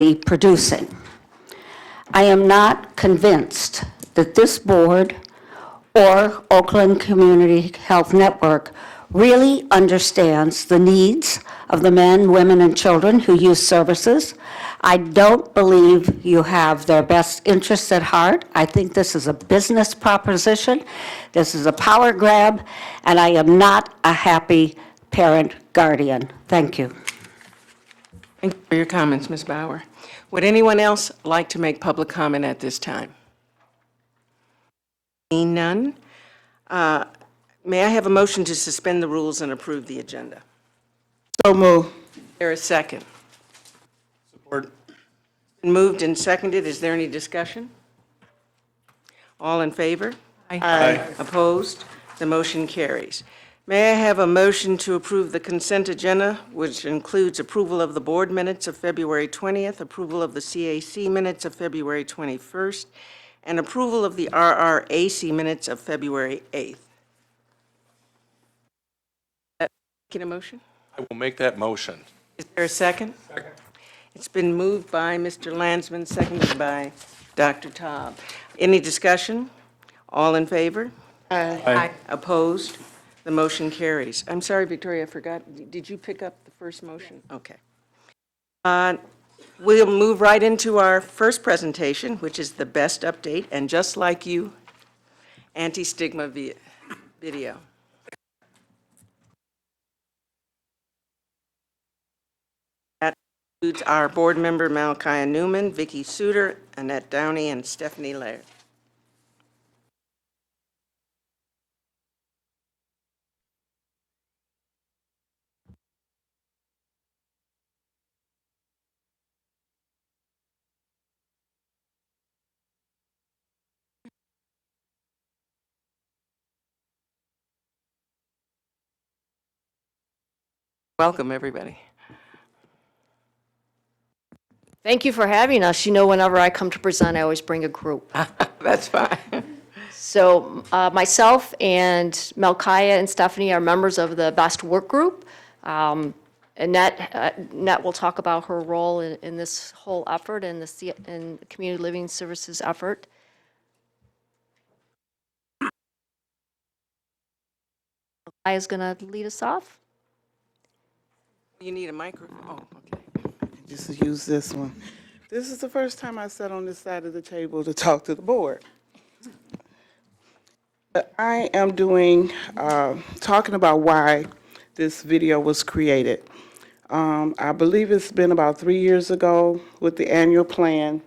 producing. I am not convinced that this board or Oakland Community Health Network really understands the needs of the men, women, and children who use services. I don't believe you have their best interests at heart. I think this is a business proposition. This is a power grab, and I am not a happy parent guardian. Thank you. Thank you for your comments, Ms. Bauer. Would anyone else like to make public comment at this time? Seeing none, may I have a motion to suspend the rules and approve the agenda? So move. There is a second. Support. Moved and seconded. Is there any discussion? All in favor? Aye. Opposed? The motion carries. May I have a motion to approve the consent agenda, which includes approval of the board minutes of February 20th, approval of the CAC minutes of February 21st, and approval of the RRAC minutes of February 8th? Making a motion? I will make that motion. Is there a second? Second. It's been moved by Mr. Landsman, seconded by Dr. Taub. Any discussion? All in favor? Aye. Opposed? The motion carries. I'm sorry, Victoria, I forgot. Did you pick up the first motion? Okay. We'll move right into our first presentation, which is the best update, and just like you, anti-stigma video. That includes our board member, Malkia Newman, Vicki Suter, Annette Downey, and Stephanie Laird. Welcome, everybody. Thank you for having us. You know, whenever I come to present, I always bring a group. That's fine. So myself and Malkia and Stephanie are members of the BEST work group. Annette will talk about her role in this whole effort and in the community living services effort. Malkia is going to lead us off. You need a microphone? Oh, okay. Just use this one. This is the first time I sat on this side of the table to talk to the board. I am talking about why this video was created. I believe it's been about 3 years ago with the annual plan.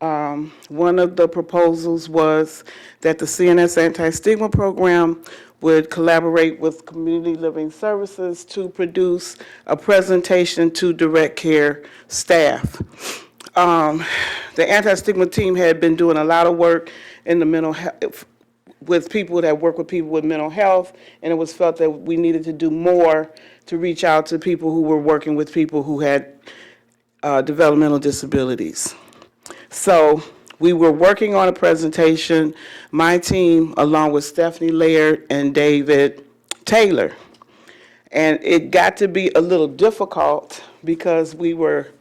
One of the proposals was that the CNS Anti-Stigma Program would collaborate with Community Living Services to produce a presentation to direct care staff. The anti-stigma team had been doing a lot of work in the mental health, with people that work with people with mental health, and it was felt that we needed to do more to reach out to people who were working with people who had developmental disabilities. So we were working on a presentation, my team, along with Stephanie Laird and David Taylor. And it got to be a little difficult because we were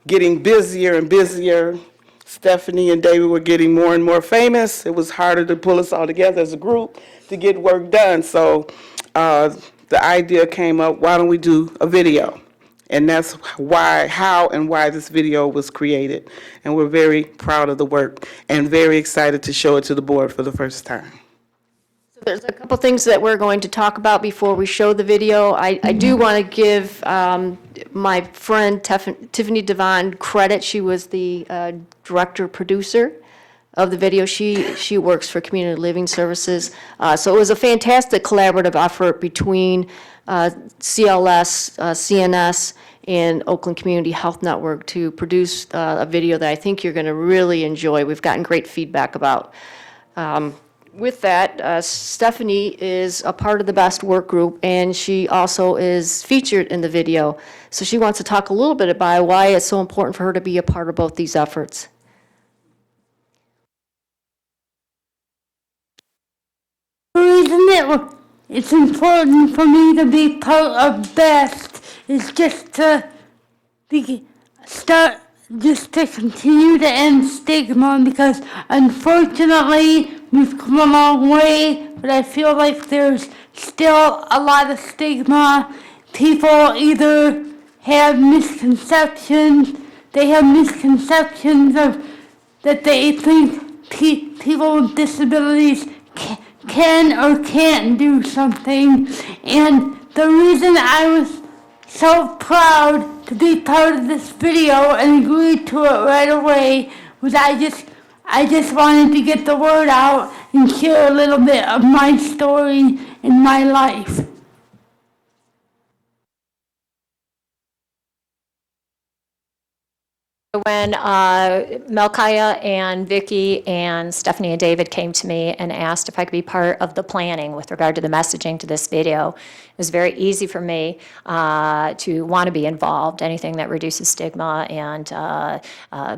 getting busier and busier. Stephanie and David were getting more and more famous. It was harder to pull us all together as a group to get work done. So the idea came up, why don't we do a video? And that's how and why this video was created. And we're very proud of the work and very excited to show it to the board for the first time. So there's a couple things that we're going to talk about before we show the video. I do want to give my friend Tiffany Devon credit. She was the director-producer of the video. She works for Community Living Services. So it was a fantastic collaborative effort between CLS, CNS, and Oakland Community Health Network to produce a video that I think you're going to really enjoy. We've gotten great feedback about. With that, Stephanie is a part of the BEST work group, and she also is featured in the video. So she wants to talk a little bit about why it's so important for her to be a part of both these efforts. The reason it's important for me to be part of BEST is just to start just to continue to end stigma, because unfortunately we've come a long way, but I feel like there's still a lot of stigma. People either have misconceptions, of that they think people with disabilities can or can't do something. And the reason I was so proud to be part of this video and agreed to it right away was I just wanted to get the word out and share a little bit of my story and my life. When Melchiah and Vicky and Stephanie and David came to me and asked if I could be part of the planning with regard to the messaging to this video, it was very easy for me to want to be involved. Anything that reduces stigma and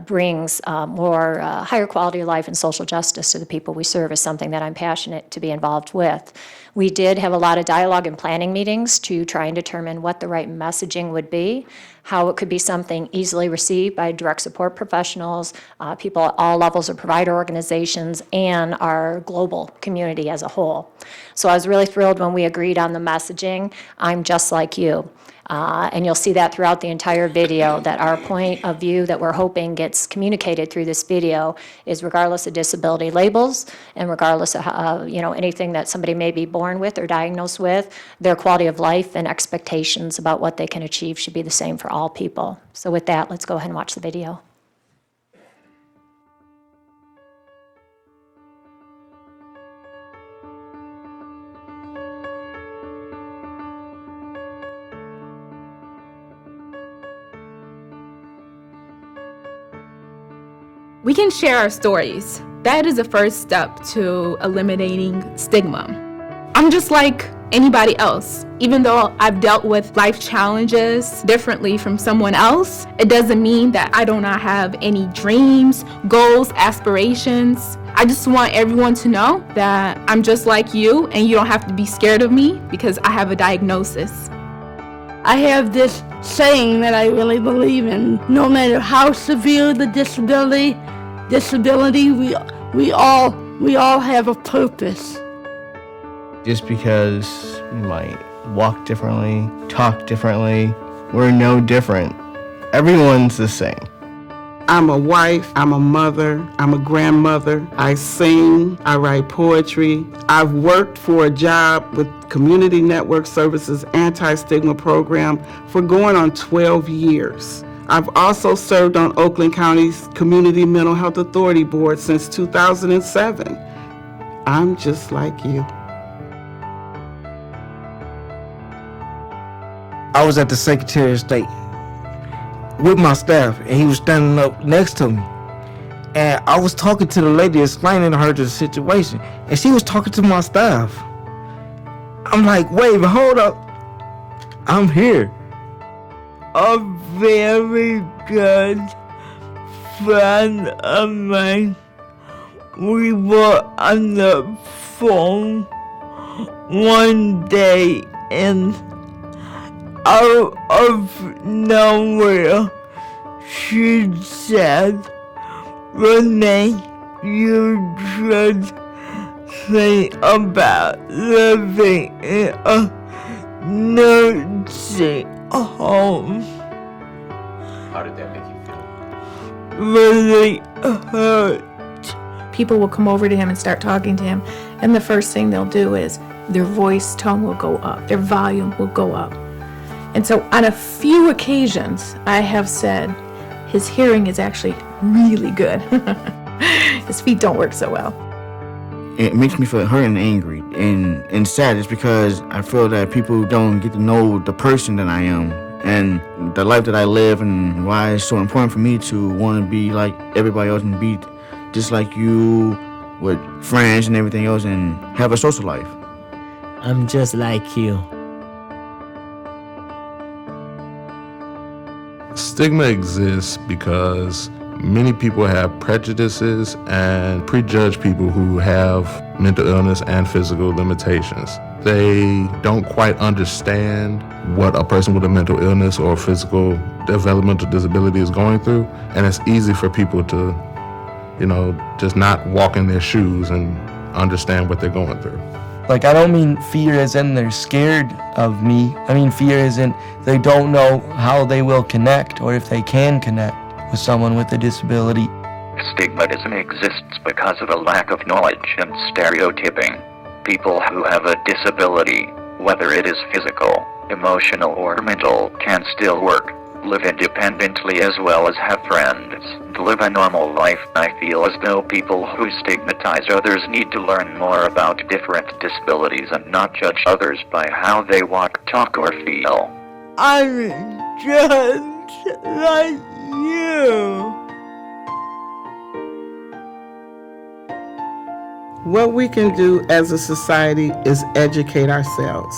brings more higher quality of life and social justice to the people we serve is something that I'm passionate to be involved with. We did have a lot of dialogue and planning meetings to try and determine what the right messaging would be, how it could be something easily received by direct support professionals, people at all levels of provider organizations, and our global community as a whole. So I was really thrilled when we agreed on the messaging, I'm just like you. And you'll see that throughout the entire video, that our point of view that we're hoping gets communicated through this video is regardless of disability labels and regardless of anything that somebody may be born with or diagnosed with, their quality of life and expectations about what they can achieve should be the same for all people. So with that, let's go ahead and watch the video. We can share our stories. That is the first step to eliminating stigma. I'm just like anybody else. Even though I've dealt with life challenges differently from someone else, it doesn't mean that I do not have any dreams, goals, aspirations. I just want everyone to know that I'm just like you and you don't have to be scared of me because I have a diagnosis. I have this saying that I really believe in. No matter how severe the disability, we all have a purpose. Just because we might walk differently, talk differently, we're no different. Everyone's the same. I'm a wife, I'm a mother, I'm a grandmother. I sing, I write poetry. I've worked for a job with Community Network Services Anti-Stigma Program for going on 12 years. I've also served on Oakland County's Community Mental Health Authority Board since 2007. I'm just like you. I was at the Secretary of State with my staff, and he was standing up next to me. And I was talking to the lady, explaining to her the situation, and she was talking to my staff. I'm like, wait, but hold up. I'm here. A very good friend of mine, we were on the phone one day, and out of nowhere, she said, Renee, you should think about living in a nursing home. How did that make you feel? Really hurt. People will come over to him and start talking to him, and the first thing they'll do is their voice tone will go up, their volume will go up. And so on a few occasions, I have said his hearing is actually really good. His feet don't work so well. It makes me feel hurt and angry and sad just because I feel that people don't get to know the person that I am and the life that I live, and why it's so important for me to want to be like everybody else and be just like you with friends and everything else and have a social life. I'm just like you. Stigma exists because many people have prejudices and prejudge people who have mental illness and physical limitations. they don't quite understand what a person with a mental illness or physical developmental disability is going through. And it's easy for people to, just not walk in their shoes and understand what they're going through. Like, I don't mean fear as in they're scared of me. I mean fear as in they don't know how they will connect or if they can connect with someone with a disability. Stigmatism exists because of a lack of knowledge and stereotyping. People who have a disability, whether it is physical, emotional or mental, can still work, live independently as well as have friends, to live a normal life. I feel as though people who stigmatize others need to learn more about different disabilities and not judge others by how they walk, talk or feel. I'm just like you. What we can do as a society is educate ourselves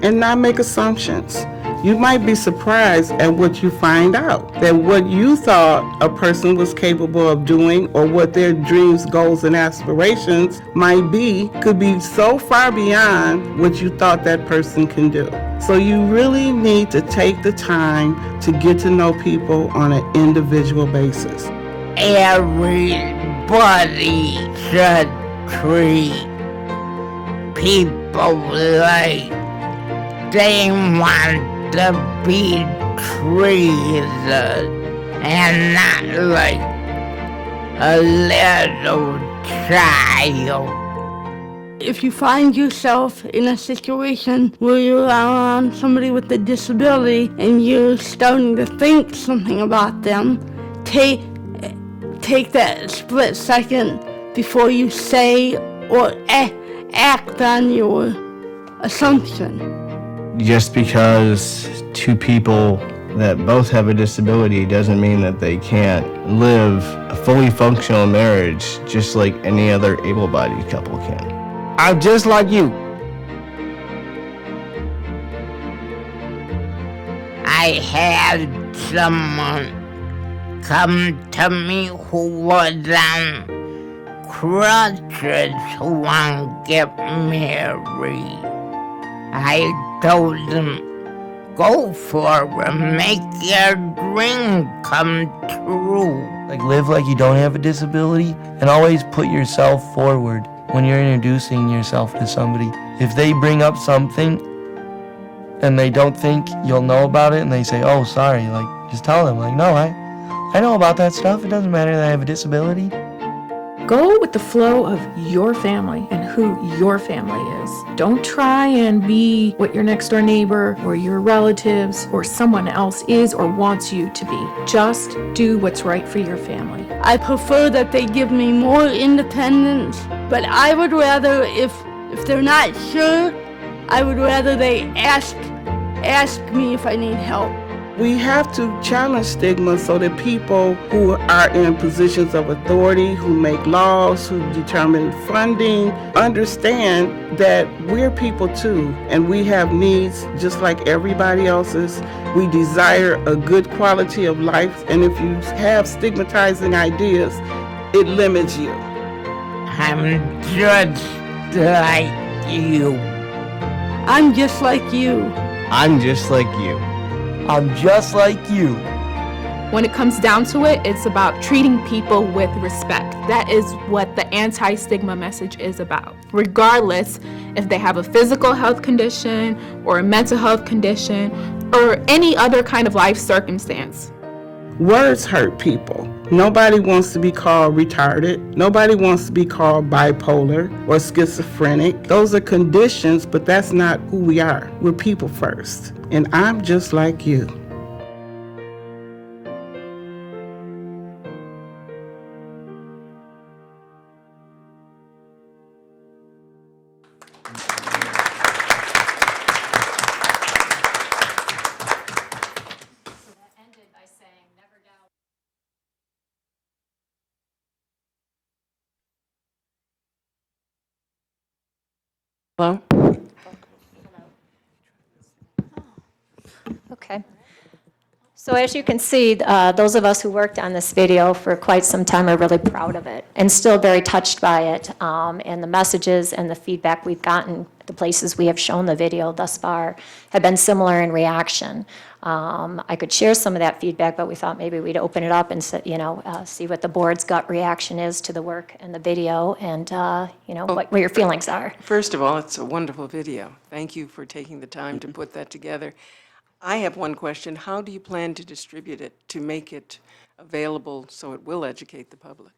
and not make assumptions. You might be surprised at what you find out, that what you thought a person was capable of doing or what their dreams, goals, and aspirations might be could be so far beyond what you thought that person can do. So you really need to take the time to get to know people on an individual basis. Everybody should treat people like they want to be treated and not like a little child. If you find yourself in a situation where you're around somebody with a disability and you're starting to think something about them, take that split second before you say or act on your assumption. Just because two people that both have a disability doesn't mean that they can't live a fully functional marriage just like any other able-bodied couple can. I'm just like you. I had someone come to me who was on crutches who want to get married. I told him, go for it, make your dream come true. Like, live like you don't have a disability and always put yourself forward when you're introducing yourself to somebody. If they bring up something and they don't think you'll know about it and they say, oh, sorry, like, just tell them, like, no, I know about that stuff. It doesn't matter that I have a disability. Go with the flow of your family and who your family is. Don't try and be what your next door neighbor or your relatives or someone else is or wants you to be. Just do what's right for your family. I prefer that they give me more independence, but I would rather, if they're not sure, I would rather they ask me if I need help. We have to challenge stigma so that people who are in positions of authority, who make laws, who determine funding, understand that we're people too, and we have needs just like everybody else's. We desire a good quality of life, and if you have stigmatizing ideas, it limits you. I'm just like you. I'm just like you. I'm just like you. I'm just like you. When it comes down to it, it's about treating people with respect. That is what the anti-stigma message is about. Regardless if they have a physical health condition or a mental health condition or any other kind of life circumstance. Words hurt people. Nobody wants to be called retarded. Nobody wants to be called bipolar or schizophrenic. Those are conditions, but that's not who we are. We're people first. And I'm just like you. Hello? Okay. So as you can see, those of us who worked on this video for quite some time are really proud of it and still very touched by it and the messages and the feedback we've gotten the places we have shown the video thus far have been similar in reaction. I could share some of that feedback, but we thought maybe we'd open it up and see what the board's gut reaction is to the work and the video, and what your feelings are. First of all, it's a wonderful video. Thank you for taking the time to put that together. I have one question. How do you plan to distribute it to make it available so it will educate the public?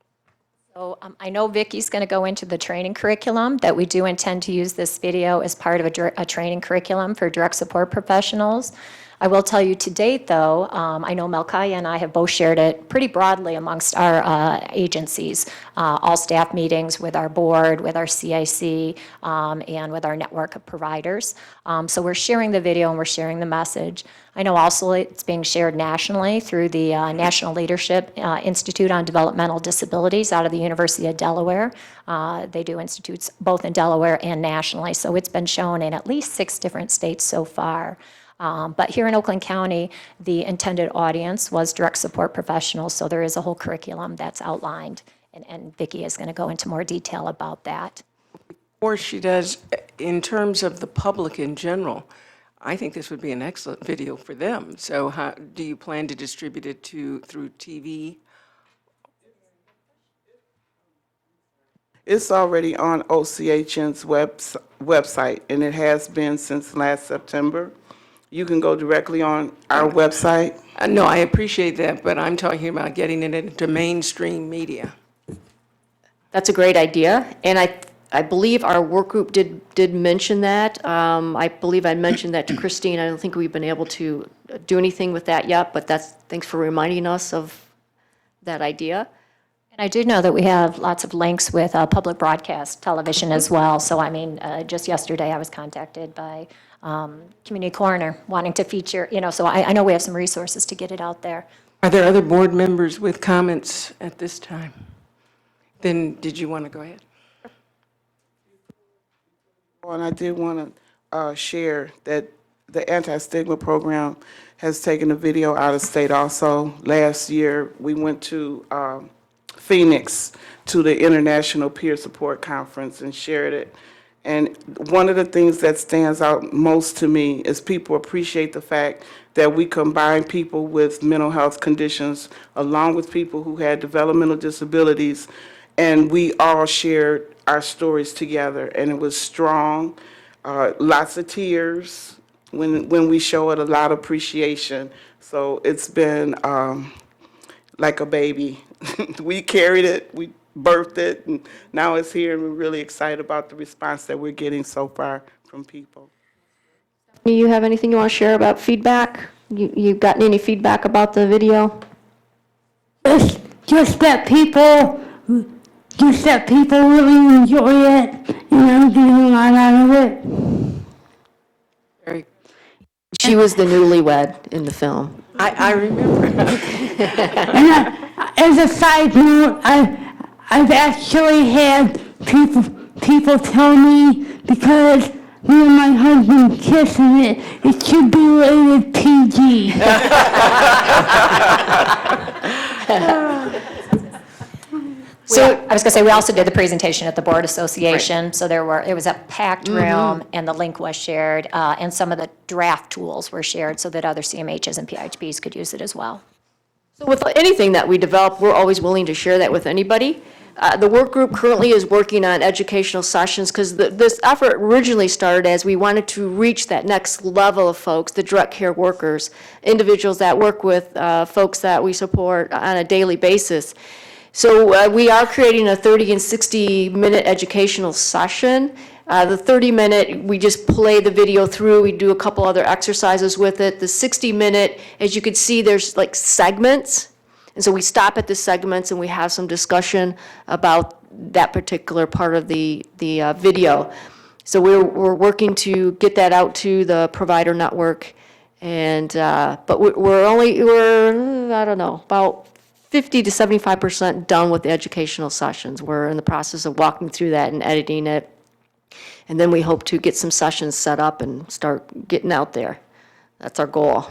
So I know Vicky's going to go into the training curriculum, that we do intend to use this video as part of a training curriculum for direct support professionals. I will tell you to date, though, I know Melkaya and I have both shared it pretty broadly amongst our agencies, all staff meetings with our board, with our CIC, and with our network of providers. So we're sharing the video and we're sharing the message. I know also it's being shared nationally through the National Leadership Institute on Developmental Disabilities out of the University of Delaware. They do institutes both in Delaware and nationally, so it's been shown in at least 6 different states so far. But here in Oakland County, the intended audience was direct support professionals, so there is a whole curriculum that's outlined, and Vicki is going to go into more detail about that. Or she does, in terms of the public in general, I think this would be an excellent video for them. So how do you plan to distribute it through TV? It's already on OCHN's website, and it has been since last September. You can go directly on our website. No, I appreciate that, but I'm talking about getting it into mainstream media. That's a great idea, and I believe our work group did mention that. I believe I mentioned that to Christine. I don't think we've been able to do anything with that yet, but thanks for reminding us of that idea. And I do know that we have lots of links with public broadcast television as well. So, I mean, just yesterday I was contacted by Community Coroner wanting to feature, so I know we have some resources to get it out there. Are there other board members with comments at this time? Then did you want to go ahead? And I did want to share that the anti-stigma program has taken a video out of state also. Last year, we went to Phoenix to the International Peer Support Conference and shared it. And one of the things that stands out most to me is people appreciate the fact that we combine people with mental health conditions along with people who had developmental disabilities, and we all shared our stories together, and it was strong. Lots of tears when we show it, a lot of appreciation. So it's been like a baby. We carried it, we birthed it, and now it's here, and we're really excited about the response that we're getting so far from people. Do you have anything you want to share about feedback? You've gotten any feedback about the video? Just that people really enjoy it, and I'm getting a lot out of it. Very. She was the newlywed in the film. I remember. And as a side note, I've actually had people tell me, because me and my husband kissing it should be rated PG. So I was going to say, we also did the presentation at the Board Association, so it was a packed room, and the link was shared, and some of the draft tools were shared so that other CMHs and PHPs could use it as well. So with anything that we develop, we're always willing to share that with anybody. The work group currently is working on educational sessions, because this effort originally started as we wanted to reach that next level of folks, the direct care workers, individuals that work with folks that we support on a daily basis. So we are creating a 30 and 60-minute educational session. The 30-minute, we just play the video through. We do a couple other exercises with it. The 60-minute, as you can see, there's like segments. And so we stop at the segments and we have some discussion about that particular part of the video. So we're working to get that out to the provider network. And but we're I don't know, about 50 to 75% done with the educational sessions. We're in the process of walking through that and editing it. And then we hope to get some sessions set up and start getting out there. That's our goal.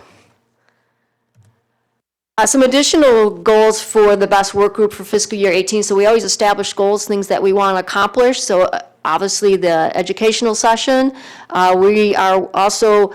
Some additional goals for the best work group for fiscal year 18. So we always establish goals, things that we want to accomplish. So obviously the educational session. We are also,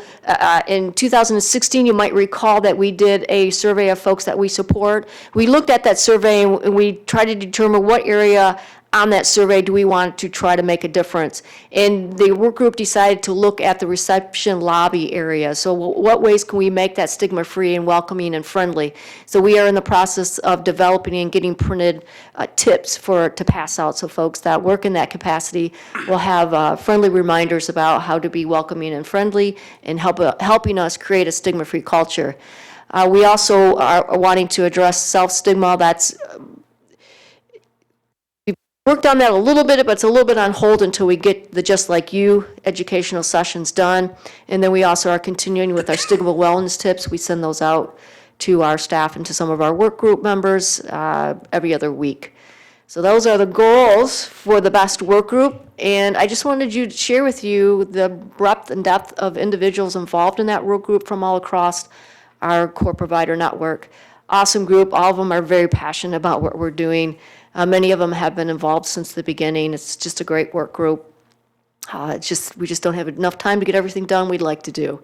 in 2016, you might recall that we did a survey of folks that we support. We looked at that survey and we tried to determine what area on that survey do we want to try to make a difference. And the work group decided to look at the reception lobby area. So what ways can we make that stigma-free and welcoming and friendly? So we are in the process of developing and getting printed tips to pass out, so folks that work in that capacity will have friendly reminders about how to be welcoming and friendly and helping us create a stigma-free culture. We also are wanting to address self-stigma. That's worked on that a little bit, but it's a little bit on hold until we get the Just Like You educational sessions done. And then we also are continuing with our stigma wellness tips. We send those out to our staff and to some of our work group members every other week. So those are the goals for the best work group. And I just wanted to share with you the breadth and depth of individuals involved in that work group from all across our core provider network. Awesome group. All of them are very passionate about what we're doing. Many of them have been involved since the beginning. It's just a great work group. We just don't have enough time to get everything done we'd like to do.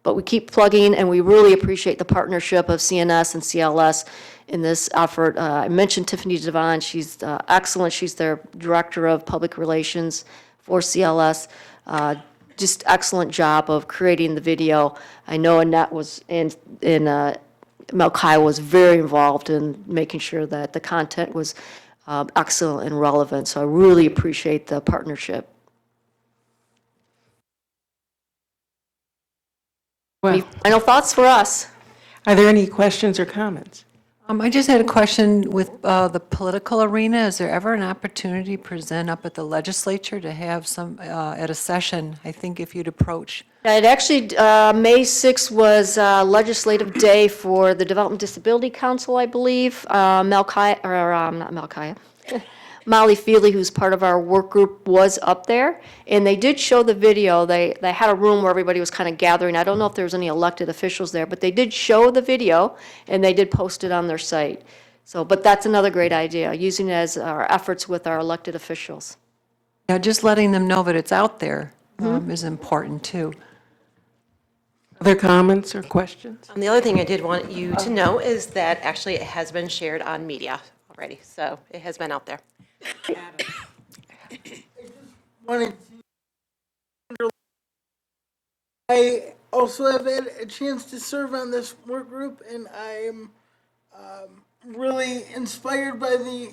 But we keep plugging, and we really appreciate the partnership of CNS and CLS in this effort. I mentioned Tiffany Devine. She's excellent. She's their Director of Public Relations for CLS. Just excellent job of creating the video. I know Annette was in Melchiah was very involved in making sure that the content was excellent and relevant. So I really appreciate the partnership. Any final thoughts for us? Are there any questions or comments? I just had a question with the political arena. Is there ever an opportunity to present up at the legislature to have some, at a session, I think if you'd approach? It actually, May 6th was legislative day for the Development Disability Council, I believe. Molly Feely, who's part of our work group, was up there, and they did show the video. They had a room where everybody was kind of gathering. I don't know if there was any elected officials there, but they did show the video, and they did post it on their site. So, but that's another great idea, using it as our efforts with our elected officials. Yeah, just letting them know that it's out there is important, too. Other comments or questions? The other thing I did want you to know is that actually it has been shared on media already, so it has been out there. I also have had a chance to serve on this work group, and I'm really inspired by the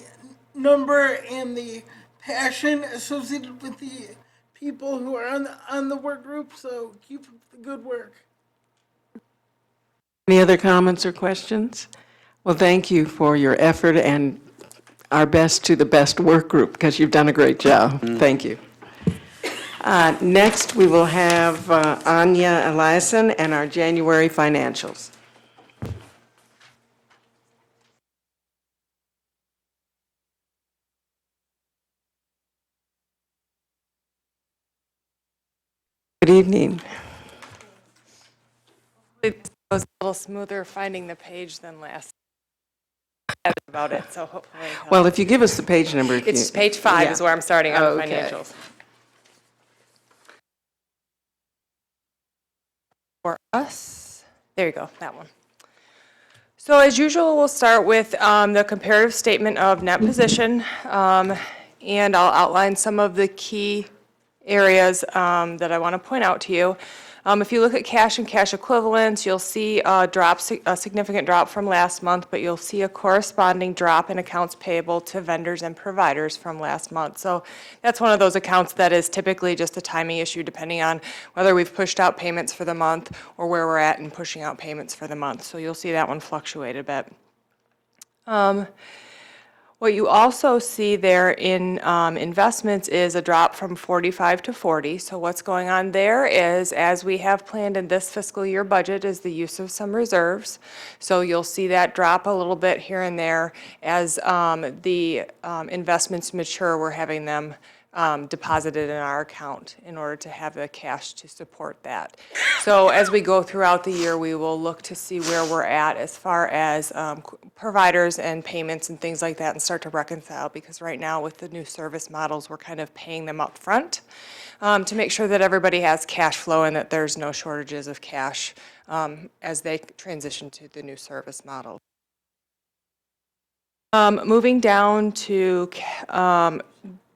number and the passion associated with the people who are on the work group, so keep up the good work. Any other comments or questions? Well, thank you for your effort and our best to the best work group, because you've done a great job. Thank you. Next, we will have Anya Eliason and our January financials. Good evening. It was a little smoother finding the page than last about it, so hopefully. Well, if you give us the page number. It's page 5 is where I'm starting on Okay. financials. For us, there you go, that one. So as usual, we'll start with the comparative statement of net position, and I'll outline some of the key areas that I want to point out to you. If you look at cash and cash equivalents, you'll see a significant drop from last month, but you'll see a corresponding drop in accounts payable to vendors and providers from last month. So that's one of those accounts that is typically just a timing issue, depending on whether we've pushed out payments for the month or where we're at in pushing out payments for the month. So you'll see that one fluctuate a bit. What you also see there in investments is a drop from 45 to 40. So what's going on there is, as we have planned in this fiscal year budget, is the use of some reserves. So you'll see that drop a little bit here and there as the investments mature. We're having them deposited in our account in order to have the cash to support that. So as we go throughout the year, we will look to see where we're at as far as providers and payments and things like that, and start to reconcile, because right now with the new service models, we're kind of paying them up front to make sure that everybody has cash flow and that there's no shortages of cash as they transition to the new service model. Moving down to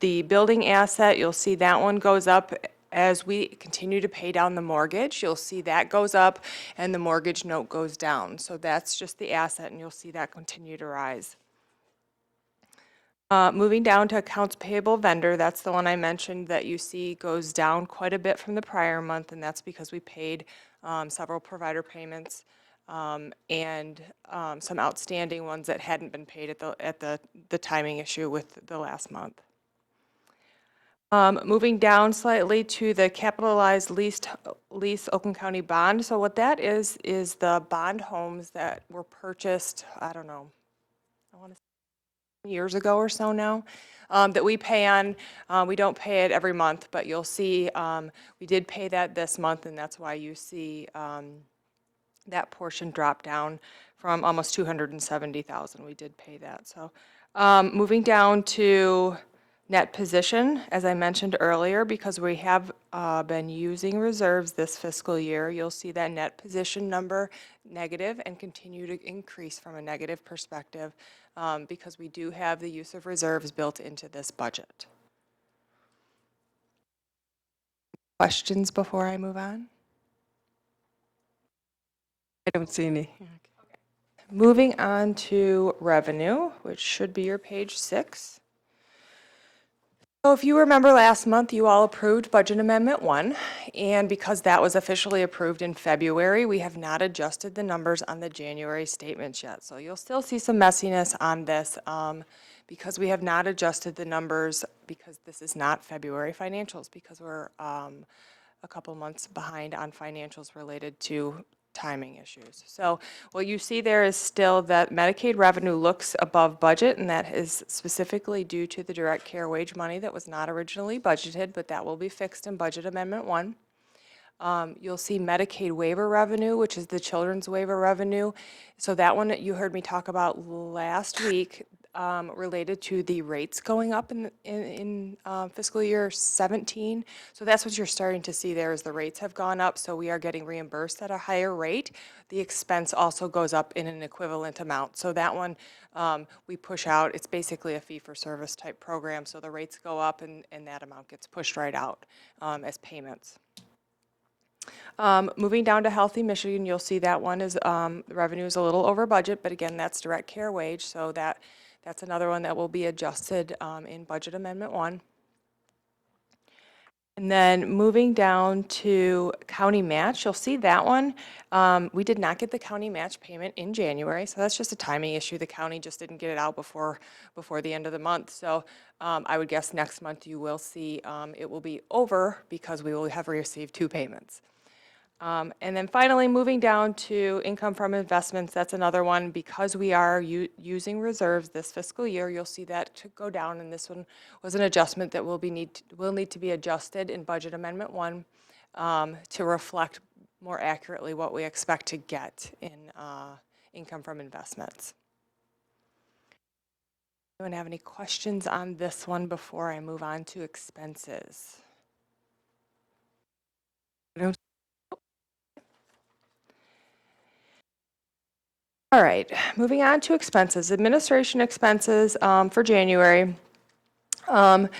the building asset, you'll see that one goes up as we continue to pay down the mortgage. You'll see that goes up and the mortgage note goes down. So that's just the asset, and you'll see that continue to rise. Moving down to accounts payable vendor, that's the one I mentioned that you see goes down quite a bit from the prior month, and that's because we paid several provider payments and some outstanding ones that hadn't been paid at the timing issue with the last month. Moving down slightly to the capitalized lease Oakland County bond. So what that is the bond homes that were purchased, I don't know, I want to say years ago or so now, that we pay on. We don't pay it every month, but you'll see we did pay that this month, and that's why you see that portion dropped down from almost 270,000. We did pay that. So moving down to net position, as I mentioned earlier, because we have been using reserves this fiscal year, you'll see that net position number negative and continue to increase from a negative perspective because we do have the use of reserves built into this budget. Questions before I move on? I don't see any. Moving on to revenue, which should be your page 6. So if you remember last month, you all approved Budget Amendment 1, and because that was officially approved in February, we have not adjusted the numbers on the January statements yet. So you'll still see some messiness on this because we have not adjusted the numbers, because this is not February financials, because we're a couple months behind on financials related to timing issues. So what you see there is still that Medicaid revenue looks above budget, and that is specifically due to the direct care wage money that was not originally budgeted, but that will be fixed in Budget Amendment 1. You'll see Medicaid waiver revenue, which is the children's waiver revenue. So that one that you heard me talk about last week related to the rates going up in fiscal year 17. So that's what you're starting to see there is the rates have gone up. So we are getting reimbursed at a higher rate. The expense also goes up in an equivalent amount. So that one we push out. It's basically a fee-for-service type program. So the rates go up and that amount gets pushed right out as payments. Moving down to Healthy Michigan, you'll see that one is the revenue is a little over budget, but again, that's direct care wage, so that's another one that will be adjusted in Budget Amendment 1. And then moving down to county match, you'll see that one. We did not get the county match payment in January, so that's just a timing issue. The county just didn't get it out before the end of the month. So I would guess next month you will see it will be over because we will have received 2 payments. And then finally, moving down to income from investments, that's another one. Because we are using reserves this fiscal year, you'll see that to go down, and this one was an adjustment that will need to be adjusted in Budget Amendment 1 to reflect more accurately what we expect to get in income from investments. Anyone have any questions on this one before I move on to expenses? All right, moving on to expenses. Administration expenses for January. What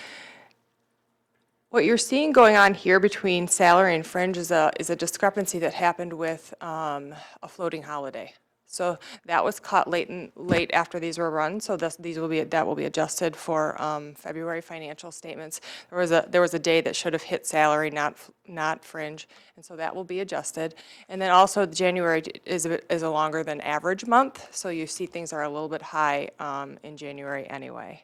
you're seeing going on here between salary and fringe is a discrepancy that happened with a floating holiday. So that was caught late after these were run. So that will be adjusted for February financial statements. There was a day that should have hit salary, not fringe, and so that will be adjusted. And then also January is a longer than average month, so you see things are a little bit high in January anyway.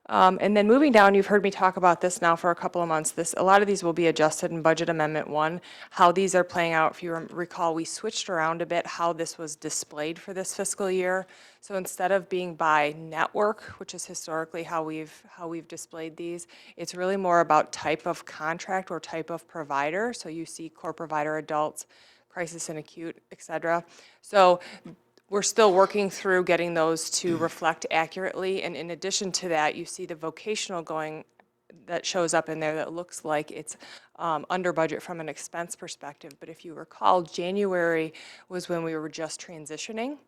And then moving down, you've heard me talk about this now for a couple of months. A lot of these will be adjusted in Budget Amendment 1. How these are playing out, if you recall, we switched around a bit how this was displayed for this fiscal year. So instead of being by network, which is historically how we've displayed these, it's really more about type of contract or type of provider. So you see core provider, adults, crisis and acute, et cetera. So we're still working through getting those to reflect accurately, and in addition to that, you see the vocational that shows up in there that looks like it's under budget from an expense perspective. But if you recall, January was when we were just transitioning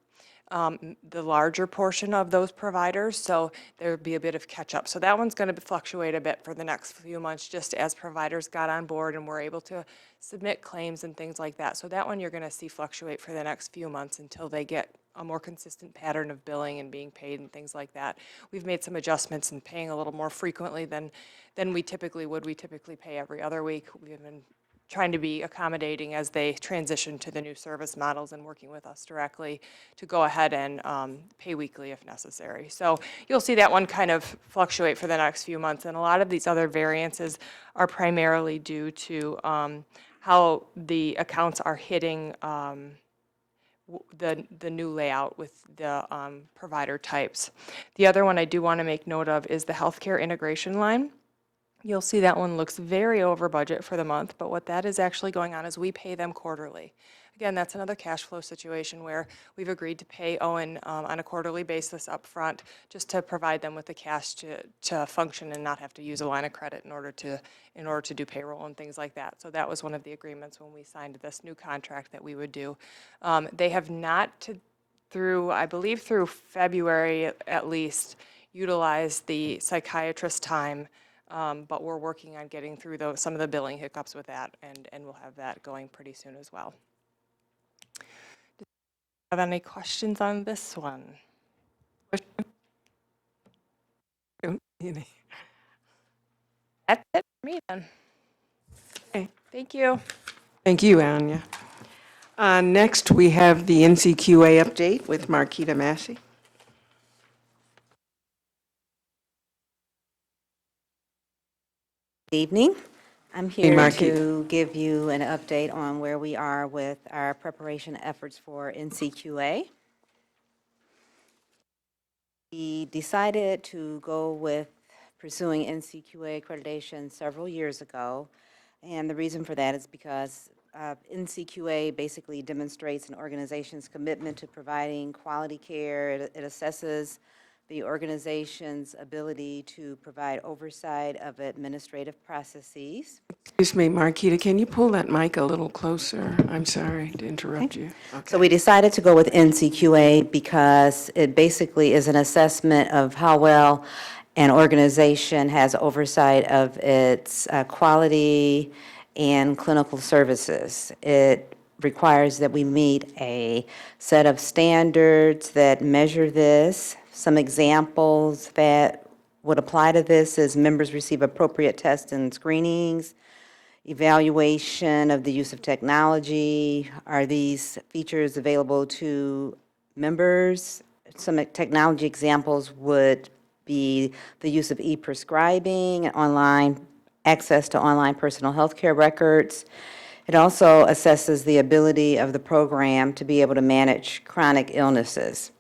the larger portion of those providers, so there would be a bit of catch-up. So that one's going to fluctuate a bit for the next few months, just as providers got on board and were able to submit claims and things like that. So that one you're going to see fluctuate for the next few months until they get a more consistent pattern of billing and being paid and things like that. We've made some adjustments in paying a little more frequently than we typically would. We typically pay every other week. We've been trying to be accommodating as they transition to the new service models and working with us directly to go ahead and pay weekly if necessary. So you'll see that one kind of fluctuate for the next few months. And a lot of these other variances are primarily due to how the accounts are hitting the new layout with the provider types. The other one I do want to make note of is the healthcare integration line. You'll see that one looks very over budget for the month, but what that is actually going on is we pay them quarterly. Again, that's another cash flow situation where we've agreed to pay Owen on a quarterly basis up front, just to provide them with the cash to function and not have to use a line of credit in order to do payroll and things like that. So that was one of the agreements when we signed this new contract that we would do. They have not I believe through February at least, utilized the psychiatrist time. But we're working on getting through some of the billing hiccups with that, and we'll have that going pretty soon as well. Do you have any questions on this one? That's it for me then. Okay. Thank you. Thank you, Anya. Next, we have the NCQA update with Marquita Massey. Good evening. I'm Hey, here Marquita. to give you an update on where we are with our preparation efforts for NCQA. We decided to go with pursuing NCQA accreditation several years ago, and the reason for that is because NCQA basically demonstrates an organization's commitment to providing quality care. It assesses the organization's ability to provide oversight of administrative processes. Excuse me, Marquita, can you pull that mic a little closer? I'm sorry to interrupt you. Okay. So we decided to go with NCQA because it basically is an assessment of how well an organization has oversight of its quality and clinical services. It requires that we meet a set of standards that measure this. Some examples that would apply to this is members receive appropriate tests and screenings, evaluation of the use of technology. Are these features available to members? Some technology examples would be the use of e-prescribing, online access to online personal health care records. It also assesses the ability of the program to be able to manage chronic illnesses.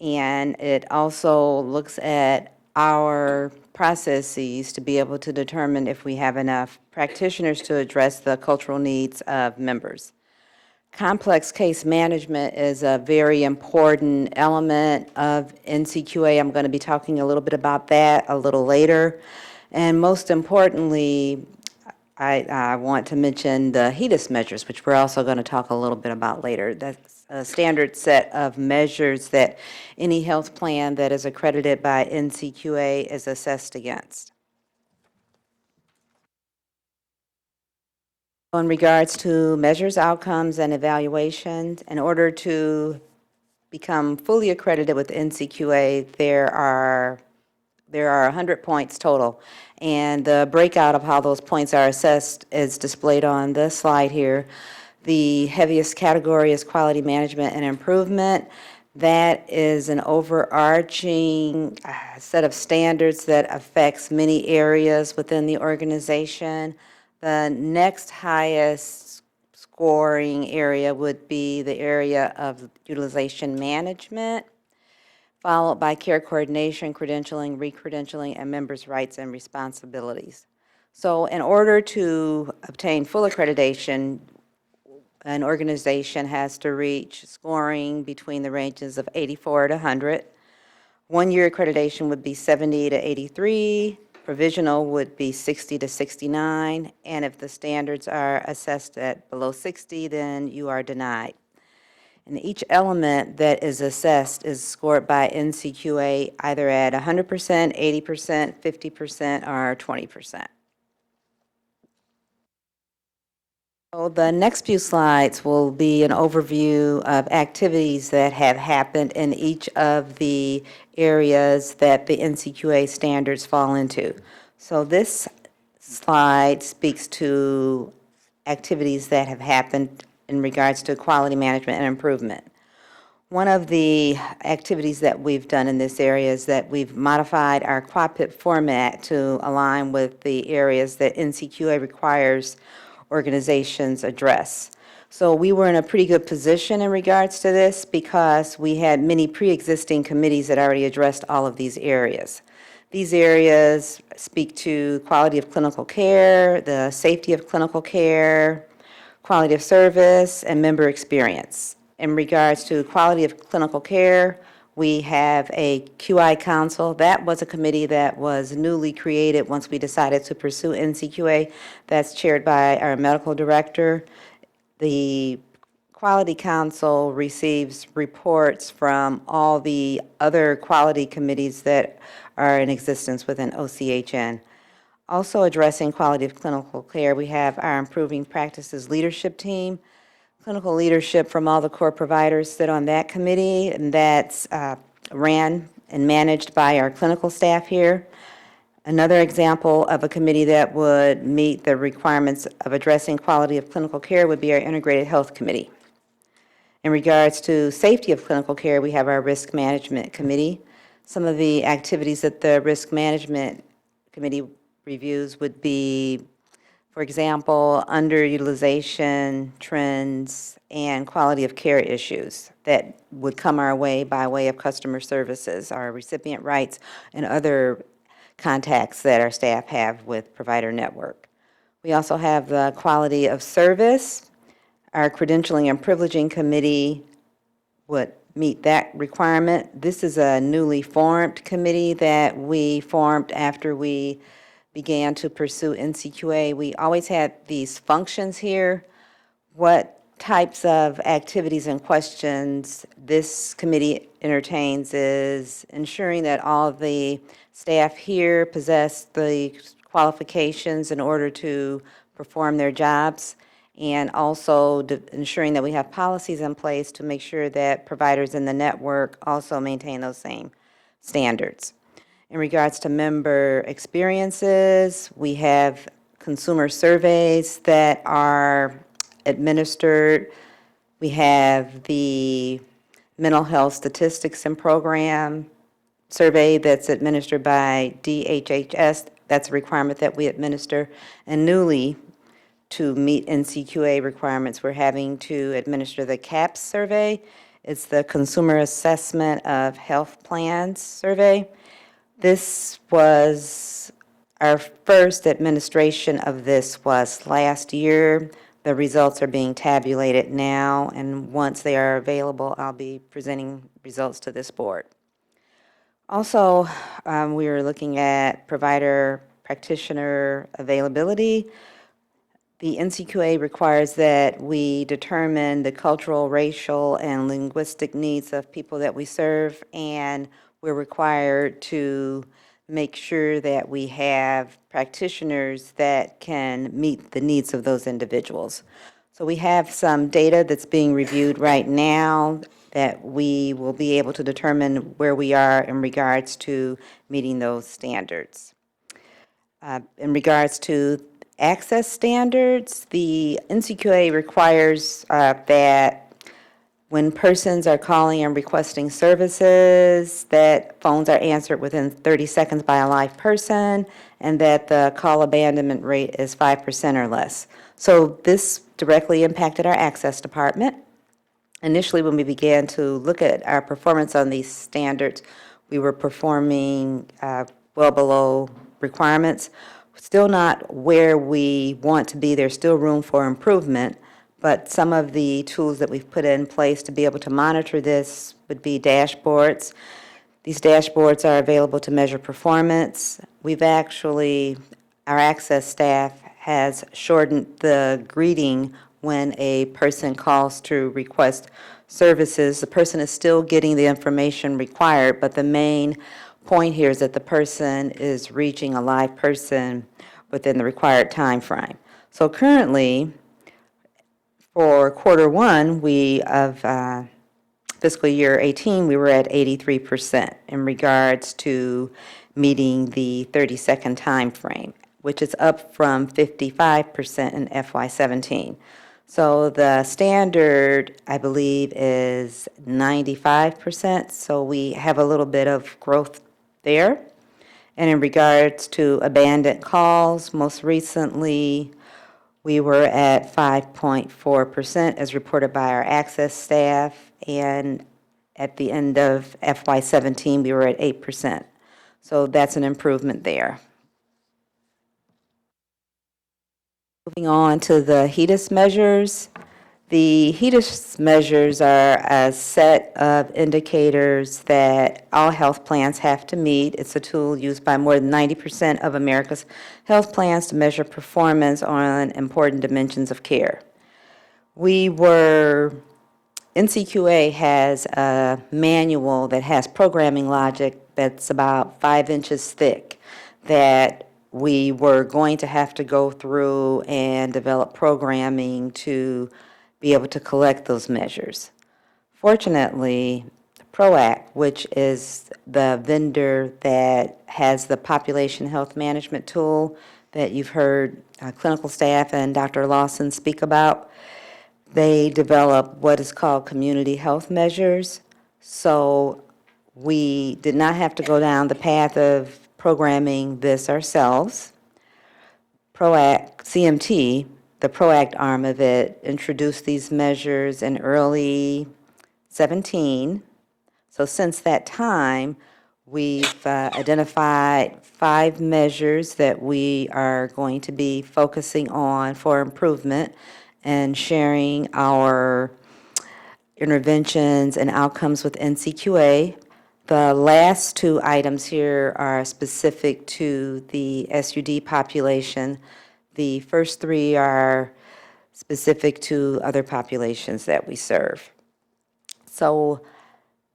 And it also looks at our processes to be able to determine if we have enough practitioners to address the cultural needs of members. Complex case management is a very important element of NCQA. I'm going to be talking a little bit about that a little later. And most importantly, I want to mention the HEDIS measures, which we're also going to talk a little bit about later. That's a standard set of measures that any health plan that is accredited by NCQA is assessed against. In regards to measures, outcomes, and evaluations, in order to become fully accredited with NCQA, there are 100 points total. And the breakout of how those points are assessed is displayed on this slide here. The heaviest category is quality management and improvement. That is an overarching set of standards that affects many areas within the organization. The next highest scoring area would be the area of utilization management, followed by care coordination, credentialing, recredentialing, and members' rights and responsibilities. So in order to obtain full accreditation, an organization has to reach scoring between the ranges of 84 to 100. One-year accreditation would be 70 to 83. Provisional would be 60 to 69. And if the standards are assessed at below 60, then you are denied. And each element that is assessed is scored by NCQA either at 100%, 80%, 50%, or 20%. So the next few slides will be an overview of activities that have happened in each of the areas that the NCQA standards fall into. So this slide speaks to activities that have happened in regards to quality management and improvement. One of the activities that we've done in this area is that we've modified our QUAPIP format to align with the areas that NCQA requires organizations address. So we were in a pretty good position in regards to this because we had many pre-existing committees that already addressed all of these areas. These areas speak to quality of clinical care, the safety of clinical care, quality of service, and member experience. In regards to quality of clinical care, we have a QI Council. That was a committee that was newly created once we decided to pursue NCQA. That's chaired by our medical director. The Quality Council receives reports from all the other quality committees that are in existence within OCHN. Also addressing quality of clinical care, we have our Improving Practices Leadership Team. Clinical leadership from all the core providers sit on that committee, and that's ran and managed by our clinical staff here. Another example of a committee that would meet the requirements of addressing quality of clinical care would be our Integrated Health Committee. In regards to safety of clinical care, we have our Risk Management Committee. Some of the activities that the Risk Management Committee reviews would be, for example, underutilization trends and quality of care issues that would come our way by way of customer services, our recipient rights, and other contacts that our staff have with provider network. We also have the quality of service. Our credentialing and privileging committee would meet that requirement. This is a newly formed committee that we formed after we began to pursue NCQA. We always had these functions here. What types of activities and questions this committee entertains is ensuring that all of the staff here possess the qualifications in order to perform their jobs, and also ensuring that we have policies in place to make sure that providers in the network also maintain those same standards. In regards to member experiences, we have consumer surveys that are administered. We have the mental health statistics and program survey that's administered by DHHS. That's a requirement that we administer. And newly, to meet NCQA requirements, we're having to administer the CAPS survey. It's the Consumer Assessment of Health Plans survey. This was, our first administration of this was last year. The results are being tabulated now, and once they are available, I'll be presenting results to this board. Also, we are looking at provider practitioner availability. The NCQA requires that we determine the cultural, racial, and linguistic needs of people that we serve, and we're required to make sure that we have practitioners that can meet the needs of those individuals. So we have some data that's being reviewed right now that we will be able to determine where we are in regards to meeting those standards. In regards to access standards, the NCQA requires that When persons are calling and requesting services, that phones are answered within 30 seconds by a live person, and that the call abandonment rate is 5% or less. So this directly impacted our access department. Initially, when we began to look at our performance on these standards, we were performing well below requirements. Still not where we want to be. There's still room for improvement, but some of the tools that we've put in place to be able to monitor this would be dashboards. These dashboards are available to measure performance. Our access staff has shortened the greeting when a person calls to request services. The person is still getting the information required, but the main point here is that the person is reaching a live person within the required time frame. So currently, for quarter one, of fiscal year 18, we were at 83% in regards to meeting the 30-second time frame, which is up from 55% in FY17. So the standard, I believe, is 95%, so we have a little bit of growth there. And in regards to abandoned calls, most recently, we were at 5.4% as reported by our access staff, and at the end of FY17, we were at 8%. So that's an improvement there. Moving on to the HEDIS measures. The HEDIS measures are a set of indicators that all health plans have to meet. It's a tool used by more than 90% of America's health plans to measure performance on important dimensions of care. NCQA has a manual that has programming logic that's about 5 inches thick that we were going to have to go through and develop programming to be able to collect those measures. Fortunately, PROACT, which is the vendor that has the population health management tool that you've heard clinical staff and Dr. Lawson speak about, they develop what is called community health measures. So we did not have to go down the path of programming this ourselves. PROACT, CMT, the PROACT arm of it, introduced these measures in early 17. So since that time, we've identified 5 measures that we are going to be focusing on for improvement and sharing our interventions and outcomes with NCQA. The last 2 items here are specific to the SUD population. The first 3 are specific to other populations that we serve. So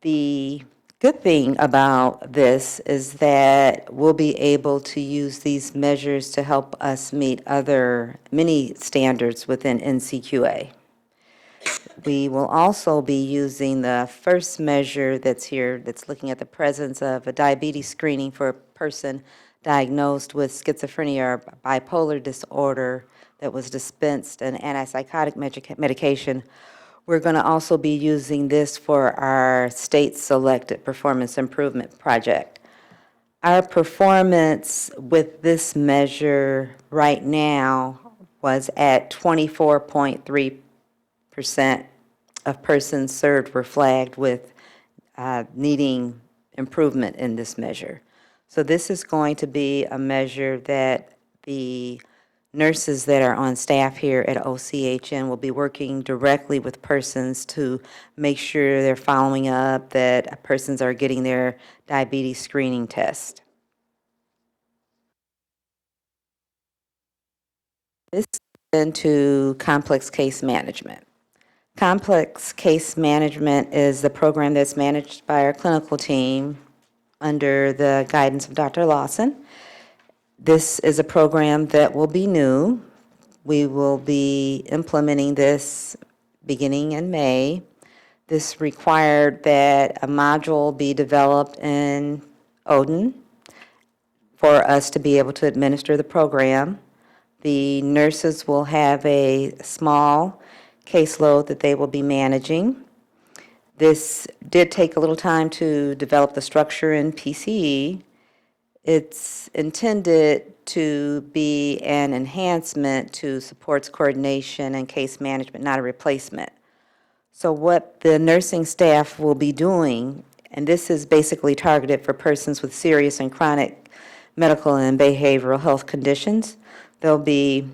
the good thing about this is that we'll be able to use these measures to help us meet many standards within NCQA. We will also be using the first measure that's here, that's looking at the presence of a diabetes screening for a person diagnosed with schizophrenia or bipolar disorder that was dispensed an antipsychotic medication. We're going to also be using this for our state-selected performance improvement project. Our performance with this measure right now was at 24.3% of persons served were flagged with needing improvement in this measure. So this is going to be a measure that the nurses that are on staff here at OCHN will be working directly with persons to make sure they're following up, that persons are getting their diabetes screening test. This is into complex case management. Complex case management is the program that's managed by our clinical team under the guidance of Dr. Lawson. This is a program that will be new. We will be implementing this beginning in May. This required that a module be developed in OCHN for us to be able to administer the program. The nurses will have a small caseload that they will be managing. This did take a little time to develop the structure in PCE. It's intended to be an enhancement to supports coordination and case management, not a replacement. So what the nursing staff will be doing, and this is basically targeted for persons with serious and chronic medical and behavioral health conditions. They'll be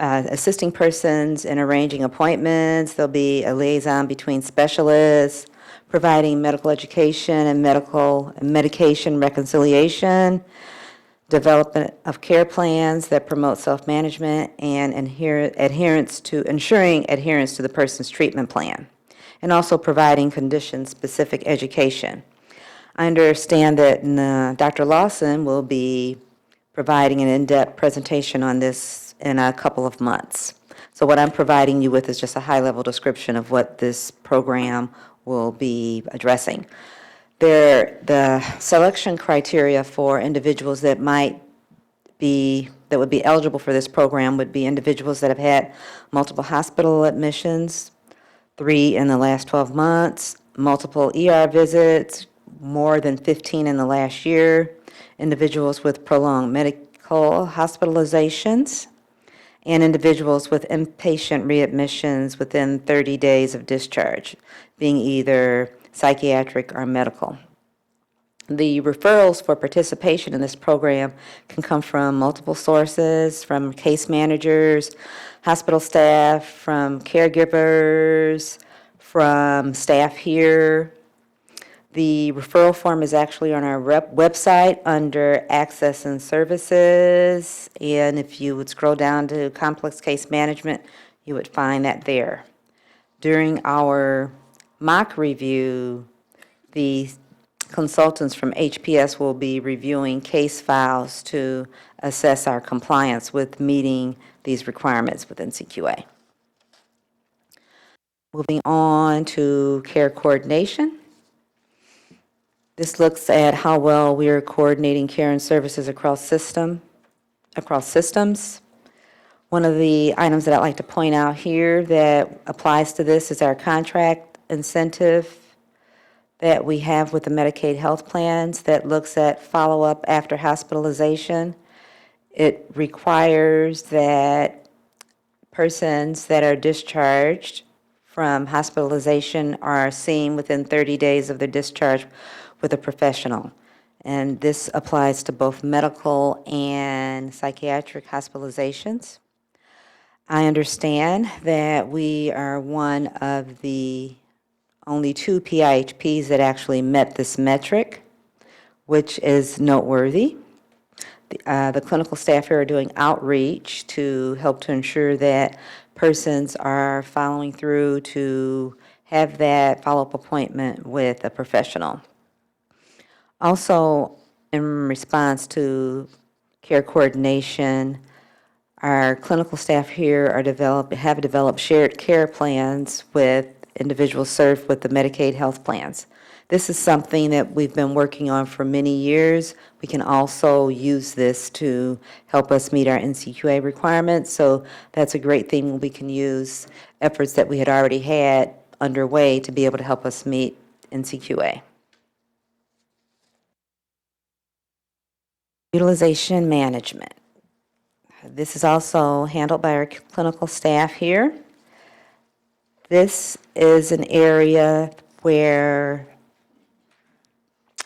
assisting persons in arranging appointments. There'll be a liaison between specialists, providing medical education and medication reconciliation, development of care plans that promote self-management, and ensuring adherence to the person's treatment plan, and also providing condition-specific education. I understand that Dr. Lawson will be providing an in-depth presentation on this in a couple of months. So what I'm providing you with is just a high-level description of what this program will be addressing. The selection criteria for individuals that would be eligible for this program would be individuals that have had multiple hospital admissions, 3 in the last 12 months, multiple ER visits, more than 15 in the last year, individuals with prolonged medical hospitalizations, and individuals with inpatient readmissions within 30 days of discharge, being either psychiatric or medical. The referrals for participation in this program can come from multiple sources, from case managers, hospital staff, from caregivers, from staff here. The referral form is actually on our website under Access and Services, and if you would scroll down to Complex Case Management, you would find that there. During our mock review, the consultants from HPS will be reviewing case files to assess our compliance with meeting these requirements with NCQA. Moving on to care coordination. This looks at how well we are coordinating care and services across systems. One of the items that I'd like to point out here that applies to this is our contract incentive that we have with the Medicaid health plans that looks at follow-up after hospitalization. It requires that persons that are discharged from hospitalization are seen within 30 days of their discharge with a professional. And this applies to both medical and psychiatric hospitalizations. I understand that we are one of the only 2 PIHPs that met this metric, which is noteworthy. The clinical staff here are doing outreach to help to ensure that persons are following through to have that follow-up appointment with a professional. Also, in response to care coordination, our clinical staff here have developed shared care plans with individuals served with the Medicaid health plans. This is something that we've been working on for many years. We can also use this to help us meet our NCQA requirements, so that's a great thing. We can use efforts that we had already had underway to be able to help us meet NCQA. Utilization management. This is also handled by our clinical staff here. This is an area where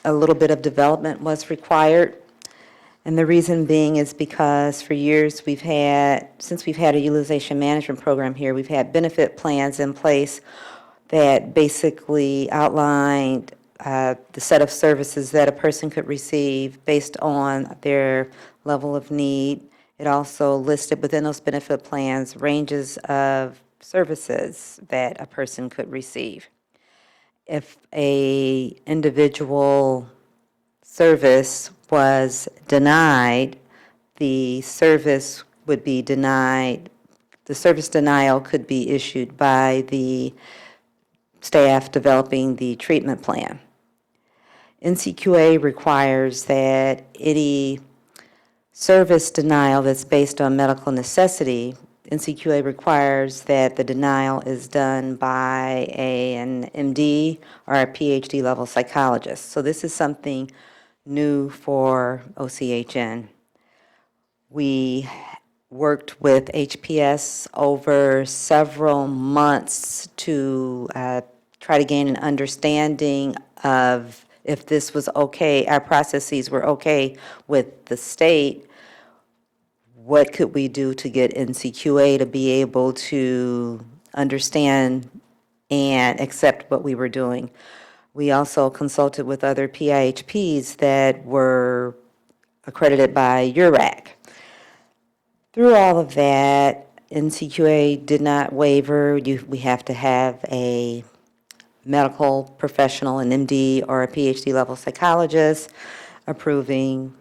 a little bit of development was required. And the reason being is because for years since we've had a utilization management program here, we've had benefit plans in place that basically outlined the set of services that a person could receive based on their level of need. It also listed within those benefit plans ranges of services that a person could receive. If a individual service was denied, the service would be denied. The service denial could be issued by the staff developing the treatment plan. NCQA requires that any service denial that's based on medical necessity NCQA requires that the denial is done by an MD or a PhD level psychologist. So this is something new for OCHN. We worked with HPS over several months to try to gain an understanding of if this was okay, our processes were okay with the state. What could we do to get NCQA to be able to understand and accept what we were doing? We also consulted with other PIHPs that were accredited by URAC. Through all of that, NCQA did not waver. We have to have a medical professional, an MD or a PhD level psychologist approving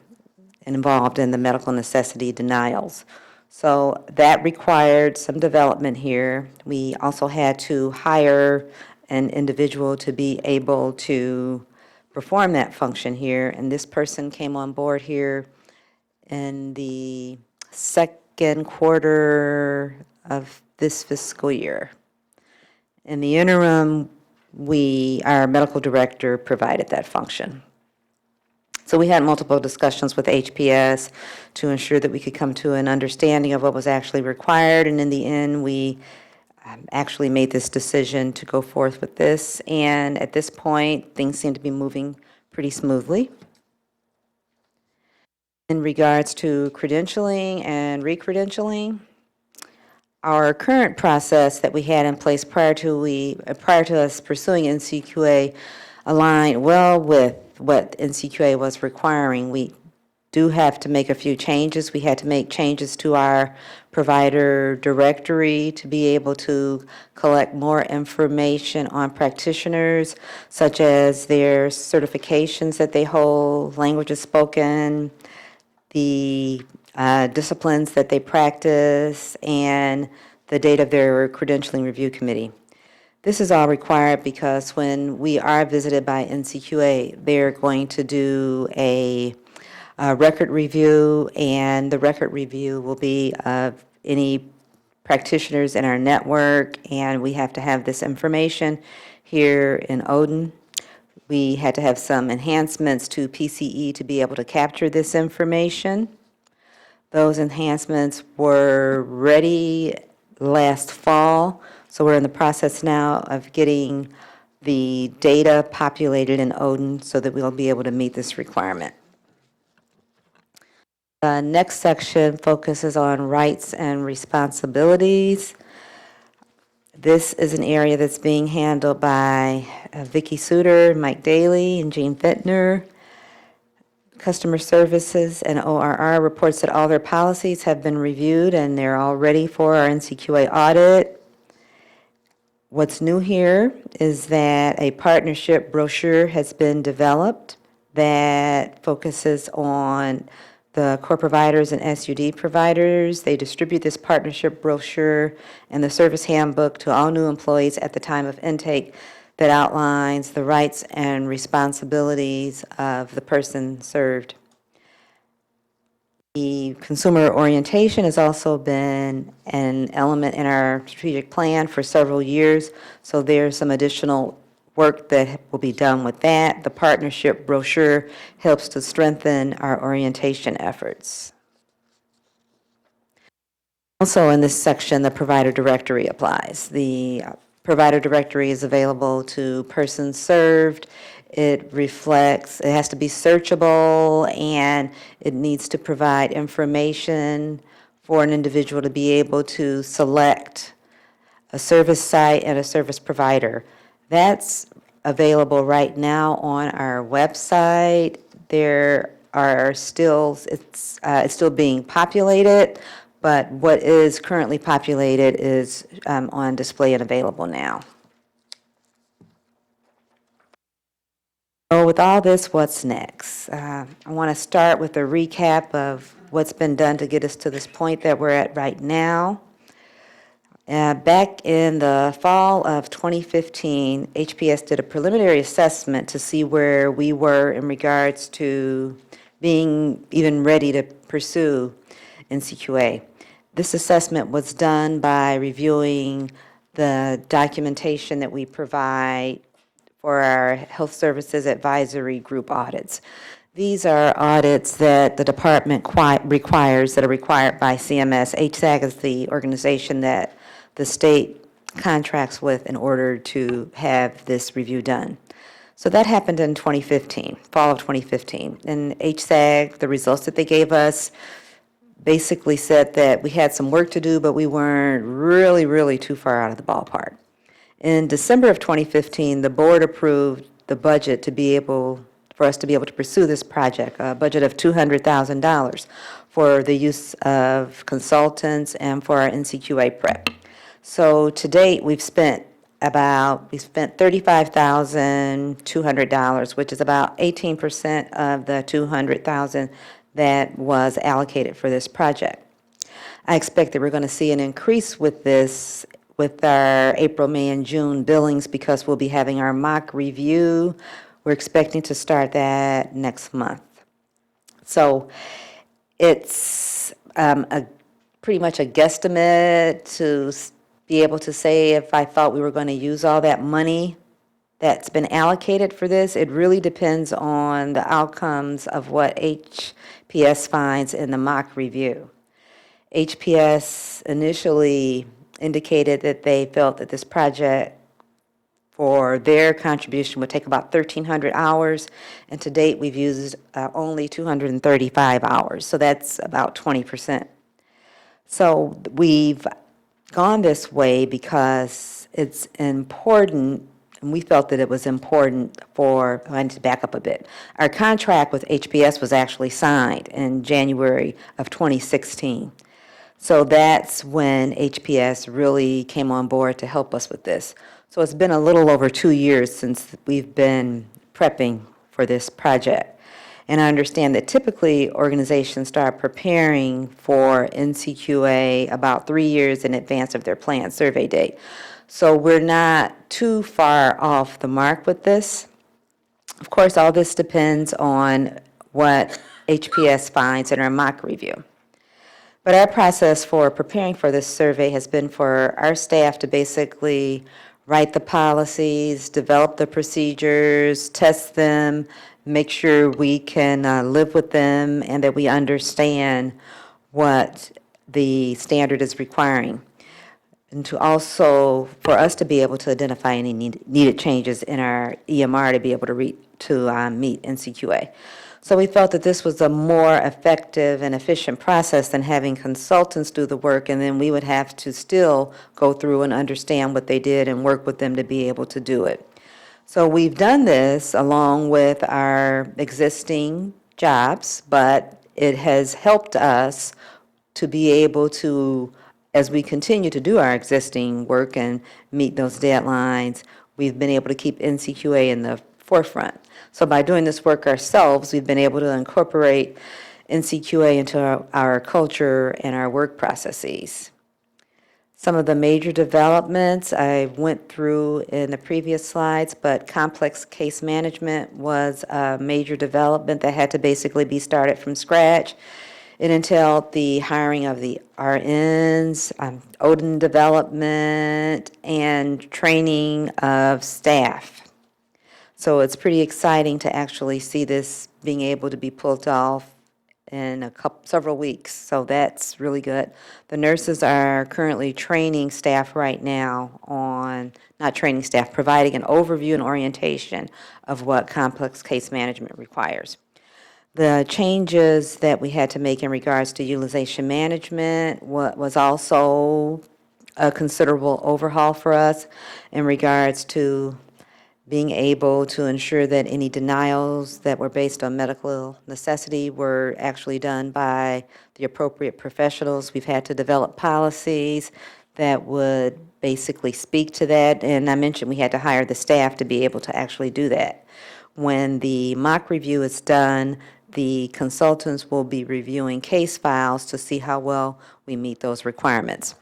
and involved in the medical necessity denials. So that required some development here. We also had to hire an individual to be able to perform that function here, and this person came on board here in the second quarter of this fiscal year. In the interim, our medical director provided that function. So we had multiple discussions with HPS to ensure that we could come to an understanding of what was actually required, and in the end, we actually made this decision to go forth with this, and at this point, things seem to be moving pretty smoothly. In regards to credentialing and re-credentialing, our current process that we had in place prior to us pursuing NCQA aligned well with what NCQA was requiring. We do have to make a few changes. We had to make changes to our provider directory to be able to collect more information on practitioners, such as their certifications that they hold, languages spoken, the disciplines that they practice, and the date of their credentialing review committee. This is all required because when we are visited by NCQA, they're going to do a record review, and the record review will be of any practitioners in our network, and we have to have this information here in Odin. We had to have some enhancements to PCE to be able to capture this information. Those enhancements were ready last fall, so we're in the process now of getting the data populated in Odin so that we'll be able to meet this requirement. The next section focuses on rights and responsibilities. This is an area that's being handled by Vicki Suter, Mike Daly, and Jean Fittner. Customer Services and ORR reports that all their policies have been reviewed and they're all ready for our NCQA audit. What's new here is that a partnership brochure has been developed that focuses on the core providers and SUD providers. They distribute this partnership brochure and the service handbook to all new employees at the time of intake that outlines the rights and responsibilities of the person served. The consumer orientation has also been an element in our strategic plan for several years, so there's some additional work that will be done with that. The partnership brochure helps to strengthen our orientation efforts. Also in this section, the provider directory applies. The provider directory is available to persons served. It has to be searchable, and it needs to provide information for an individual to be able to select a service site and a service provider. That's available right now on our website. It's still being populated, but what is currently populated is on display and available now. So with all this, what's next? I want to start with a recap of what's been done to get us to this point that we're at right now. Back in the fall of 2015, HPS did a preliminary assessment to see where we were in regards to being even ready to pursue NCQA. This assessment was done by reviewing the documentation that we provide for our Health Services Advisory Group audits. These are audits that the department requires, that are required by CMS. HSAG is the organization that the state contracts with in order to have this review done. So that happened in 2015, fall of 2015. And HSAG, the results that they gave us, basically said that we had some work to do, but we weren't really too far out of the ballpark. In December of 2015, the board approved the budget to be able, for us to be able to pursue this project, a budget of $200,000 for the use of consultants and for our NCQA prep. So to date, we spent $35,200, which is about 18% of the $200,000 that was allocated for this project. I expect that we're going to see an increase with this, with our April, May, and June billings, because we'll be having our mock review. We're expecting to start that next month. So it's pretty much a guesstimate to be able to say if I thought we were going to use all that money that's been allocated for this. It really depends on the outcomes of what HPS finds in the mock review. HPS initially indicated that they felt that this project for their contribution would take about 1,300 hours, and to date we've used only 235 hours, so that's about 20%. So we've gone this way because it's important, and we felt that it was important for, I need to back up a bit. Our contract with HPS was actually signed in January of 2016. So that's when HPS really came on board to help us with this. So it's been a little over 2 years since we've been prepping for this project. And I understand that typically organizations start preparing for NCQA about 3 years in advance of their planned survey date. So we're not too far off the mark with this. Of course, all this depends on what HPS finds in our mock review. But our process for preparing for this survey has been for our staff to basically write the policies, develop the procedures, test them, make sure we can live with them and that we understand what the standard is requiring. And to also, for us to be able to identify any needed changes in our EMR to be able to meet NCQA. So we felt that this was a more effective and efficient process than having consultants do the work, and then we would have to still go through and understand what they did and work with them to be able to do it. So we've done this along with our existing jobs, but it has helped us to be able to, as we continue to do our existing work and meet those deadlines, we've been able to keep NCQA in the forefront. So by doing this work ourselves, we've been able to incorporate NCQA into our culture and our work processes. Some of the major developments I went through in the previous slides, but complex case management was a major development that had to basically be started from scratch. It entailed the hiring of the RNs, ODIN development, and training of staff. So it's pretty exciting to actually see this being able to be pulled off in several weeks. So that's really good. The nurses are currently training staff right now on, not training staff, providing an overview and orientation of what complex case management requires. The changes that we had to make in regards to utilization management was also a considerable overhaul for us in regards to being able to ensure that any denials that were based on medical necessity were actually done by the appropriate professionals. We've had to develop policies that would basically speak to that, and I mentioned we had to hire the staff to be able to actually do that. When the mock review is done, the consultants will be reviewing case files to see how well we meet those requirements.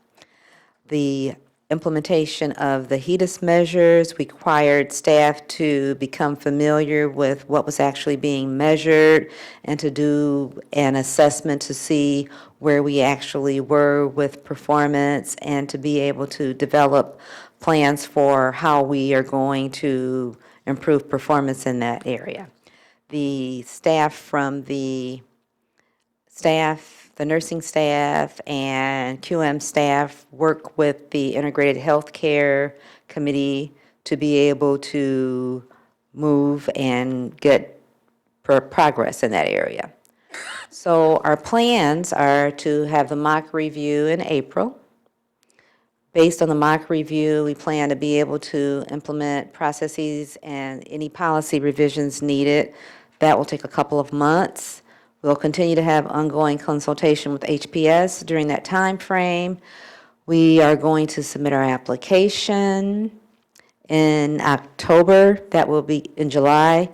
The implementation of the HEDIS measures required staff to become familiar with what was actually being measured and to do an assessment to see where we actually were with performance and to be able to develop plans for how we are going to improve performance in that area. The staff from the nursing staff and QM staff work with the Integrated Healthcare Committee to be able to move and get progress in that area. So our plans are to have the mock review in April. Based on the mock review, we plan to be able to implement processes and any policy revisions needed. That will take a couple of months. We'll continue to have ongoing consultation with HPS during that time frame. We are going to submit our application in October. That will be in July.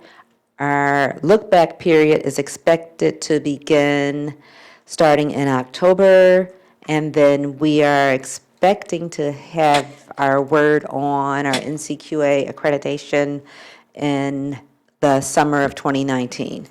Our look-back period is expected to begin starting in October, and then we are expecting to have our word on our NCQA accreditation in the summer of 2019.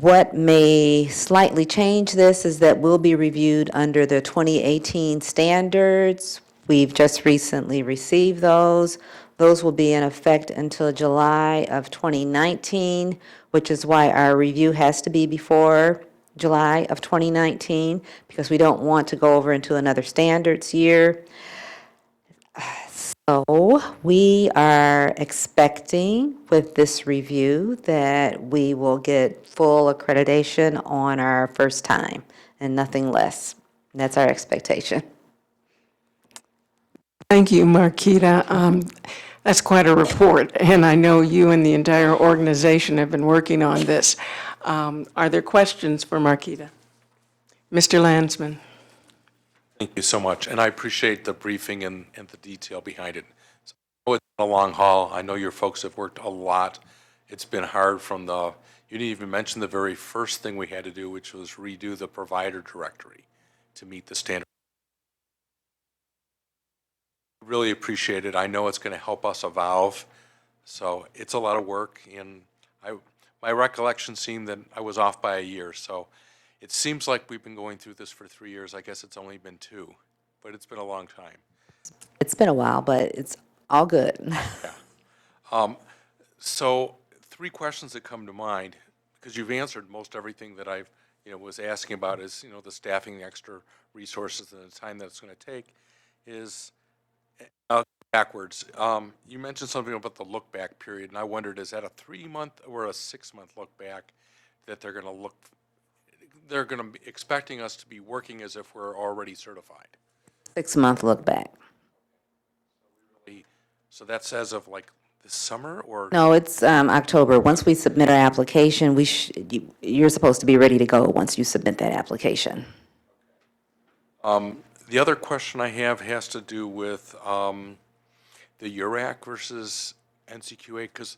What may slightly change this is that we'll be reviewed under the 2018 standards. We've just recently received those. Those will be in effect until July of 2019, which is why our review has to be before July of 2019, because we don't want to go over into another standards year. So we are expecting with this review that we will get full accreditation on our first time and nothing less. And that's our expectation. Thank you, Marquita. That's quite a report, and I know you and the entire organization have been working on this. Are there questions for Marquita? Mr. Landsman. Thank you so much, and I appreciate the briefing and the detail behind it. So, I know it's been a long haul. I know your folks have worked a lot. It's been hard from you didn't even mention the very first thing we had to do, which was redo the provider directory to meet the standard. Really appreciate it. I know it's going to help us evolve, so it's a lot of work, and my recollection seemed that I was off by a year, so it seems like we've been going through this for 3 years. I guess it's only been 2, but it's been a long time. It's been a while, but it's all good. Yeah. So 3 questions that come to mind, because you've answered most everything that I've, was asking about is, the staffing, the extra resources, and the time that it's going to take is backwards. You mentioned something about the look back period, and I wondered, is that a 3-month or a 6-month look back that they're going to be expecting us to be working as if we're already certified? 6-month look back. So that's as of like this summer, or? No, it's October. Once we submit our application, you're supposed to be ready to go once you submit that application. The other question I have has to do with the URAC versus NCQA, because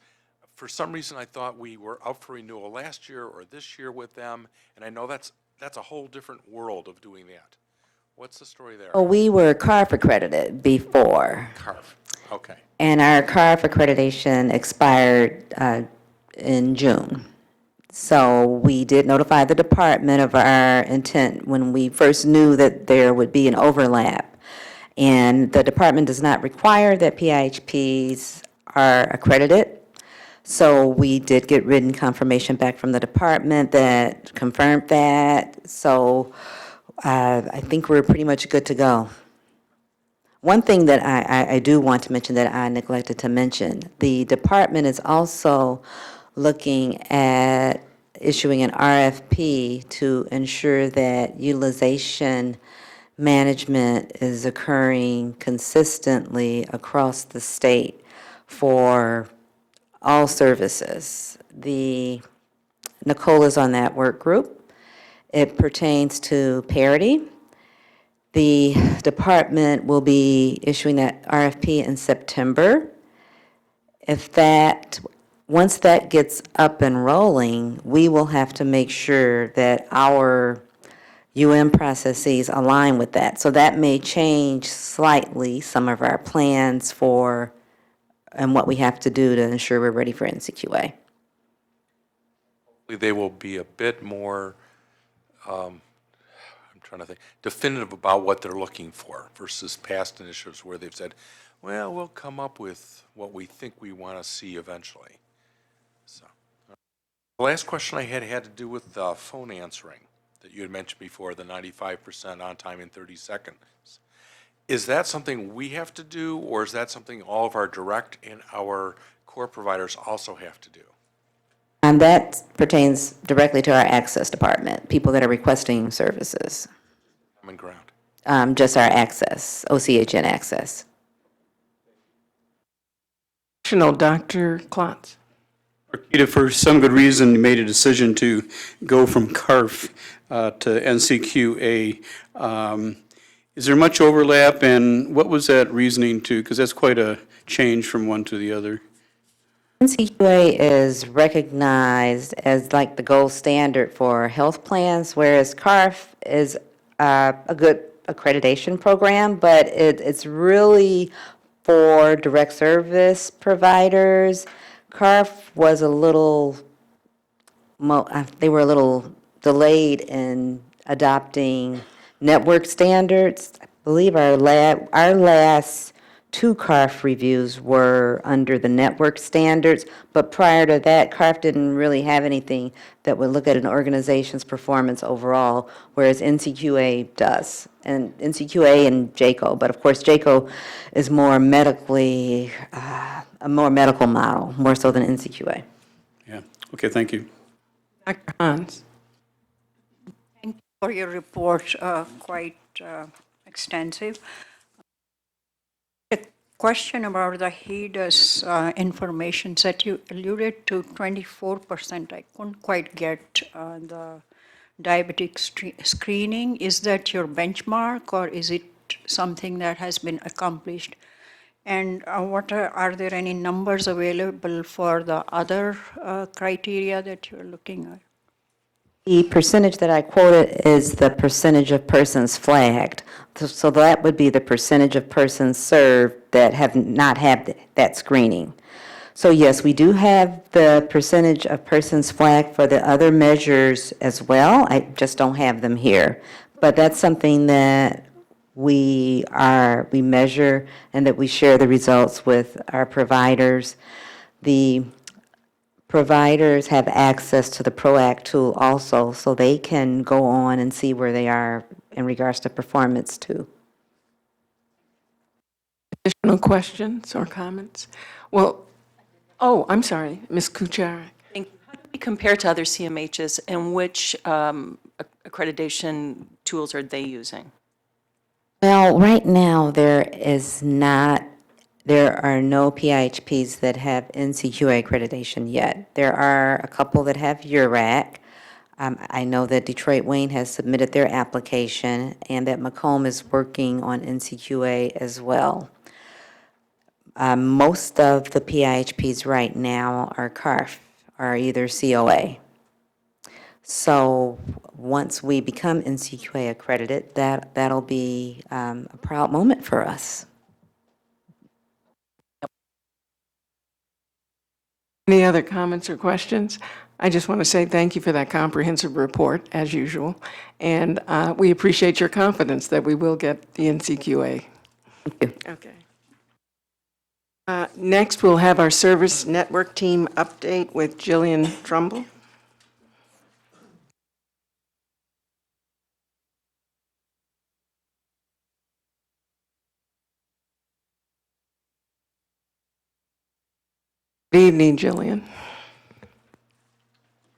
for some reason I thought we were up for renewal last year or this year with them, and I know that's a whole different world of doing that. What's the story there? Oh, we were CARF accredited before. CARF, okay. And our CARF accreditation expired in June. So we did notify the department of our intent when we first knew that there would be an overlap. And the department does not require that PIHPs are accredited. So we did get written confirmation back from the department that confirmed that. So I think we're pretty much good to go. One thing that I do want to mention that I neglected to mention, the department is also looking at issuing an RFP to ensure that utilization management is occurring consistently across the state for all services. Nicole is on that work group. It pertains to parity. The department will be issuing that RFP in September. Once that gets up and rolling, we will have to make sure that our processes align with that. So that may change slightly some of our plans for and what we have to do to ensure we're ready for NCQA. They will be a bit more, I'm trying to think, definitive about what they're looking for versus past initiatives where they've said, well, we'll come up with what we think we want to see eventually. So, the last question I had to do with phone answering that you had mentioned before, the 95% on time in 30 seconds. Is that something we have to do, or is that something all of our direct and our core providers also have to do? And that pertains directly to our access department, people that are requesting services. Common ground. Just our access, OCHN access. Dr. Klotz. Marquita, for some good reason, you made a decision to go from CARF to NCQA. Is there much overlap, and what was that reasoning to? Because that's quite a change from one to the other. NCQA is recognized as like the gold standard for health plans, whereas CARF is a good accreditation program, but it's really for direct service providers. CARF was a little, they were a little delayed in adopting network standards. I believe our last two CARF reviews were under the network standards, but prior to that, CARF didn't really have anything that would look at an organization's performance overall, whereas NCQA does, and NCQA and JACO. But of course, JACO is more medically, a more medical model, more so than NCQA. Yeah, okay, thank you. Dr. Hans. Thank you for your report, quite extensive. A question about the HEDIS information that you alluded to 24%. I couldn't quite get the diabetic screening. Is that your benchmark, or is it something that has been accomplished? And are there any numbers available for the other criteria that you're looking at? The percentage that I quoted is the percentage of persons flagged. So that would be the percentage of persons served that have not had that screening. So yes, we do have the percentage of persons flagged for the other measures as well. I just don't have them here. But that's something that we measure and that we share the results with our providers. The providers have access to the PROACT tool also, so they can go on and see where they are in regards to performance too. Additional questions or comments? Well, I'm sorry, Ms. Kucharik. How do we compare to other CMHs, and which accreditation tools are they using? Well, right now, there are no PIHPs that have NCQA accreditation yet. There are a couple that have URAC. I know that Detroit Wayne has submitted their application, and that Macomb is working on NCQA as well. Most of the PIHPs right now are CARF, or either COA. So once we become NCQA accredited, that'll be a proud moment for us. Any other comments or questions? I just want to say thank you for that comprehensive report, as usual, and we appreciate your confidence that we will get the NCQA. Thank you. Okay. Next, we'll have our service network team update with Jillian Trumbull. Good evening, Jillian.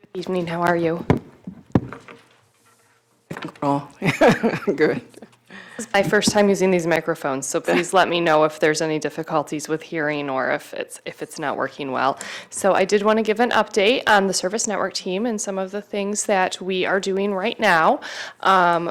Good evening, how are you? Good. This is my first time using these microphones, so please let me know if there's any difficulties with hearing or if it's not working well. So I did want to give an update on the Service Network team and some of the things that we are doing right now.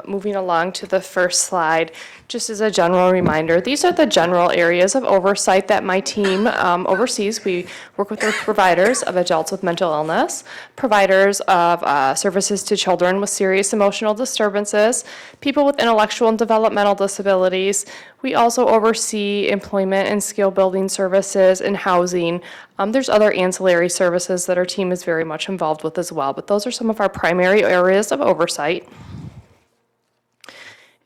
Moving along to the first slide, just as a general reminder, these are the general areas of oversight that my team oversees. We work with the providers of adults with mental illness, providers of services to children with serious emotional disturbances, people with intellectual and developmental disabilities. We also oversee employment and skill building services and housing. There's other ancillary services that our team is very much involved with as well, but those are some of our primary areas of oversight.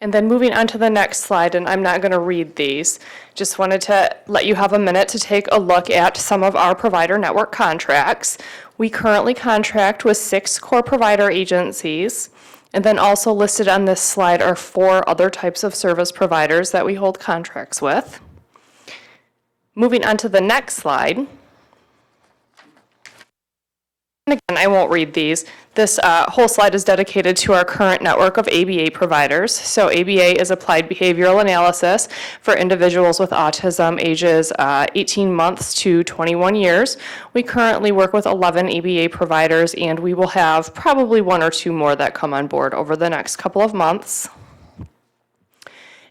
And then moving on to the next slide, and I'm not going to read these, just wanted to let you have a minute to take a look at some of our provider network contracts. We currently contract with 6 core provider agencies, and then also listed on this slide are 4 other types of service providers that we hold contracts with. Moving on to the next slide. And again, I won't read these. This whole slide is dedicated to our current network of ABA providers. So ABA is Applied Behavioral Analysis for individuals with autism ages 18 months to 21 years. We currently work with 11 ABA providers, and we will have probably 1 or 2 more that come on board over the next couple of months.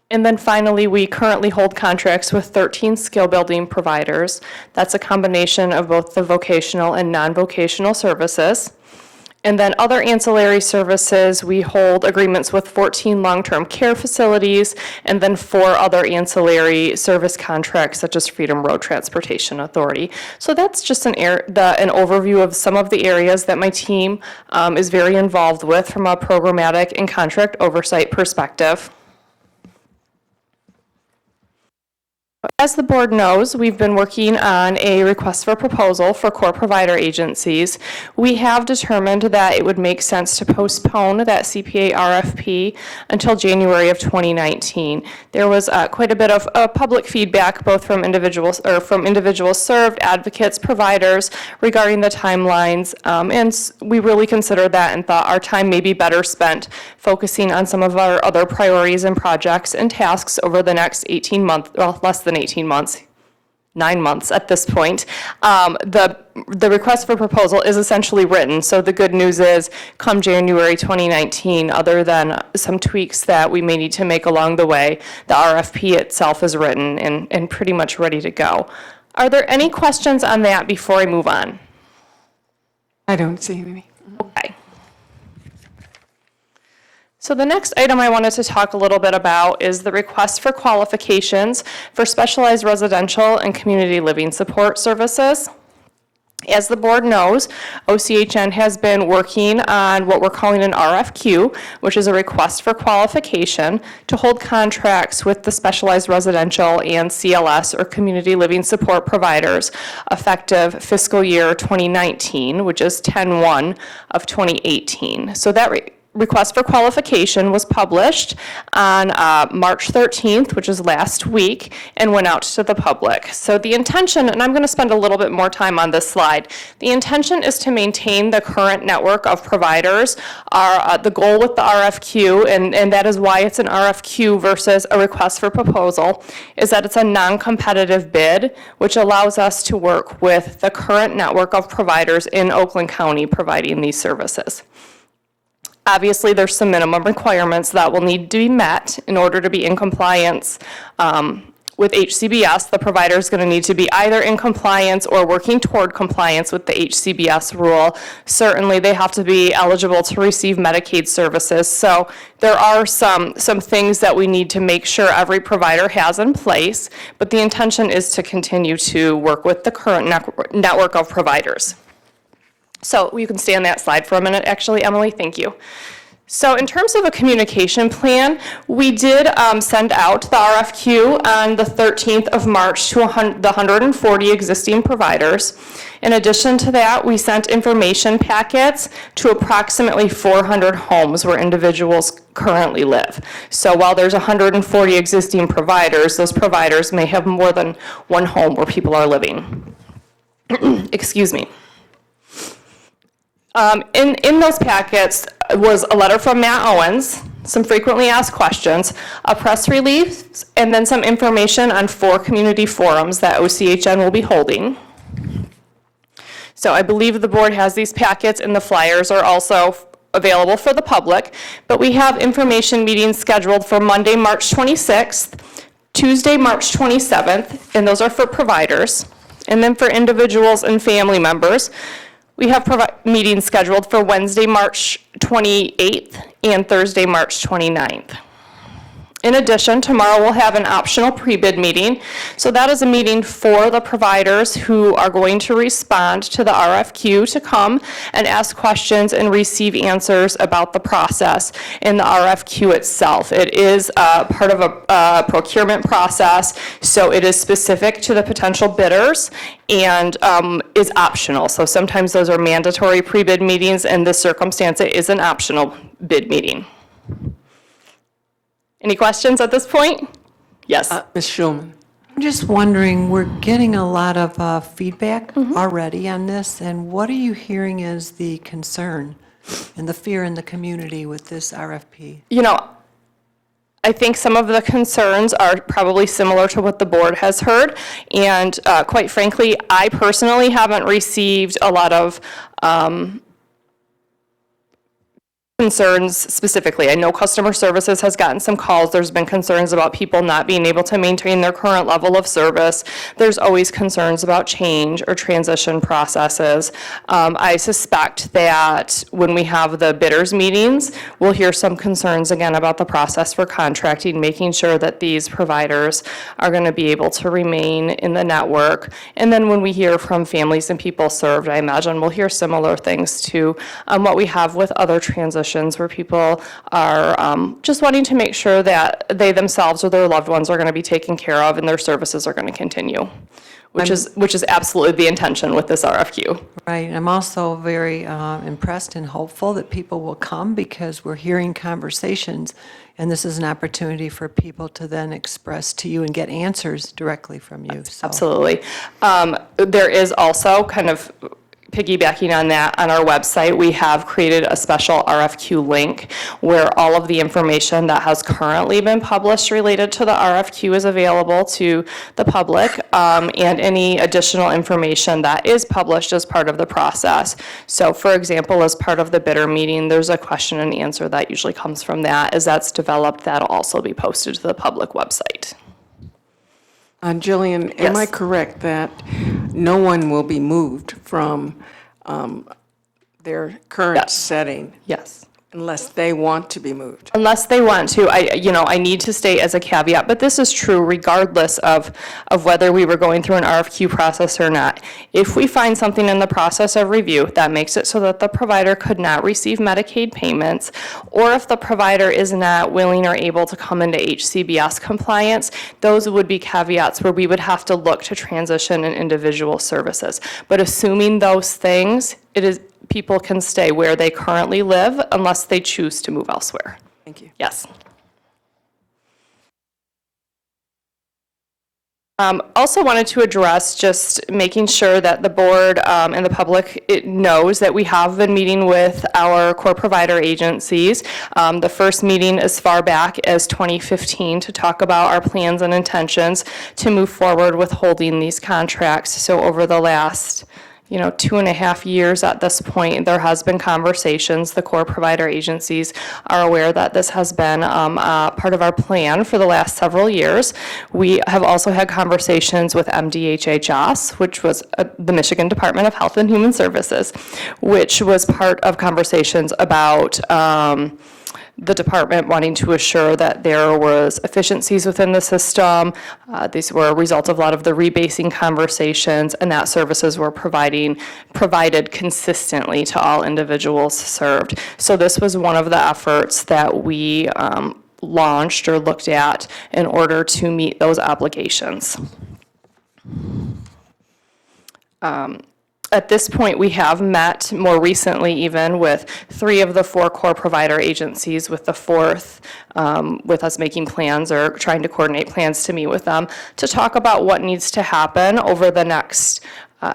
And then finally, we currently hold contracts with 13 skill building providers. That's a combination of both the vocational and non-vocational services. And then other ancillary services, we hold agreements with 14 long-term care facilities and then 4 other ancillary service contracts such as Freedom Road Transportation Authority. So that's just an overview of some of the areas that my team is very involved with from a programmatic and contract oversight perspective. As the board knows, we've been working on a request for proposal for core provider agencies. We have determined that it would make sense to postpone that CPA RFP until January of 2019. There was quite a bit of public feedback, both from individuals served, advocates, providers, regarding the timelines, and we really considered that and thought our time may be better spent focusing on some of our other priorities and projects and tasks over the next 18 months, well, less than 18 months, 9 months at this point. The request for proposal is essentially written, so the good news is come January 2019, other than some tweaks that we may need to make along the way, the RFP itself is written and pretty much ready to go. Are there any questions on that before I move on? I don't see any. Okay. So the next item I wanted to talk a little bit about is the request for qualifications for specialized residential and community living support services. As the board knows, OCHN has been working on what we're calling an RFQ, which is a request for qualification to hold contracts with the specialized residential and CLS or community living support providers effective fiscal year 2019, which is 10/1 of 2018. So that request for qualification was published on March 13th, which is last week, and went out to the public. So the intention, and I'm going to spend a little bit more time on this slide, the intention is to maintain the current network of providers. The goal with the RFQ, and that is why it's an RFQ versus a request for proposal, is that it's a non-competitive bid, which allows us to work with the current network of providers in Oakland County providing these services. Obviously, there's some minimum requirements that will need to be met in order to be in compliance with HCBS. The provider is going to need to be either in compliance or working toward compliance with the HCBS rule. Certainly, they have to be eligible to receive Medicaid services. So there are some things that we need to make sure every provider has in place, but the intention is to continue to work with the current network of providers. So you can stay on that slide for a minute, actually, Emily, thank you. So in terms of a communication plan, we did send out the RFQ on the 13th of March to the 140 existing providers. In addition to that, we sent information packets to approximately 400 homes where individuals currently live. So while there's 140 existing providers, those providers may have more than one home where people are living. Excuse me. In those packets was a letter from Matt Owens, some frequently asked questions, a press release, and then some information on 4 community forums that OCHN will be holding. So I believe the board has these packets, and the flyers are also available for the public, but we have information meetings scheduled for Monday, March 26th, Tuesday, March 27th, and those are for providers. And then for individuals and family members, we have meetings scheduled for Wednesday, March 28th and Thursday, March 29th. In addition, tomorrow we'll have an optional pre-bid meeting. So that is a meeting for the providers who are going to respond to the RFQ to come and ask questions and receive answers about the process in the RFQ itself. It is part of a procurement process, so it is specific to the potential bidders and is optional. So sometimes those are mandatory pre-bid meetings. In this circumstance, it is an optional bid meeting. Any questions at this point? Yes. Ms. Schulman. I'm just wondering, we're getting a lot of feedback already on this, and what are you hearing as the concern and the fear in the community with this RFP? You know, I think some of the concerns are probably similar to what the board has heard, and quite frankly, I personally haven't received a lot of concerns specifically. I know customer services has gotten some calls. There's been concerns about people not being able to maintain their current level of service. There's always concerns about change or transition processes. I suspect that when we have the bidders meetings, we'll hear some concerns again about the process for contracting, making sure that these providers are going to be able to remain in the network. And then when we hear from families and people served, I imagine we'll hear similar things to what we have with other transitions where people are just wanting to make sure that they themselves or their loved ones are going to be taken care of and their services are going to continue, which is absolutely the intention with this RFQ. Right. I'm also very impressed and hopeful that people will come because we're hearing conversations, and this is an opportunity for people to then express to you and get answers directly from you. So. Absolutely. There is also kind of piggybacking on that, on our website, we have created a special RFQ link where all of the information that has currently been published related to the RFQ is available to the public, and any additional information that is published as part of the process. So for example, as part of the bidder meeting, there's a question and answer that usually comes from that. As that's developed, that'll also be posted to the public website. Jillian, am I correct that no one will be moved from their current setting? Yes. Unless they want to be moved? Unless they want to. I need to state as a caveat, but this is true regardless of whether we were going through an RFQ process or not. If we find something in the process of review that makes it so that the provider could not receive Medicaid payments, or if the provider is not willing or able to come into HCBS compliance, those would be caveats where we would have to look to transition in individual services. But assuming those things, people can stay where they currently live unless they choose to move elsewhere. Thank you. Yes. Also wanted to address just making sure that the board and the public knows that we have been meeting with our core provider agencies. The first meeting as far back as 2015 to talk about our plans and intentions to move forward with holding these contracts. So over the last 2.5 years at this point, there has been conversations. The core provider agencies are aware that this has been part of our plan for the last several years. We have also had conversations with MDHHS, which was the Michigan Department of Health and Human Services, which was part of conversations about the department wanting to assure that there was efficiencies within the system. These were a result of a lot of the rebasing conversations, and that services were provided consistently to all individuals served. So this was one of the efforts that we launched or looked at in order to meet those obligations. At this point, we have met more recently even with 3 of the 4 core provider agencies, with the 4th with us making plans or trying to coordinate plans to meet with them to talk about what needs to happen over the next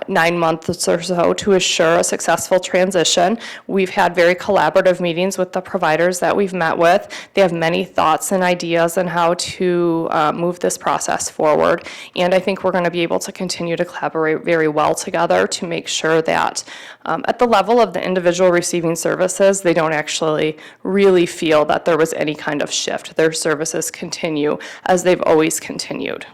9 months or so to assure a successful transition. We've had very collaborative meetings with the providers that we've met with. They have many thoughts and ideas on how to move this process forward. And I think we're going to be able to continue to collaborate very well together to make sure that at the level of the individual receiving services, they don't actually really feel that there was any kind of shift. Their services continue as they've always continued.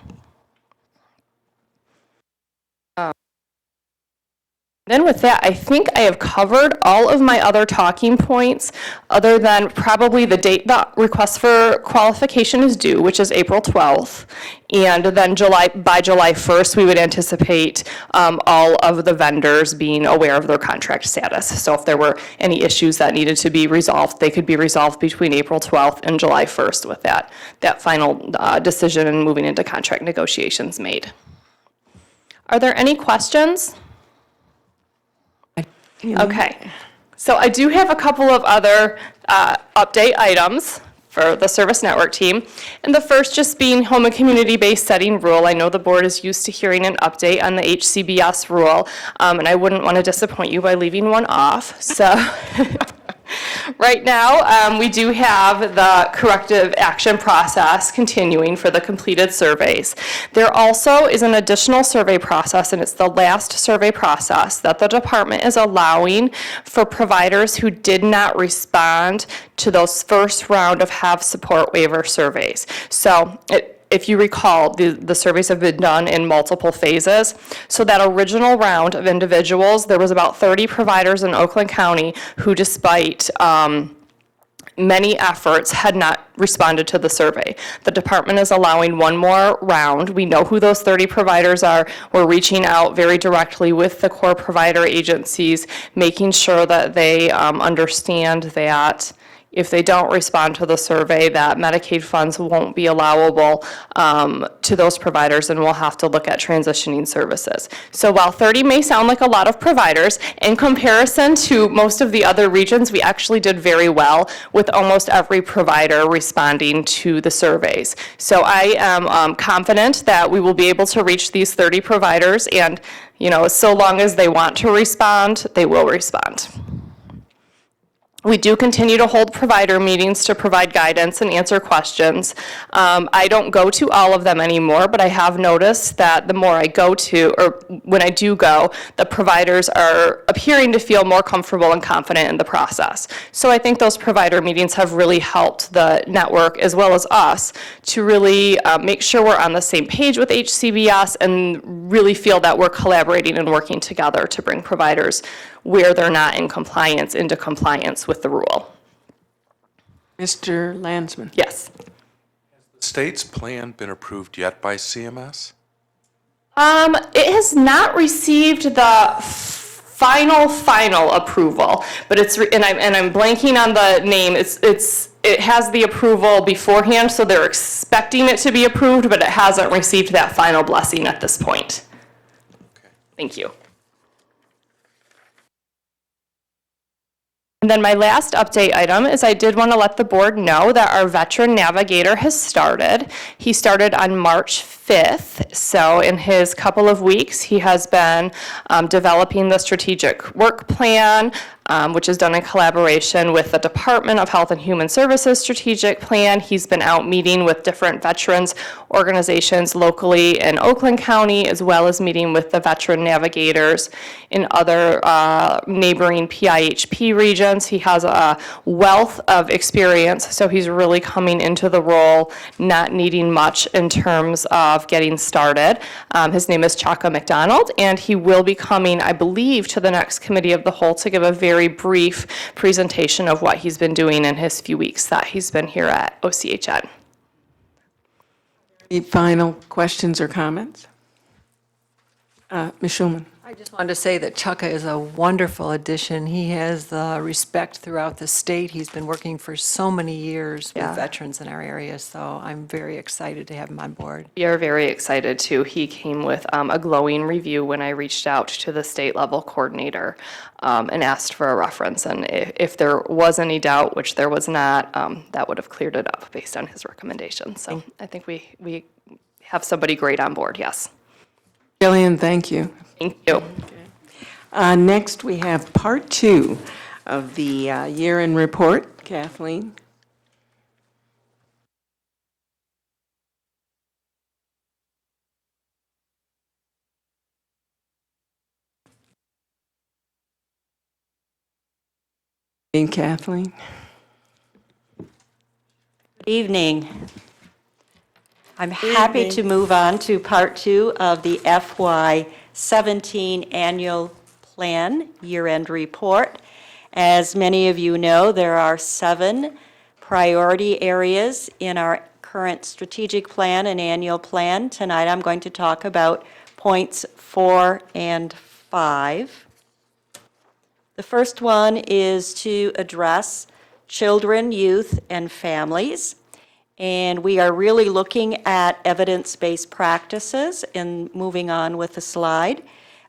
Then with that, I think I have covered all of my other talking points, other than probably the date that request for qualification is due, which is April 12th. And then by July 1st, we would anticipate all of the vendors being aware of their contract status. So if there were any issues that needed to be resolved, they could be resolved between April 12th and July 1st with that final decision and moving into contract negotiations made. Are there any questions? Okay, so I do have a couple of other update items for the service network team. And the first just being home and community-based setting rule. I know the board is used to hearing an update on the HCBS rule, and I wouldn't want to disappoint you by leaving one off. So right now, we do have the corrective action process continuing for the completed surveys. There also is an additional survey process, and it's the last survey process that the department is allowing for providers who did not respond to those first round of have support waiver surveys. So if you recall, the surveys have been done in multiple phases. So that original round of individuals, there was about 30 providers in Oakland County who, despite many efforts, had not responded to the survey. The department is allowing one more round. We know who those 30 providers are. We're reaching out very directly with the core provider agencies, making sure that they understand that if they don't respond to the survey, that Medicaid funds won't be allowable to those providers, and we'll have to look at transitioning services. So while 30 may sound like a lot of providers, in comparison to most of the other regions, we actually did very well with almost every provider responding to the surveys. So I am confident that we will be able to reach these 30 providers, and so long as they want to respond, they will respond. We do continue to hold provider meetings to provide guidance and answer questions. I don't go to all of them anymore, but I have noticed that the more I go to, or when I do go, the providers are appearing to feel more comfortable and confident in the process. So I think those provider meetings have really helped the network as well as us to really make sure we're on the same page with HCBS and really feel that we're collaborating and working together to bring providers where they're not in compliance into compliance with the rule. Mr. Landsman. Yes. Has the state's plan been approved yet by CMS? It has not received the final approval, but and I'm blanking on the name. It has the approval beforehand, so they're expecting it to be approved, but it hasn't received that final blessing at this point. Okay. Thank you. And then my last update item is I did want to let the board know that our veteran navigator has started. He started on March 5th. So in his couple of weeks, he has been developing the strategic work plan, which is done in collaboration with the Department of Health and Human Services strategic plan. He's been out meeting with different veterans organizations locally in Oakland County, as well as meeting with the veteran navigators in other neighboring PIHP regions. He has a wealth of experience, so he's really coming into the role not needing much in terms of getting started. His name is Chaka McDonald, and he will be coming, I believe, to the next committee of the whole to give a very brief presentation of what he's been doing in his few weeks that he's been here at OCHN. Any final questions or comments? Ms. Schulman. I just wanted to say that Chaka is a wonderful addition. He has the respect throughout the state. He's been working for so many years with veterans in our area, so I'm very excited to have him on board. We are very excited too. He came with a glowing review when I reached out to the state level coordinator and asked for a reference. And if there was any doubt, which there was not, that would have cleared it up based on his recommendations. So I think we have somebody great on board, yes. Jillian, thank you. Thank you. Next, we have part 2 of the year-end report. Kathleen? And Kathleen? Good evening. I'm happy to move on to part 2 of the FY17 annual plan year-end report. As many of you know, there are 7 priority areas in our current strategic plan and annual plan. Tonight I'm going to talk about points 4 and 5. The first one is to address children, youth, and families. And we are really looking at evidence-based practices and moving on with the slide.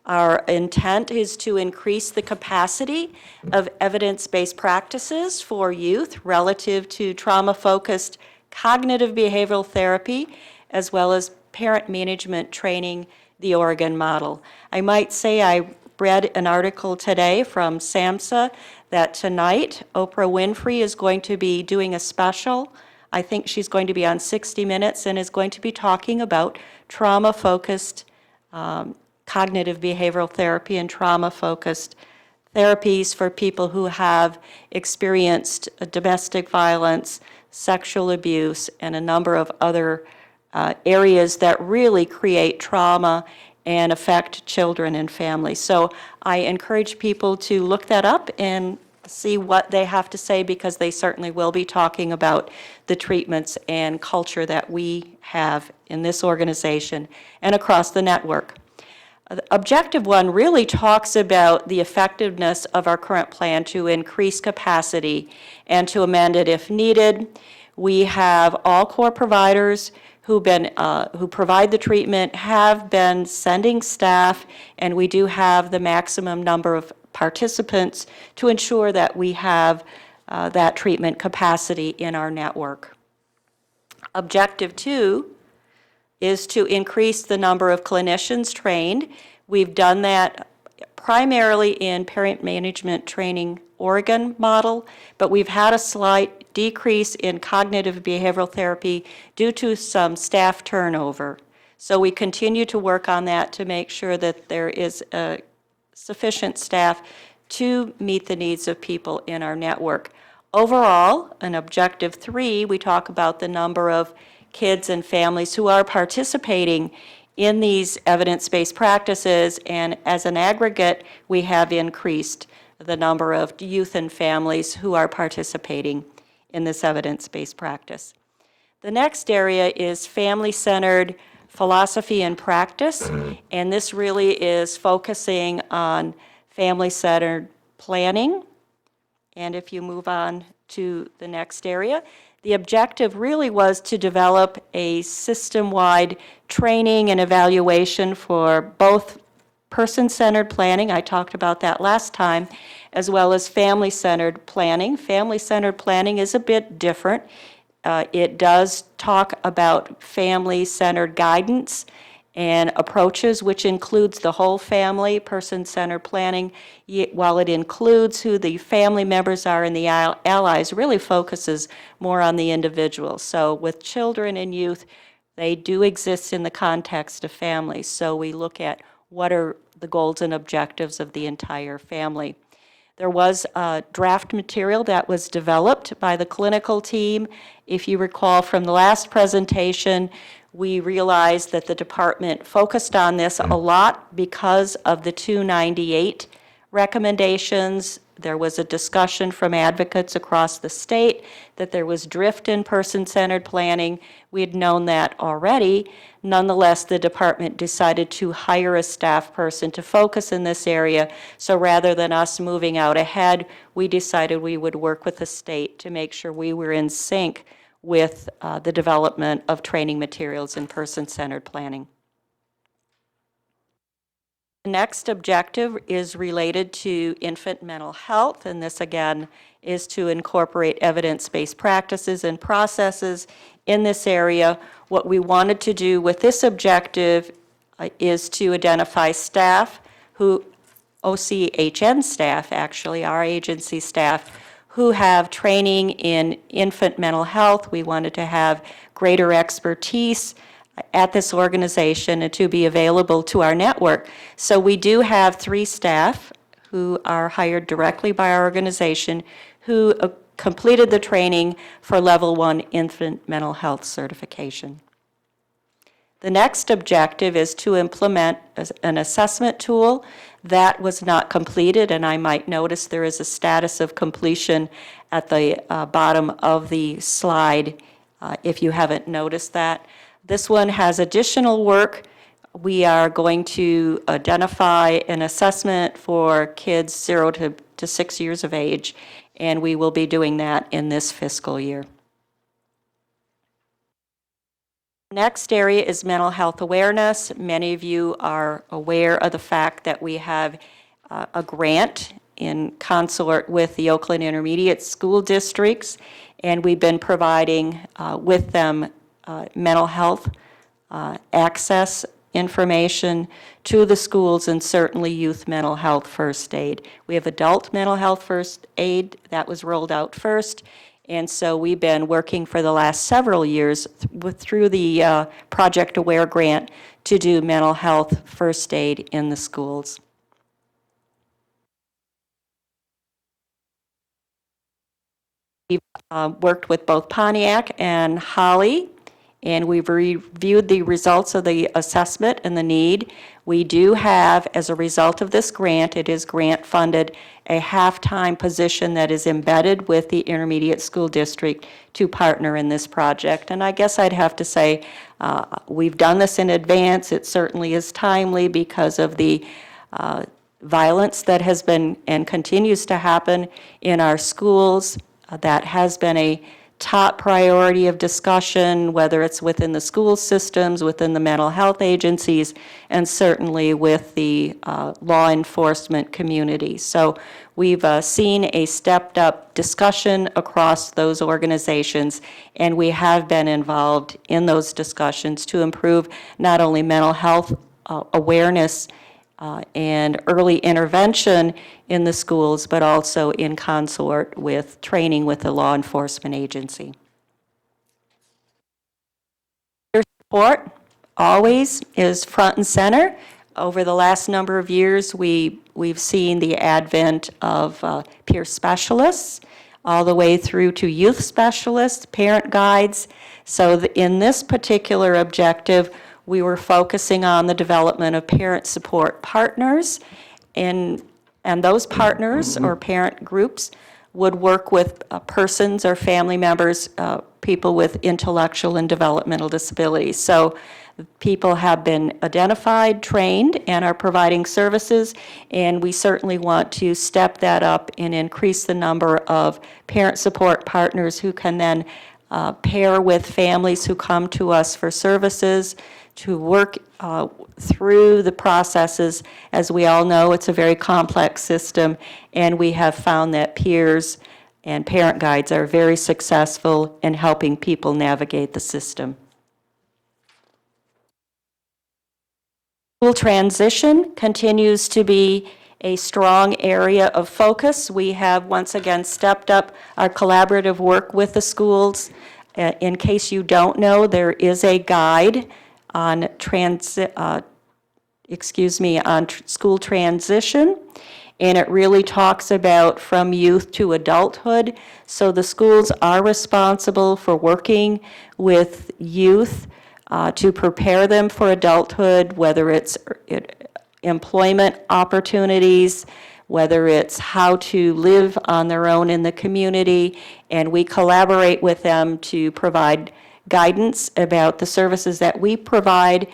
Our intent is to increase the capacity of evidence-based practices for youth relative to trauma-focused cognitive behavioral therapy, as well as parent management training, the Oregon model. I might say I read an article today from SAMHSA that tonight Oprah Winfrey is going to be doing a special. I think she's going to be on 60 Minutes and is going to be talking about trauma-focused cognitive behavioral therapy and trauma-focused therapies for people who have experienced domestic violence, sexual abuse, and a number of other areas that really create trauma and affect children and families. So I encourage people to look that up and see what they have to say, because they certainly will be talking about the treatments and culture that we have in this organization and across the network. Objective 1 really talks about the effectiveness of our current plan to increase capacity and to amend it if needed. We have all core providers who provide the treatment have been sending staff, and we do have the maximum number of participants to ensure that we have that treatment capacity in our network. Objective 2 is to increase the number of clinicians trained. We've done that primarily in parent management training Oregon model, but we've had a slight decrease in cognitive behavioral therapy due to some staff turnover. So we continue to work on that to make sure that there is sufficient staff to meet the needs of people in our network. Overall, in Objective 3, we talk about the number of kids and families who are participating in these evidence-based practices, and as an aggregate, we have increased the number of youth and families who are participating in this evidence-based practice. The next area is family-centered philosophy and practice, and this really is focusing on family-centered planning. And if you move on to the next area, the objective really was to develop a system-wide training and evaluation for both person-centered planning, I talked about that last time, as well as family-centered planning. Family-centered planning is a bit different. It does talk about family-centered guidance and approaches, which includes the whole family. Person-centered planning, while it includes who the family members are and the allies, really focuses more on the individual. So with children and youth, they do exist in the context of families. So we look at what are the goals and objectives of the entire family. There was a draft material that was developed by the clinical team. If you recall from the last presentation, we realized that the department focused on this a lot because of the 298 recommendations. There was a discussion from advocates across the state that there was drift in person-centered planning. We had known that already. Nonetheless, the department decided to hire a staff person to focus in this area. So rather than us moving out ahead, we decided we would work with the state to make sure we were in sync with the development of training materials in person-centered planning. The next objective is related to infant mental health, and this again is to incorporate evidence-based practices and processes in this area. What we wanted to do with this objective is to identify staff who, OCHN staff, actually, our agency staff, who have training in infant mental health. We wanted to have greater expertise at this organization and to be available to our network. So we do have 3 staff who are hired directly by our organization who completed the training for Level 1 infant mental health certification. The next objective is to implement an assessment tool. That was not completed, and I might notice there is a status of completion at the bottom of the slide if you haven't noticed that. This one has additional work. We are going to identify an assessment for kids 0 to 6 years of age, and we will be doing that in this fiscal year. Next area is mental health awareness. Many of you are aware of the fact that we have a grant in consort with the Oakland Intermediate School Districts, and we've been providing with them mental health access information to the schools, and certainly youth mental health first aid. We have adult mental health first aid that was rolled out first, and so we've been working for the last several years through the Project Aware grant to do mental health first aid in the schools. We've worked with both Pontiac and Holly, and we've reviewed the results of the assessment and the need. We do have, as a result of this grant, it is grant funded, a half-time position that is embedded with the intermediate school district to partner in this project. And I guess I'd have to say we've done this in advance. It certainly is timely because of the violence that has been and continues to happen in our schools. That has been a top priority of discussion, whether it's within the school systems, within the mental health agencies, and certainly with the law enforcement community. So we've seen a stepped-up discussion across those organizations, and we have been involved in those discussions to improve not only mental health awareness and early intervention in the schools, but also in consort with training with the law enforcement agency. Peer support always is front and center. Over the last number of years, we've seen the advent of peer specialists, all the way through to youth specialists, parent guides. So in this particular objective, we were focusing on the development of parent support partners, and those partners or parent groups would work with persons or family members, people with intellectual and developmental disabilities. So people have been identified, trained, and are providing services, and we certainly want to step that up and increase the number of parent support partners who can then pair with families who come to us for services, to work through the processes. As we all know, it's a very complex system, and we have found that peers and parent guides are very successful in helping people navigate the system. School transition continues to be a strong area of focus. We have once again stepped up our collaborative work with the schools. In case you don't know, there is a guide on school transition, and it really talks about from youth to adulthood. So the schools are responsible for working with youth to prepare them for adulthood, whether it's employment opportunities, whether it's how to live on their own in the community, and we collaborate with them to provide guidance about the services that we provide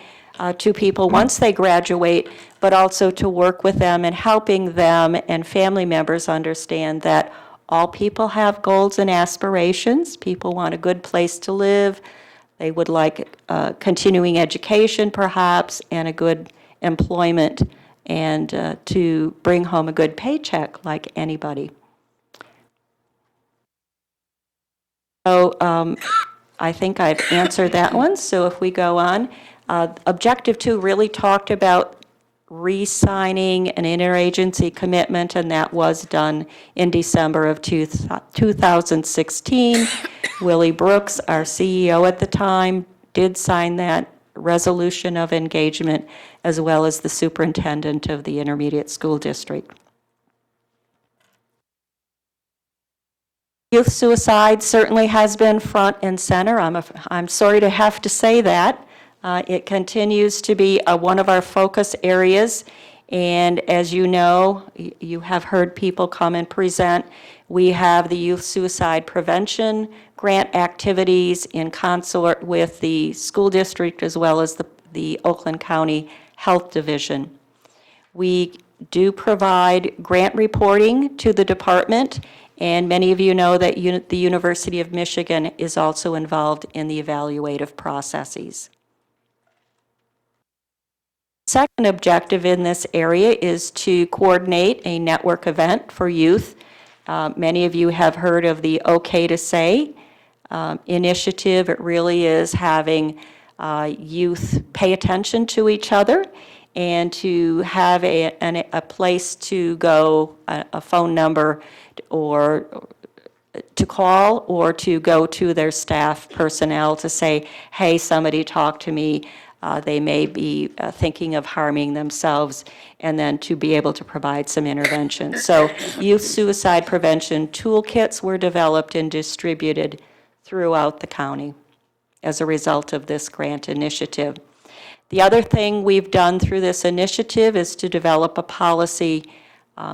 to people once they graduate, but also to work with them and helping them and family members understand that all people have goals and aspirations. People want a good place to live. They would like continuing education, perhaps, and a good employment, and to bring home a good paycheck like anybody. So I think I've answered that one. So if we go on, Objective 2 really talked about re-signing an interagency commitment, and that was done in December of 2016. Willie Brooks, our CEO at the time, did sign that resolution of engagement, as well as the superintendent of the intermediate school district. Youth suicide certainly has been front and center. I'm sorry to have to say that. It continues to be one of our focus areas, and as you know, you have heard people come and present. We have the youth suicide prevention grant activities in consort with the school district as well as the Oakland County Health Division. We do provide grant reporting to the department, and many of you know that the University of Michigan is also involved in the evaluative processes. Second objective in this area is to coordinate a network event for youth. Many of you have heard of the OK to Say initiative. It really is having youth pay attention to each other and to have a place to go, a phone number or to call or to go to their staff personnel to say, hey, somebody talked to me. They may be thinking of harming themselves, and then to be able to provide some intervention. So youth suicide prevention toolkits were developed and distributed throughout the county as a result of this grant initiative. The other thing we've done through this initiative is to develop a policy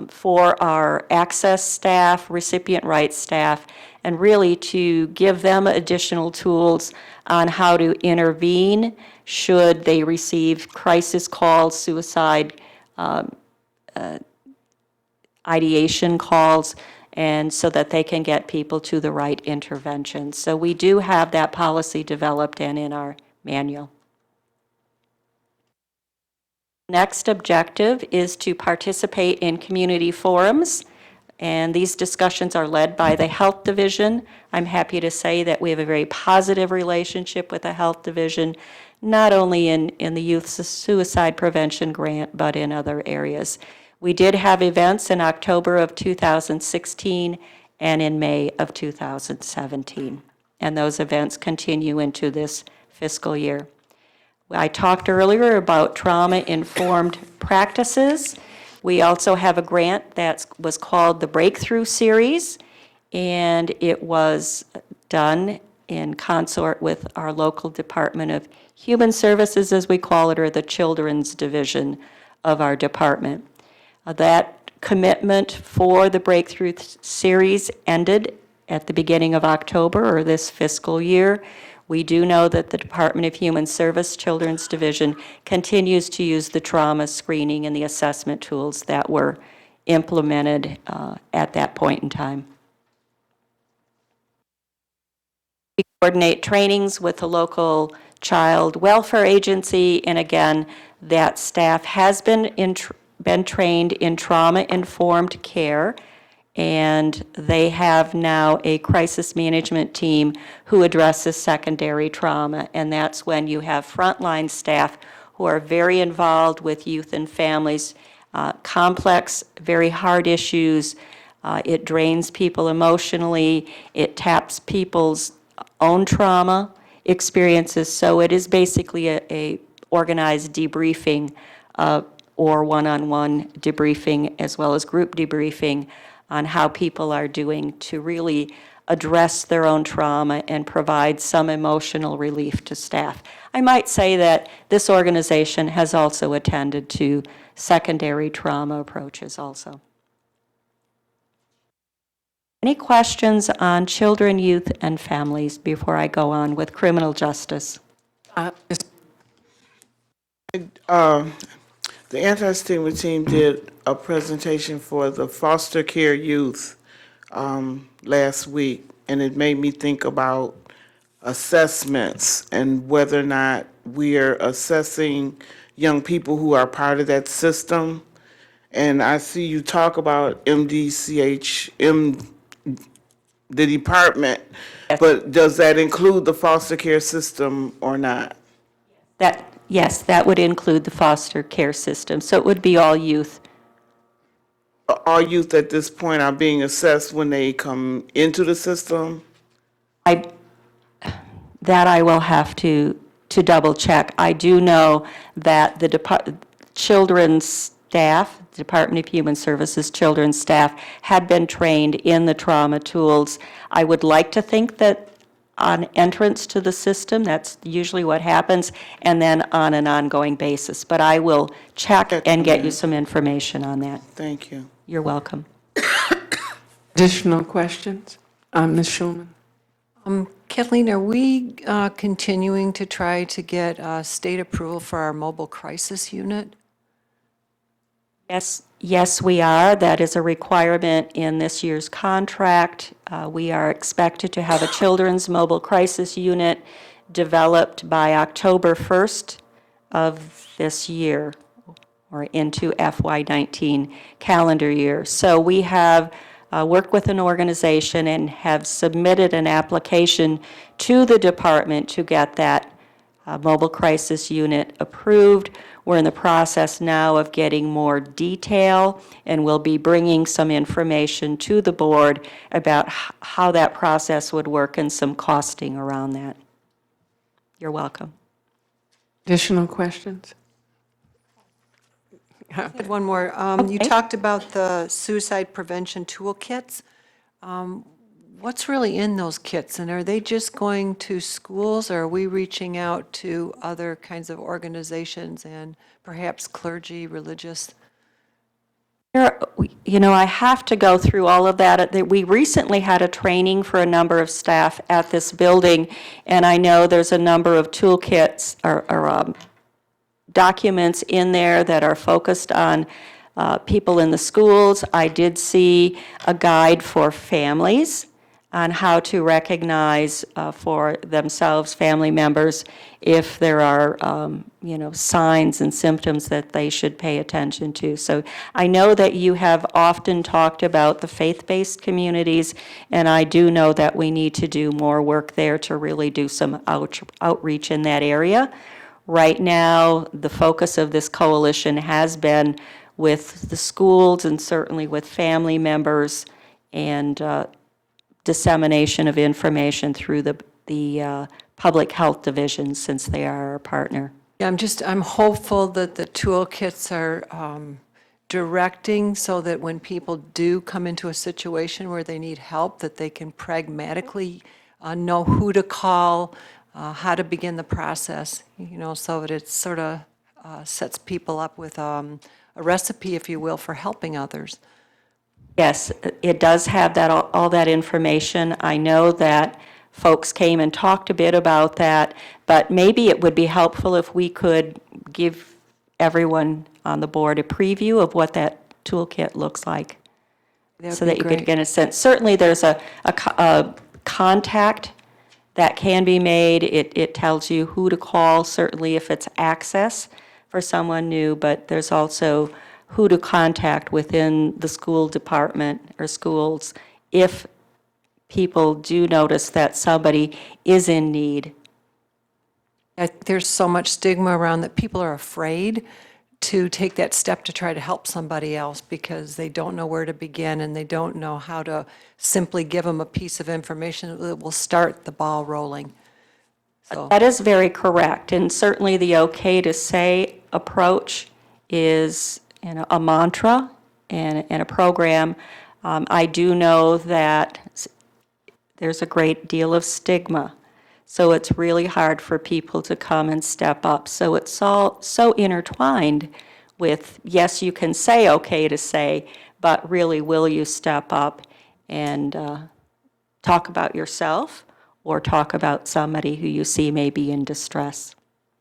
for our access staff, recipient rights staff, and really to give them additional tools on how to intervene should they receive crisis calls, suicide ideation calls, and so that they can get people to the right intervention. So we do have that policy developed and in our manual. Next objective is to participate in community forums, and these discussions are led by the Health Division. I'm happy to say that we have a very positive relationship with the Health Division, not only in the youth suicide prevention grant, but in other areas. We did have events in October of 2016 and in May of 2017, and those events continue into this fiscal year. I talked earlier about trauma-informed practices. We also have a grant that was called the Breakthrough Series, and it was done in consort with our local Department of Human Services, as we call it, or the Children's Division of our department. That commitment for the Breakthrough Series ended at the beginning of October, or this fiscal year. We do know that the Department of Human Service Children's Division continues to use the trauma screening and the assessment tools that were implemented at that point in time. We coordinate trainings with the local child welfare agency, and again, that staff has been trained in trauma-informed care, and they have now a crisis management team who addresses secondary trauma, and that's when you have frontline staff who are very involved with youth and families, complex, very hard issues. It drains people emotionally. It taps people's own trauma experiences, so it is basically a organized debriefing or one-on-one debriefing as well as group debriefing on how people are doing to really address their own trauma and provide some emotional relief to staff. I might say that this organization has also attended to secondary trauma approaches also. Any questions on children, youth, and families before I go on with criminal justice? The anti-stigma team did a presentation for the foster care youth last week, and it made me think about assessments and whether or not we are assessing young people who are part of that system. And I see you talk about MDCH, the department, but does that include the foster care system or not? That Yes, that would include the foster care system, so it would be all youth. All youth at this point are being assessed when they come into the system? That I will have to double check. I do know that the children's staff, Department of Human Services children's staff, had been trained in the trauma tools. I would like to think that on entrance to the system, that's usually what happens, and then on an ongoing basis. But I will check and get you some information on that. Thank you. You're welcome. Additional questions? Ms. Schulman? Kathleen, are we continuing to try to get state approval for our mobile crisis unit? Yes, we are. That is a requirement in this year's contract. We are expected to have a children's mobile crisis unit developed by October 1st of this year, or into FY19 calendar year. So we have worked with an organization and have submitted an application to the department to get that mobile crisis unit approved. We're in the process now of getting more detail, and we'll be bringing some information to the board about how that process would work and some costing around that. You're welcome. Additional questions? I had one more. You talked about the suicide prevention toolkits. What's really in those kits, and are they just going to schools, or are we reaching out to other kinds of organizations and perhaps clergy, religious? You know, I have to go through all of that. We recently had a training for a number of staff at this building, and I know there's a number of toolkits or documents in there that are focused on people in the schools. I did see a guide for families on how to recognize for themselves, family members, if there are, signs and symptoms that they should pay attention to. So I know that you have often talked about the faith-based communities, and I do know that we need to do more work there to really do some outreach in that area. Right now, the focus of this coalition has been with the schools and certainly with family members and dissemination of information through the public health divisions, since they are our partner. Yeah, I'm hopeful that the toolkits are directing so that when people do come into a situation where they need help, that they can pragmatically know who to call, how to begin the process, so that it sort of sets people up with a recipe, if you will, for helping others. Yes, it does have that, all that information. I know that folks came and talked a bit about that, but maybe it would be helpful if we could give everyone on the board a preview of what that toolkit looks like, so that you could get a sense. Certainly, there's a contact that can be made. It tells you who to call, certainly if it's access for someone new, but there's also who to contact within the school department or schools if people do notice that somebody is in need. There's so much stigma around that people are afraid to take that step to try to help somebody else because they don't know where to begin and they don't know how to simply give them a piece of information that will start the ball rolling. So That is very correct, and certainly the okay to say approach is a mantra and a program. I do know that there's a great deal of stigma, so it's really hard for people to come and step up. So it's all so intertwined with, yes, you can say okay to say, but really, will you step up and talk about yourself or talk about somebody who you see may be in distress?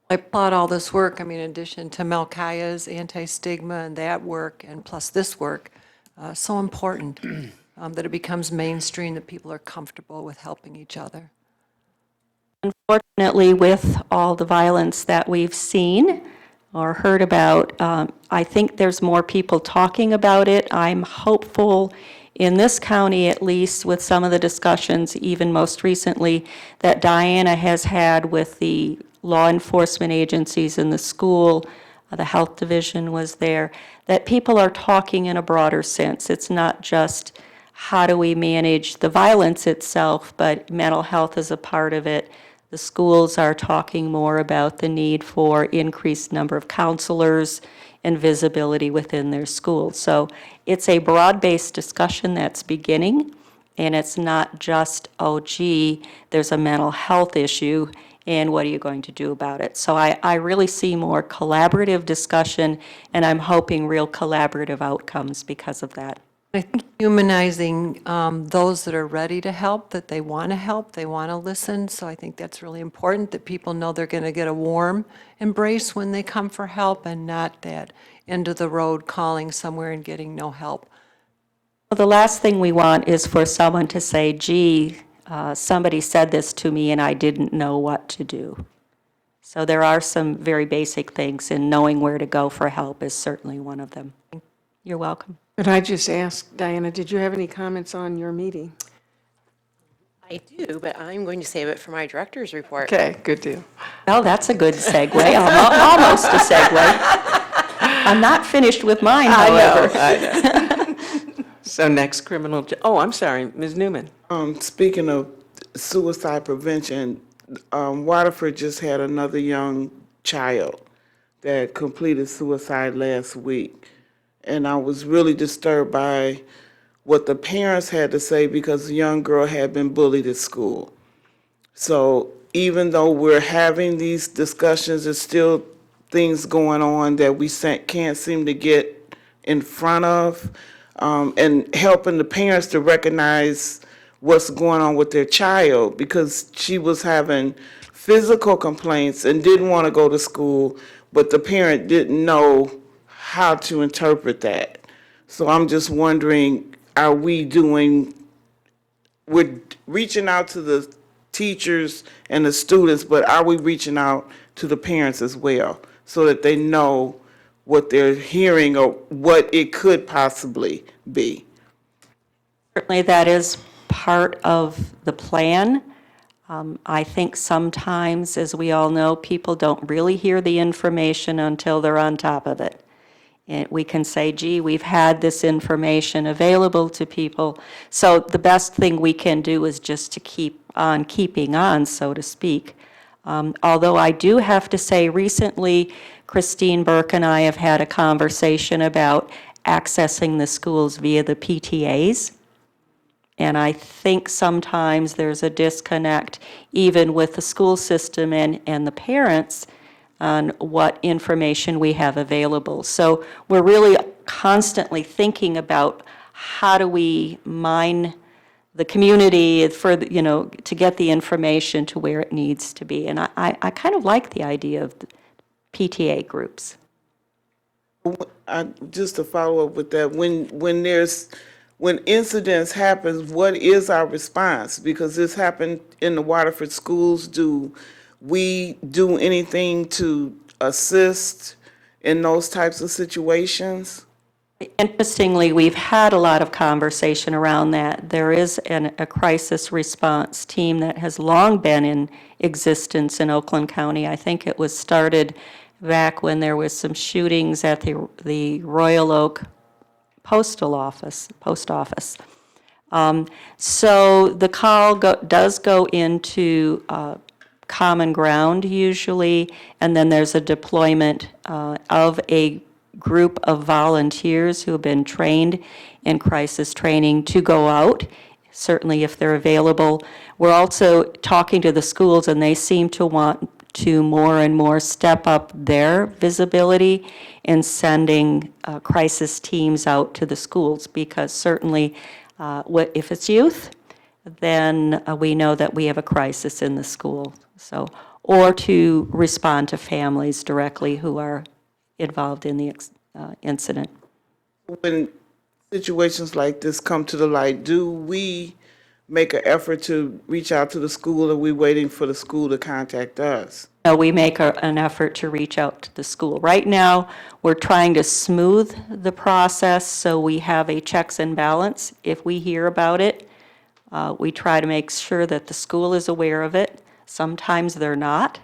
I applaud all this work. I mean, in addition to Melchiah's anti-stigma and that work, and plus this work, so important that it becomes mainstream, that people are comfortable with helping each other. Unfortunately, with all the violence that we've seen or heard about, I think there's more people talking about it. I'm hopeful in this county, at least, with some of the discussions, even most recently, that Diana has had with the law enforcement agencies in the school, the health division was there, that people are talking in a broader sense. It's not just how do we manage the violence itself, but mental health is a part of it. The schools are talking more about the need for increased number of counselors and visibility within their schools. So it's a broad-based discussion that's beginning, and it's not just, oh, gee, there's a mental health issue, and what are you going to do about it? So I really see more collaborative discussion, and I'm hoping real collaborative outcomes because of that. I think humanizing those that are ready to help, that they want to help, they want to listen. So I think that's really important, that people know they're going to get a warm embrace when they come for help, and not that end of the road calling somewhere and getting no help. Well, the last thing we want is for someone to say, gee, somebody said this to me and I didn't know what to do. So there are some very basic things, and knowing where to go for help is certainly one of them. You're welcome. Could I just ask, Diana, did you have any comments on your meeting? I do, but I'm going to save it for my director's report. Okay, good deal. Well, that's a good segue, almost a segue. I'm not finished with mine, however. I know. So next criminal, oh, I'm sorry, Ms. Newman. Speaking of suicide prevention, Waterford just had another young child that completed suicide last week. And I was really disturbed by what the parents had to say, because the young girl had been bullied at school. So even though we're having these discussions, there's still things going on that we can't seem to get in front of, and helping the parents to recognize what's going on with their child, because she was having physical complaints and didn't want to go to school, but the parent didn't know how to interpret that. So I'm just wondering, we're reaching out to the teachers and the students, but are we reaching out to the parents as well, so that they know what they're hearing or what it could possibly be? Certainly that is part of the plan. I think sometimes, as we all know, people don't really hear the information until they're on top of it. And we can say, gee, we've had this information available to people. So the best thing we can do is just to keep on keeping on, so to speak. Although I do have to say, recently, Christine Burke and I have had a conversation about accessing the schools via the PTAs. And I think sometimes there's a disconnect, even with the school system and the parents, on what information we have available. So we're really constantly thinking about how do we mine the community for, to get the information to where it needs to be. And I kind of like the idea of the PTA groups. Just to follow up with that, when incidents happen, what is our response? Because this happened in the Waterford schools. Do we do anything to assist in those types of situations? Interestingly, we've had a lot of conversation around that. There is a crisis response team that has long been in existence in Oakland County. I think it was started back when there was some shootings at the Royal Oak post office. So the call does go into common ground usually, and then there's a deployment of a group of volunteers who have been trained in crisis training to go out, certainly if they're available. We're also talking to the schools, and they seem to want to more and more step up their visibility in sending crisis teams out to the schools, because certainly if it's youth, then we know that we have a crisis in the school. So, or to respond to families directly who are involved in the incident. When situations like this come to the light, do we make an effort to reach out to the school, or are we waiting for the school to contact us? No, we make an effort to reach out to the school. Right now, we're trying to smooth the process so we have a checks and balance. If we hear about it, we try to make sure that the school is aware of it. Sometimes they're not.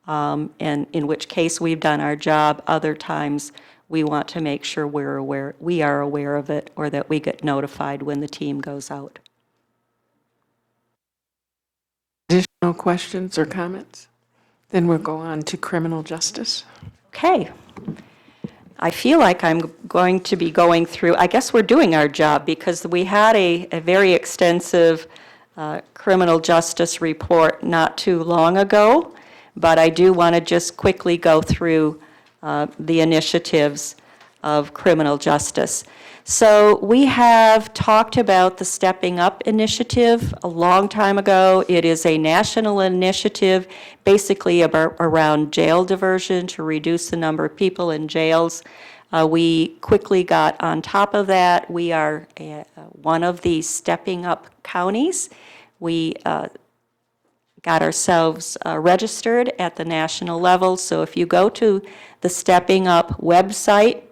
and in which case we've done our job. Other times, we want to make sure we are aware of it, or that we get notified when the team goes out. Additional questions or comments? Then we'll go on to criminal justice. Okay. I feel like I'm going to be going through, I guess we're doing our job, because we had a very extensive criminal justice report not too long ago, but I do want to just quickly go through the initiatives of criminal justice. So we have talked about the Stepping Up initiative a long time ago. It is a national initiative basically around jail diversion to reduce the number of people in jails. We quickly got on top of that. We are one of the Stepping Up counties. We got ourselves registered at the national level. So if you go to the Stepping Up website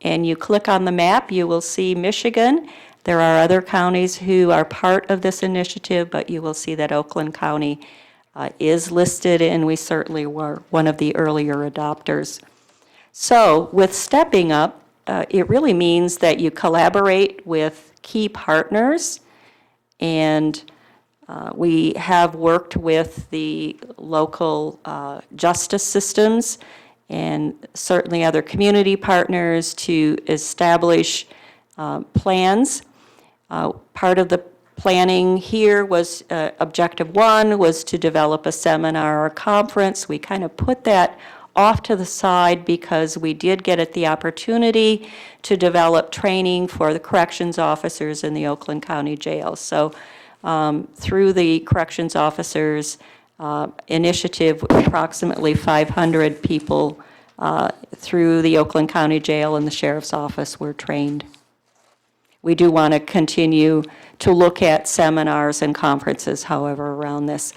and you click on the map, you will see Michigan. There are other counties who are part of this initiative, but you will see that Oakland County is listed, and we certainly were one of the earlier adopters. So with Stepping Up, it really means that you collaborate with key partners, and we have worked with the local justice systems and certainly other community partners to establish plans. Part of the planning here was, Objective 1 was to develop a seminar or conference. We kind of put that off to the side because we did get at the opportunity to develop training for the corrections officers in the Oakland County Jail. So through the corrections officers initiative, approximately 500 people through the Oakland County Jail and the Sheriff's Office were trained. We do want to continue to look at seminars and conferences, however, around this.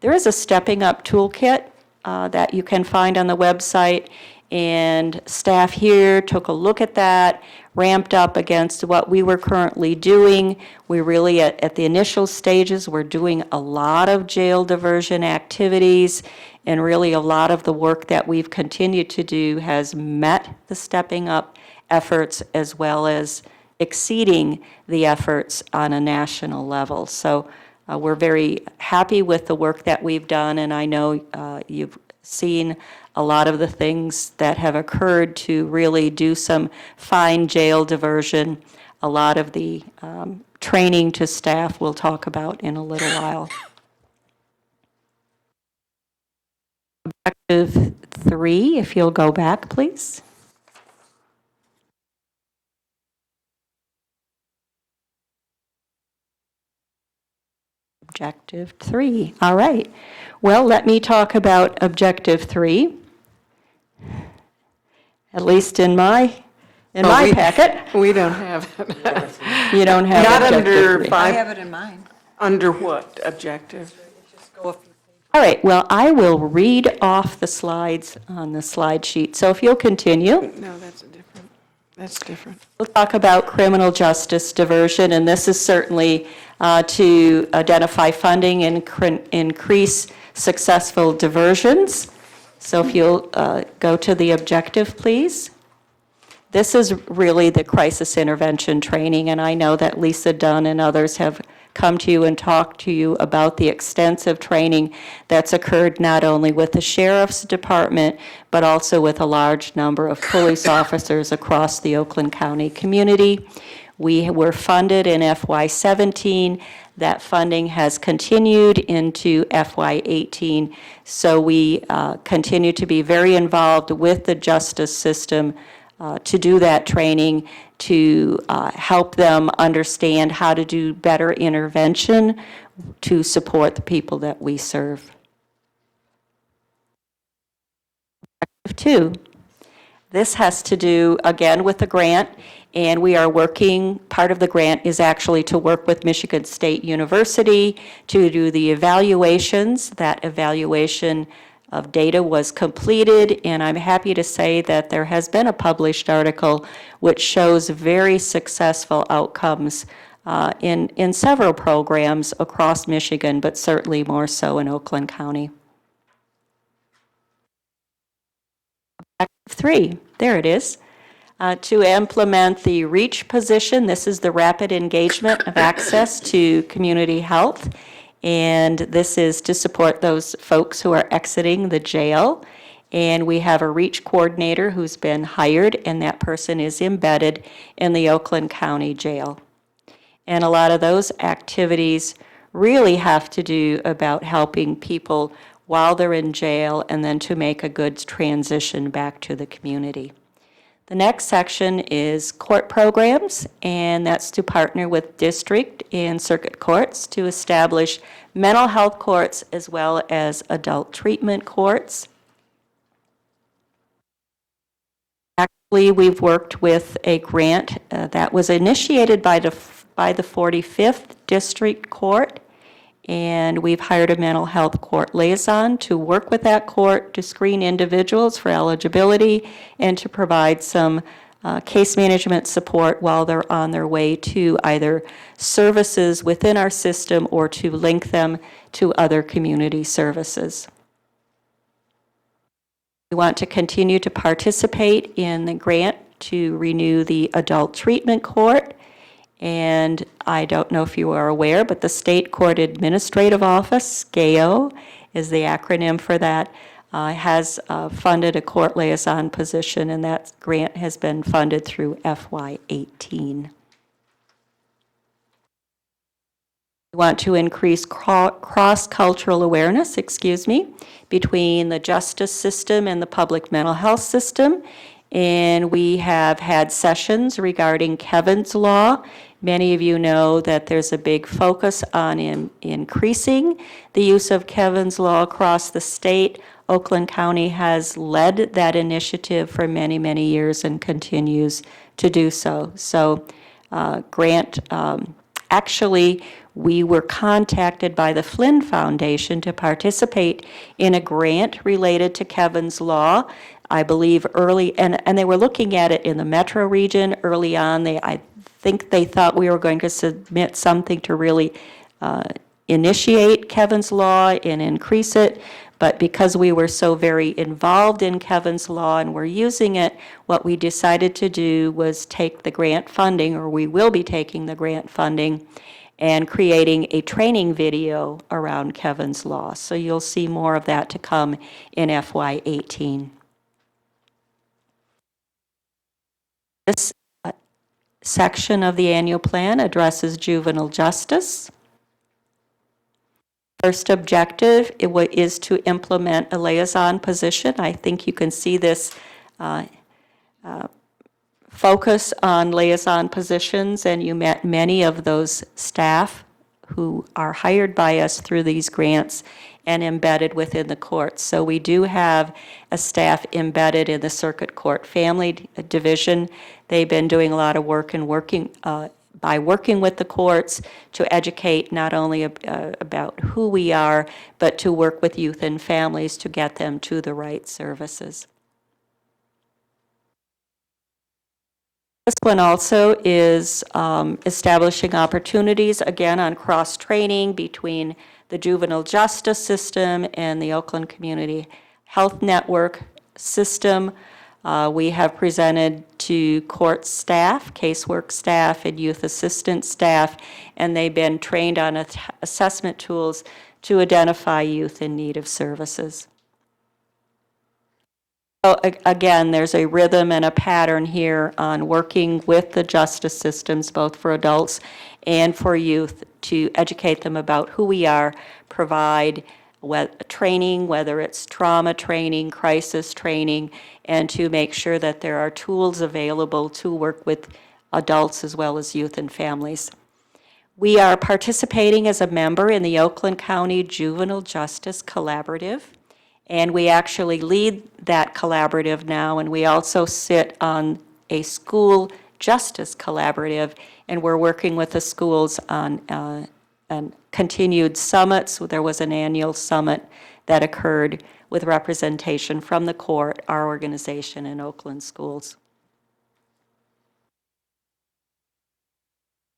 There is a Stepping Up toolkit that you can find on the website, and staff here took a look at that, ramped up against what we were currently doing. We really, at the initial stages, we're doing a lot of jail diversion activities, and really a lot of the work that we've continued to do has met the Stepping Up efforts as well as exceeding the efforts on a national level. So we're very happy with the work that we've done, and I know you've seen a lot of the things that have occurred to really do some fine jail diversion. A lot of the training to staff we'll talk about in a little while. Objective 3, if you'll go back, please. Objective 3. All right. Well, let me talk about Objective 3. At least in my packet. We don't have it. You don't have Not Objective under 3. five. I have it in mind. Under what objective? All right. Well, I will read off the slides on the slide sheet. So if you'll continue. No, that's different. We'll talk about criminal justice diversion, and this is certainly to identify funding and increase successful diversions. So if you'll go to the objective, please. This is really the crisis intervention training, and I know that Lisa Dunn and others have come to you and talked to you about the extensive training that's occurred not only with the Sheriff's Department, but also with a large number of police officers across the Oakland County community. We were funded in FY17. That funding has continued into FY18. So we continue to be very involved with the justice system to do that training, to help them understand how to do better intervention to support the people that we serve. Objective 2. This has to do, again, with the grant, and we are working, part of the grant is actually to work with Michigan State University to do the evaluations. That evaluation of data was completed, and I'm happy to say that there has been a published article which shows very successful outcomes in several programs across Michigan, but certainly more so in Oakland County. 3, there it is. To implement the REACH position, this is the rapid engagement of access to community health. And this is to support those folks who are exiting the jail. And we have a REACH coordinator who's been hired, and that person is embedded in the Oakland County Jail. And a lot of those activities really have to do about helping people while they're in jail and then to make a good transition back to the community. The next section is court programs, and that's to partner with district and circuit courts to establish mental health courts as well as adult treatment courts. Actually, we've worked with a grant that was initiated by the 45th District Court, and we've hired a mental health court liaison to work with that court to screen individuals for eligibility and to provide some case management support while they're on their way to either services within our system or to link them to other community services. We want to continue to participate in the grant to renew the adult treatment court. And I don't know if you are aware, but the State Court Administrative Office, SCAO is the acronym for that, has funded a court liaison position, and that grant has been funded through FY18. We want to increase cross-cultural awareness, between the justice system and the public mental health system. And we have had sessions regarding Kevin's Law. Many of you know that there's a big focus on increasing the use of Kevin's Law across the state. Oakland County has led that initiative for many, many years and continues to do so. So, actually, we were contacted by the Flynn Foundation to participate in a grant related to Kevin's Law. I believe early, and they were looking at it in the metro region early on. I think they thought we were going to submit something to really initiate Kevin's Law and increase it. But because we were so very involved in Kevin's Law and we're using it, what we decided to do was take the grant funding, or we will be taking the grant funding, and creating a training video around Kevin's Law. So you'll see more of that to come in FY18. This section of the annual plan addresses juvenile justice. First objective is to implement a liaison position. I think you can see this focus on liaison positions, and you met many of those staff who are hired by us through these grants and embedded within the courts. So we do have a staff embedded in the Circuit Court Family Division. They've been doing a lot of work and working with the courts to educate not only about who we are, but to work with youth and families to get them to the right services. This one also is establishing opportunities, again, on cross-training between the juvenile justice system and the Oakland Community Health Network system. We have presented to court staff, casework staff, and youth assistant staff, and they've been trained on assessment tools to identify youth in need of services. So again, there's a rhythm and a pattern here on working with the justice systems, both for adults and for youth, to educate them about who we are, provide training, whether it's trauma training, crisis training, and to make sure that there are tools available to work with adults as well as youth and families. We are participating as a member in the Oakland County Juvenile Justice Collaborative, and we actually lead that collaborative now, and we also sit on a school justice collaborative, and we're working with the schools on continued summits. There was an annual summit that occurred with representation from the court, our organization, and Oakland schools.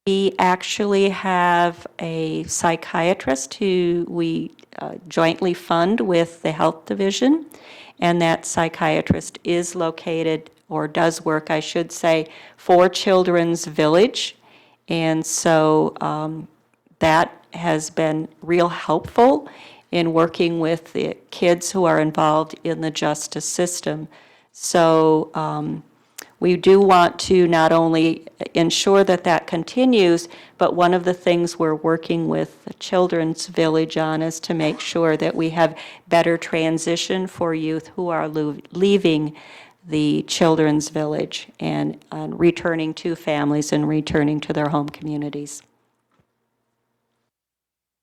We actually have a psychiatrist who we jointly fund with the Health Division, and that psychiatrist is located, or does work, I should say, for Children's Village. And so that has been real helpful in working with the kids who are involved in the justice system. So we do want to not only ensure that that continues, but one of the things we're working with the Children's Village on is to make sure that we have better transition for youth who are leaving the Children's Village and returning to families and returning to their home communities.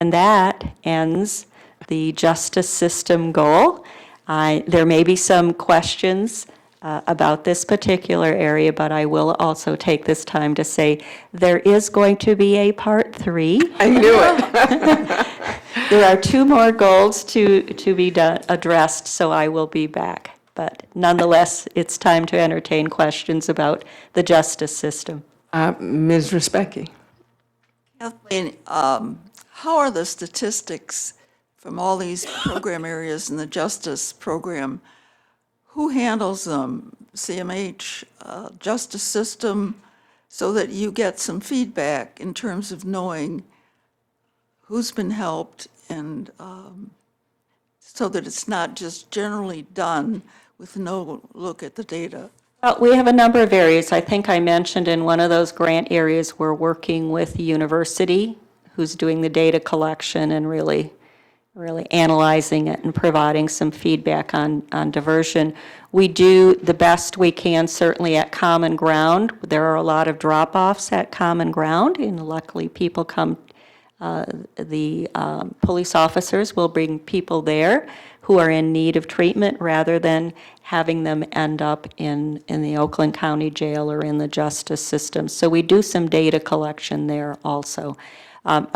And that ends the justice system goal. There may be some questions about this particular area, but I will also take this time to say there is going to be a part 3. I knew it. There are 2 more goals to be addressed, so I will be back. But nonetheless, it's time to entertain questions about the justice system. Ms. Respecki. Kathleen, how are the statistics from all these program areas in the justice program? Who handles them? CMH, justice system, so that you get some feedback in terms of knowing who's been helped, and so that it's not just generally done with no look at the data. Well, we have a number of areas. I think I mentioned in one of those grant areas, we're working with the university, who's doing the data collection and really analyzing it and providing some feedback on diversion. We do the best we can, certainly at Common Ground. There are a lot of drop-offs at Common Ground, and luckily people come, the police officers will bring people there who are in need of treatment rather than having them end up in the Oakland County Jail or in the justice system. So we do some data collection there also.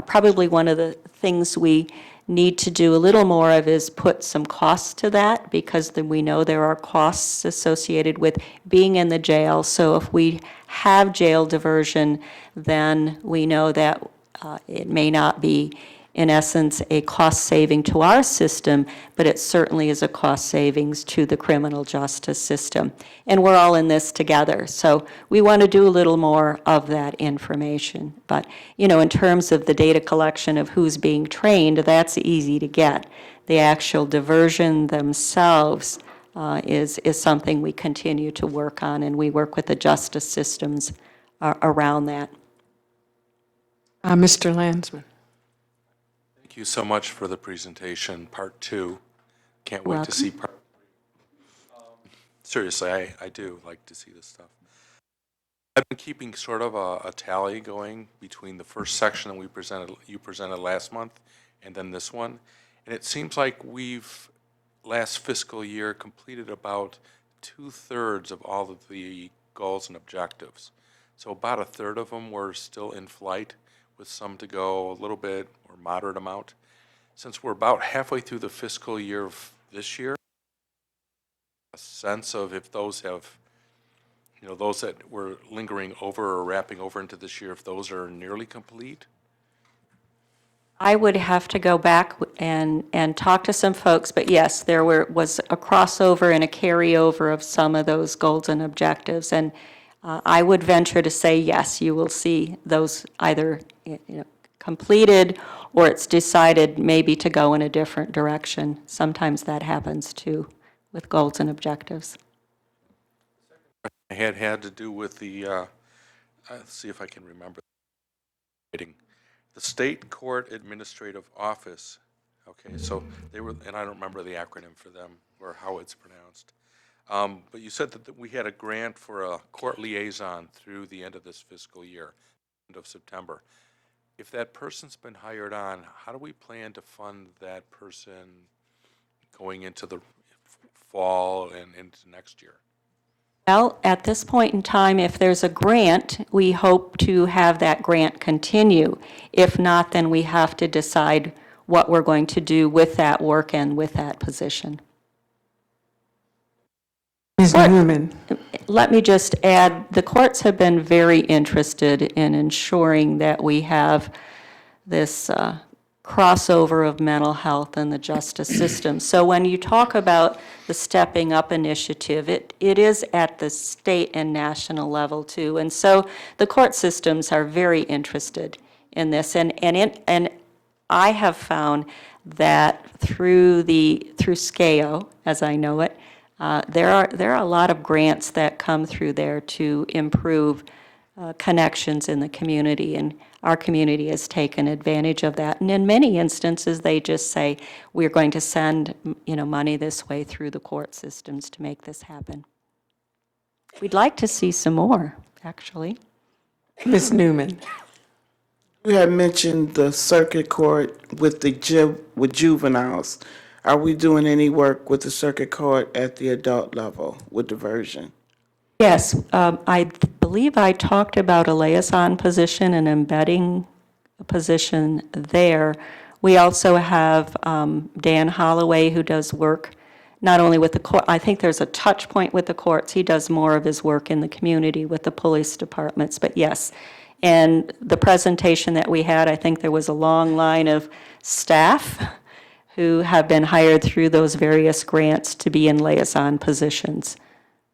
Probably one of the things we need to do a little more of is put some costs to that, because then we know there are costs associated with being in the jail. So if we have jail diversion, then we know that it may not be, in essence, a cost saving to our system, but it certainly is a cost savings to the criminal justice system. And we're all in this together, so we want to do a little more of that information. But, you know, in terms of the data collection of who's being trained, that's easy to get. The actual diversion themselves is something we continue to work on, and we work with the justice systems around that. Mr. Landsman. Thank you so much for the presentation, part 2. Can't wait to see part 3. Seriously, I do like to see this stuff. I've been keeping sort of a tally going between the first section that you presented last month and then this one. And it seems like we've, last fiscal year, completed about 2/3 of all of the goals and objectives. So about 1/3 of them were still in flight, with some to go a little bit or moderate amount. Since we're about halfway through the fiscal year of this year, a sense of if those have, you know, those that were lingering over or wrapping over into this year, if those are nearly complete? I would have to go back and talk to some folks, but yes, there was a crossover and a carryover of some of those goals and objectives. And I would venture to say, yes, you will see those either completed, or it's decided maybe to go in a different direction. Sometimes that happens too with goals and objectives. I had to do with the, let's see if I can remember. The State Court Administrative Office. Okay, so they were, and I don't remember the acronym for them or how it's pronounced. But you said that we had a grant for a court liaison through the end of this fiscal year, end of September. If that person's been hired on, how do we plan to fund that person going into the fall and into next year? Well, at this point in time, if there's a grant, we hope to have that grant continue. If not, then we have to decide what we're going to do with that work and with that position. Ms. Newman. Let me just add, the courts have been very interested in ensuring that we have this crossover of mental health and the justice system. So when you talk about the Stepping Up initiative, it is at the state and national level too. And so the court systems are very interested in this. And I have found that through SCAO, as I know it, there are a lot of grants that come through there to improve connections in the community, and our community has taken advantage of that. And in many instances, they just say, we're going to send, money this way through the court systems to make this happen. We'd like to see some more, actually. Ms. Newman. You had mentioned the circuit court with with juveniles. Are we doing any work with the circuit court at the adult level with diversion? Yes, I believe I talked about a liaison position and embedding a position there. We also have Dan Holloway, who does work not only with the court, I think there's a touch point with the courts. He does more of his work in the community with the police departments, but yes. And the presentation that we had, I think there was a long line of staff who have been hired through those various grants to be in liaison positions.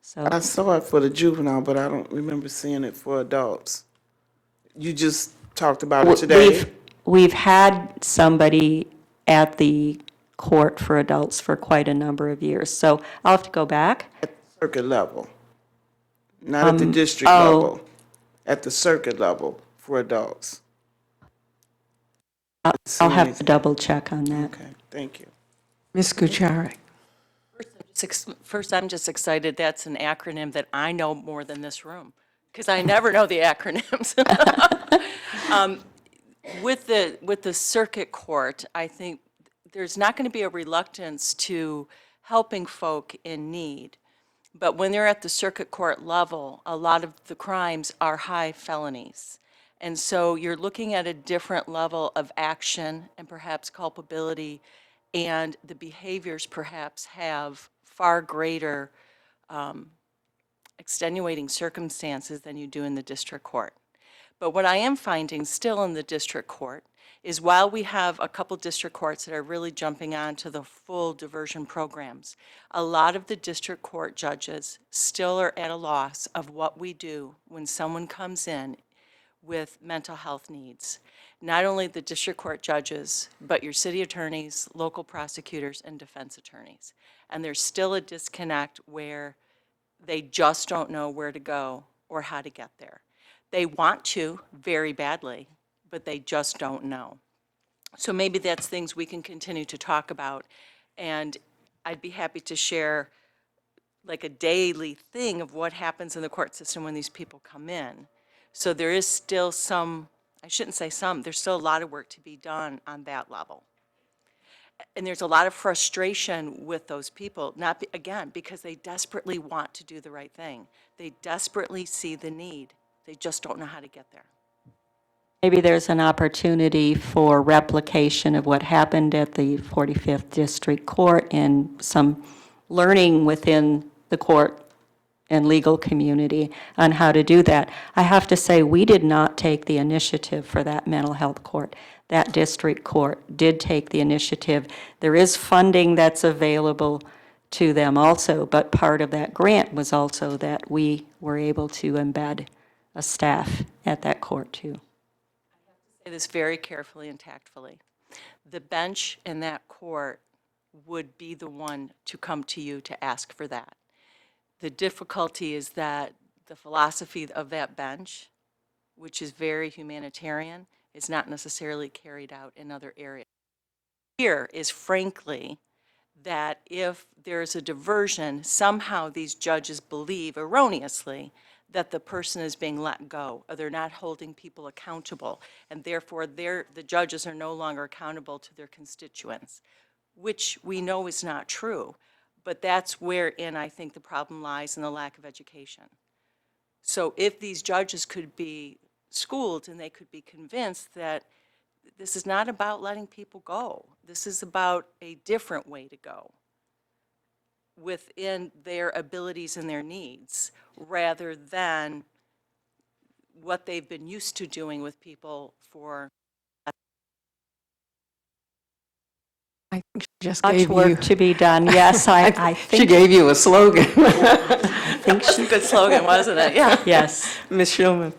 So I saw it for the juvenile, but I don't remember seeing it for adults. You just talked about it today? We've had somebody at the court for adults for quite a number of years, so I'll have to go back. At the circuit level, not at the district level, at the circuit level for adults. I'll have to double check on that. Okay, thank you. Ms. Kucharik. First, I'm just excited that's an acronym that I know more than this room, because I never know the acronyms. With the circuit court, I think there's not going to be a reluctance to helping folk in need. But when they're at the circuit court level, a lot of the crimes are high felonies. And so you're looking at a different level of action and perhaps culpability, and the behaviors perhaps have far greater extenuating circumstances than you do in the district court. But what I am finding still in the district court is while we have a couple district courts that are really jumping on to the full diversion programs, a lot of the district court judges still are at a loss of what we do when someone comes in with mental health needs. Not only the district court judges, but your city attorneys, local prosecutors, and defense attorneys. And there's still a disconnect where they just don't know where to go or how to get there. They want to very badly, but they just don't know. So maybe that's things we can continue to talk about. And I'd be happy to share like a daily thing of what happens in the court system when these people come in. So there is still some, I shouldn't say some, there's still a lot of work to be done on that level. And there's a lot of frustration with those people, not, again, because they desperately want to do the right thing. They desperately see the need. They just don't know how to get there. Maybe there's an opportunity for replication of what happened at the 45th District Court and some learning within the court and legal community on how to do that. I have to say, we did not take the initiative for that mental health court. That district court did take the initiative. There is funding that's available to them also, but part of that grant was also that we were able to embed a staff at that court too. Say this very carefully and tactfully. The bench in that court would be the one to come to you to ask for that. The difficulty is that the philosophy of that bench, which is very humanitarian, is not necessarily carried out in other areas. Here is frankly that if there's a diversion, somehow these judges believe erroneously that the person is being let go, or they're not holding people accountable, and therefore the judges are no longer accountable to their constituents, which we know is not true. But that's wherein I think the problem lies in the lack of education. So if these judges could be schooled and they could be convinced that this is not about letting people go, this is about a different way to go. within their abilities and their needs, rather than what they've been used to doing with people for. I think she just Much gave you. work to be done, yes, I think. She gave you a slogan. I think That's a good slogan, wasn't it? Yeah. Yes. Ms. Schulman.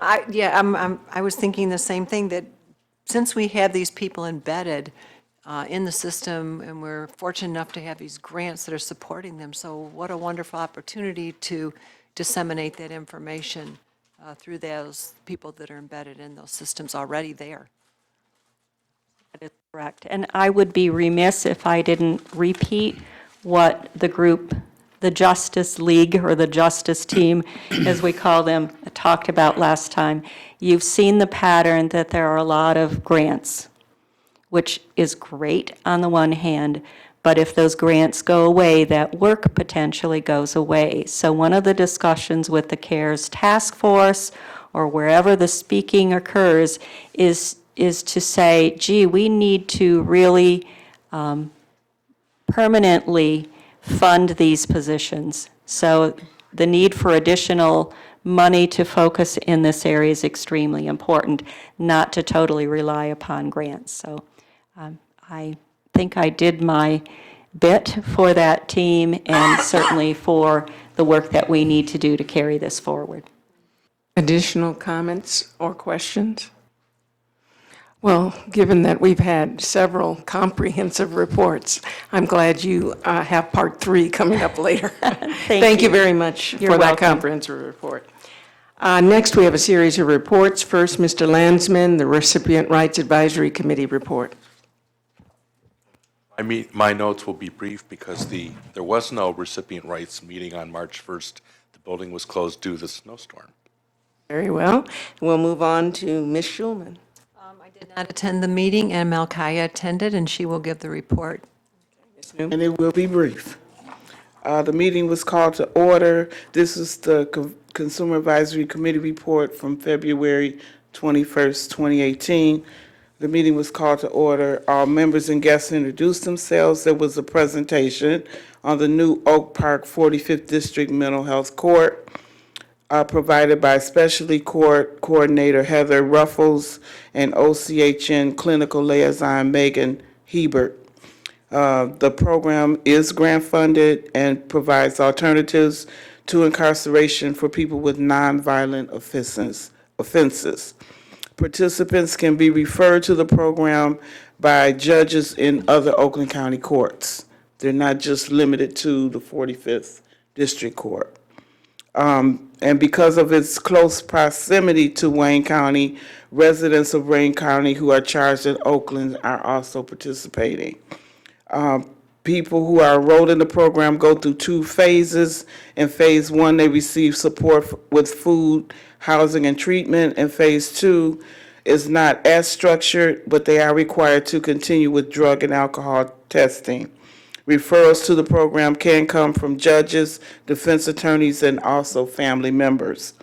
I was thinking the same thing, that since we have these people embedded in the system, and we're fortunate enough to have these grants that are supporting them, so what a wonderful opportunity to disseminate that information through those people that are embedded in those systems already there. That is correct. And I would be remiss if I didn't repeat what the group, the Justice League, or the Justice Team, as we call them, talked about last time. You've seen the pattern that there are a lot of grants, which is great on the one hand, but if those grants go away, that work potentially goes away. So one of the discussions with the CARES task force, or wherever the speaking occurs, is to say, gee, we need to really permanently fund these positions. So the need for additional money to focus in this area is extremely important, not to totally rely upon grants. So I think I did my bit for that team, and certainly for the work that we need to do to carry this forward. Additional comments or questions? Well, given that we've had several comprehensive reports, I'm glad you have part 3 coming up later. Thank you very much You're for that welcome. comprehensive report. Next, we have a series of reports. First, Mr. Landsman, the Recipient Rights Advisory Committee report. My notes will be brief because there was no recipient rights meeting on March 1st. The building was closed due to the snowstorm. Very well. We'll move on to Ms. Schulman. I did not attend the meeting, and Malkaya attended, and she will give the report. And it will be brief. The meeting was called to order. This is the Consumer Advisory Committee report from February 21st, 2018. The meeting was called to order. All members and guests introduced themselves. There was a presentation on the new Oak Park 45th District Mental Health Court provided by Specialty Court Coordinator Heather Ruffles and OCHN Clinical Liaison Megan Hebert. The program is grant-funded and provides alternatives to incarceration for people with nonviolent offenses. Participants can be referred to the program by judges in other Oakland County courts. They're not just limited to the 45th District Court. And because of its close proximity to Wayne County, residents of Wayne County who are charged in Oakland are also participating. People who are enrolled in the program go through 2 phases. In phase 1, they receive support with food, housing, and treatment. And phase 2 is not as structured, but they are required to continue with drug and alcohol testing. Referrals to the program can come from judges, defense attorneys, and also family members.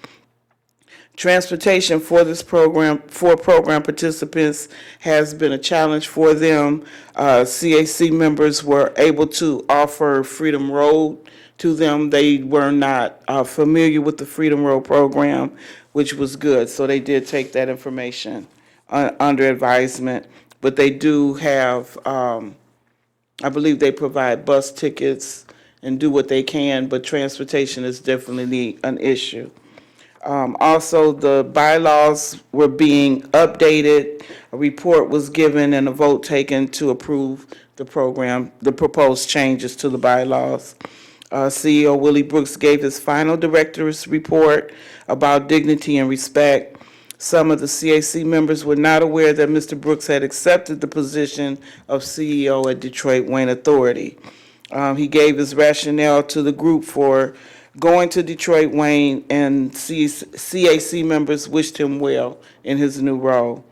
Transportation for this program, for program participants, has been a challenge for them. CAC members were able to offer Freedom Road to them. They were not familiar with the Freedom Road program, which was good, so they did take that information under advisement. But they do have, I believe they provide bus tickets and do what they can, but transportation is definitely an issue. Also, the bylaws were being updated. A report was given and a vote taken to approve the program, the proposed changes to the bylaws. CEO Willie Brooks gave his final director's report about dignity and respect. Some of the CAC members were not aware that Mr. Brooks had accepted the position of CEO at Detroit Wayne Authority. He gave his rationale to the group for going to Detroit Wayne, and CAC members wished him well in his new role.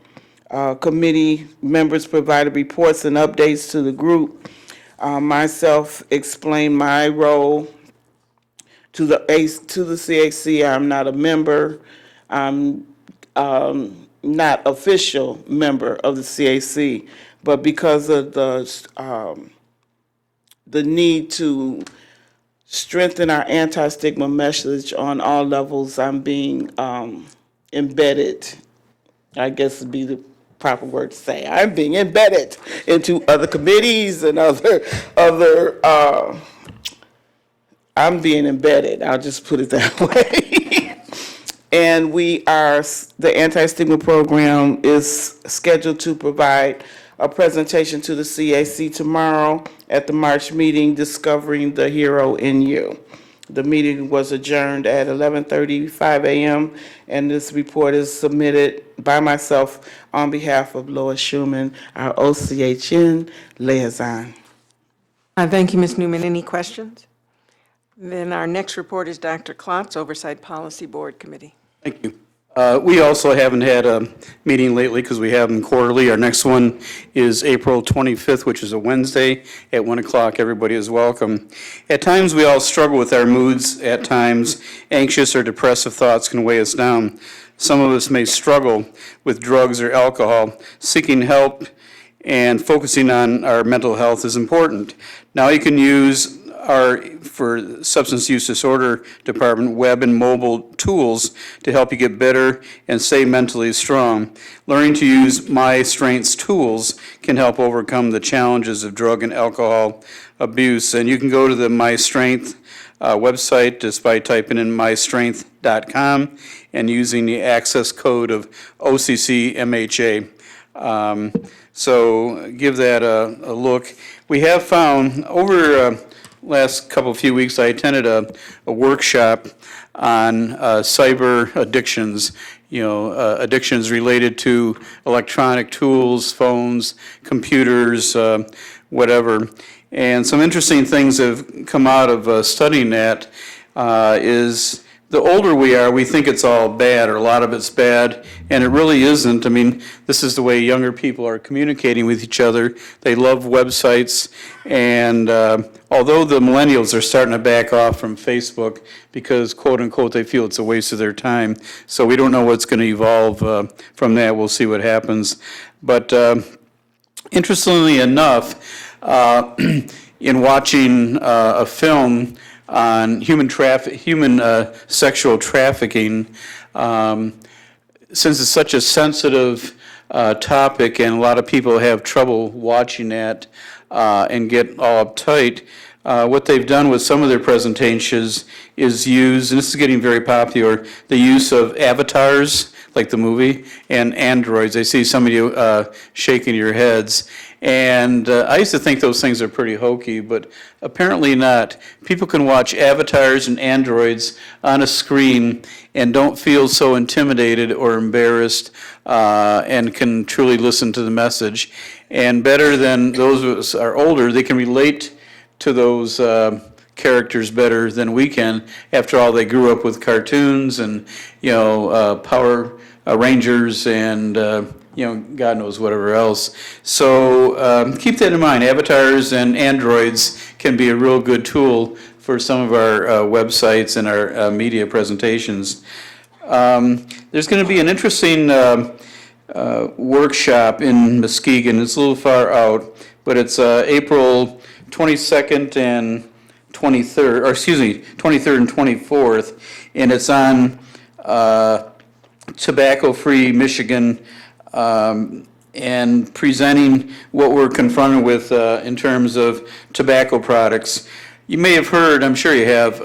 Committee members provided reports and updates to the group. Myself explained my role to the CAC. I'm not a member. I'm not official member of the CAC, but because of the the need to strengthen our anti-stigma message on all levels. I'm being embedded, I guess would be the proper word to say. I'm being embedded into other committees and I'm being embedded, I'll just put it that way. And the anti-stigma program is scheduled to provide a presentation to the CAC tomorrow at the March meeting, Discovering the Hero in You. The meeting was adjourned at 11:35 a.m., and this report is submitted by myself on behalf of Lois Schumann, our OCHN liaison. Thank you, Ms. Newman. Any questions? Then our next report is Dr. Klotz, Oversight Policy Board Committee. Thank you. We also haven't had a meeting lately because we have them quarterly. Our next one is April 25th, which is a Wednesday at 1 o'clock. Everybody is welcome. At times, we all struggle with our moods. At times, anxious or depressive thoughts can weigh us down. Some of us may struggle with drugs or alcohol. Seeking help and focusing on our mental health is important. Now you can use for substance use disorder department, web and mobile tools to help you get better and stay mentally strong. Learning to use My Strengths tools can help overcome the challenges of drug and alcohol abuse. And you can go to the My Strength website just by typing in mystrength.com and using the access code of OCCMHA. So give that a look. We have found over last few weeks, I attended a workshop on cyber addictions, addictions related to electronic tools, phones, computers, whatever. And some interesting things have come out of studying that is the older we are, we think it's all bad, or a lot of it's bad, and it really isn't. I mean, this is the way younger people are communicating with each other. They love websites, and although the millennials are starting to back off from Facebook because, quote unquote, they feel it's a waste of their time, so we don't know what's going to evolve from that. We'll see what happens. But interestingly enough, in watching a film on human sexual trafficking, since it's such a sensitive topic and a lot of people have trouble watching that and get all uptight, what they've done with some of their presentations is use, and this is getting very popular, the use of avatars, like the movie, and androids. I see some of you shaking your heads. And I used to think those things are pretty hokey, but apparently not. People can watch avatars and androids on a screen and don't feel so intimidated or embarrassed and can truly listen to the message. And better than those of us are older, they can relate to those characters better than we can. After all, they grew up with cartoons and, Power Rangers and, God knows whatever else. So keep that in mind. Avatars and androids can be a real good tool for some of our websites and our media presentations. There's going to be an interesting workshop in Muskegon. It's a little far out, but it's April 22nd and 23rd and 24th, and it's on tobacco-free Michigan, and presenting what we're confronted with in terms of tobacco products. You may have heard, I'm sure you have,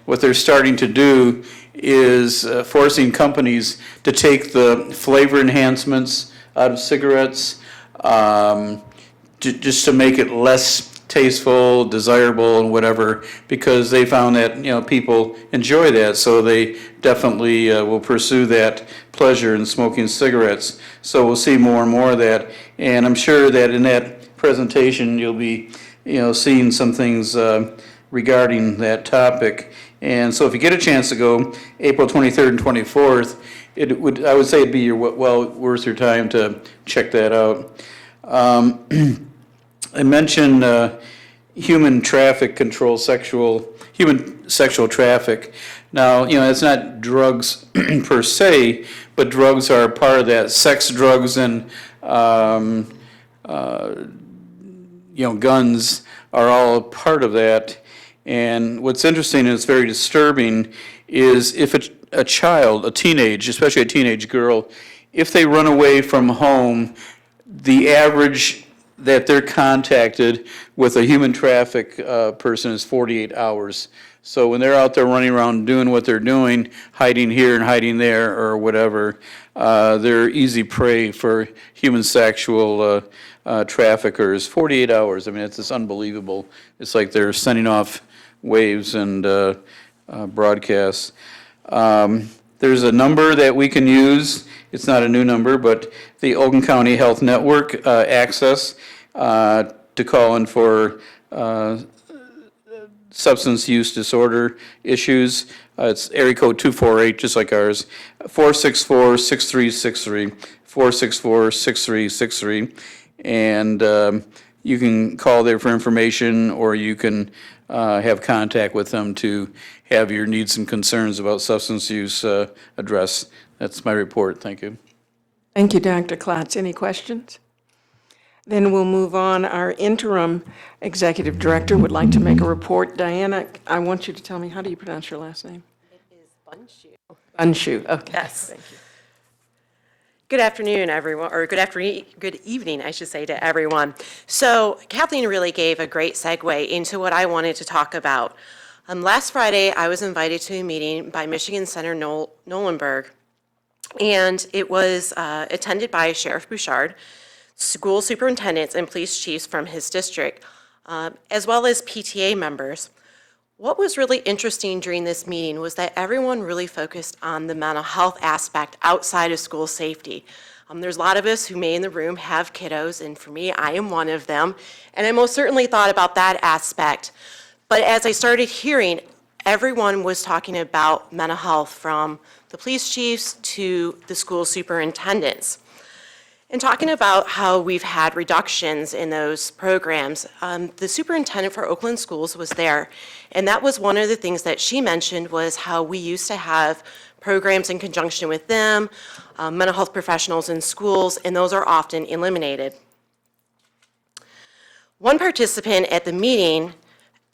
what they're starting to do is forcing companies to take the flavor enhancements out of cigarettes just to make it less tasteful, desirable, and whatever, because they found that people enjoy that, so they definitely will pursue that pleasure in smoking cigarettes. So we'll see more and more of that, and I'm sure that in that presentation you'll be seeing some things regarding that topic. And so if you get a chance to go, April 23rd and 24th, I would say it'd be well worth your time to check that out. I mentioned human traffic control, human sexual traffic. Now, it's not drugs per se, but drugs are part of that. Sex, drugs, and guns are all a part of that. And what's interesting and it's very disturbing is if a child, a teenage, especially a teenage girl, if they run away from home, the average that they're contacted with a human traffic person is 48 hours. So when they're out there running around doing what they're doing, hiding here and hiding there or whatever, they're easy prey for human sexual traffickers. 48 hours, I mean, it's just unbelievable. It's like they're sending off waves and broadcasts. There's a number that we can use. It's not a new number, but the Oakland County Health Network access to call in for substance use disorder issues. It's area code 248, just like ours, 464-6363, 464-6363. And you can call there for information, or you can have contact with them to have your needs and concerns about substance use addressed. That's my report. Thank you. Thank you, Dr. Klotz. Any questions? Then we'll move on. Our interim executive director would like to make a report. Diana, I want you to tell me, how do you pronounce your last name? It is Bunshu. Bunshu, okay. Yes. Thank you. Good afternoon, everyone, or good evening, I should say, to everyone. So Kathleen really gave a great segue into what I wanted to talk about. Last Friday, I was invited to a meeting by Michigan Senator Nolenberg, and it was attended by Sheriff Bouchard, school superintendents, and police chiefs from his district, as well as PTA members. What was really interesting during this meeting was that everyone really focused on the mental health aspect outside of school safety. There's a lot of us who may in the room have kiddos, and for me, I am one of them, and I most certainly thought about that aspect. But as I started hearing, everyone was talking about mental health, from the police chiefs to the school superintendents. And talking about how we've had reductions in those programs, the superintendent for Oakland Schools was there, and that was one of the things that she mentioned, was how we used to have programs in conjunction with them, mental health professionals in schools, and those are often eliminated. One participant at the meeting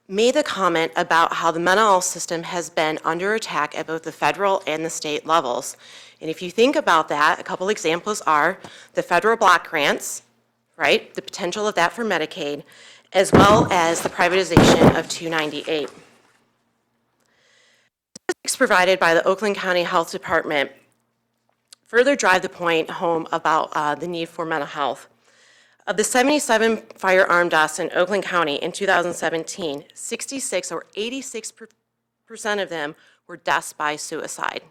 made the comment about how the mental health system has been under attack at both the federal and the state levels. And if you think about that, a couple examples are the federal block grants, right? The potential of that for Medicaid, as well as the privatization of 298. Statistics provided by the Oakland County Health Department further drive the point home about the need for mental health. Of the 77 firearm deaths in Oakland County in 2017, 66 or 86% of them were deaths by suicide,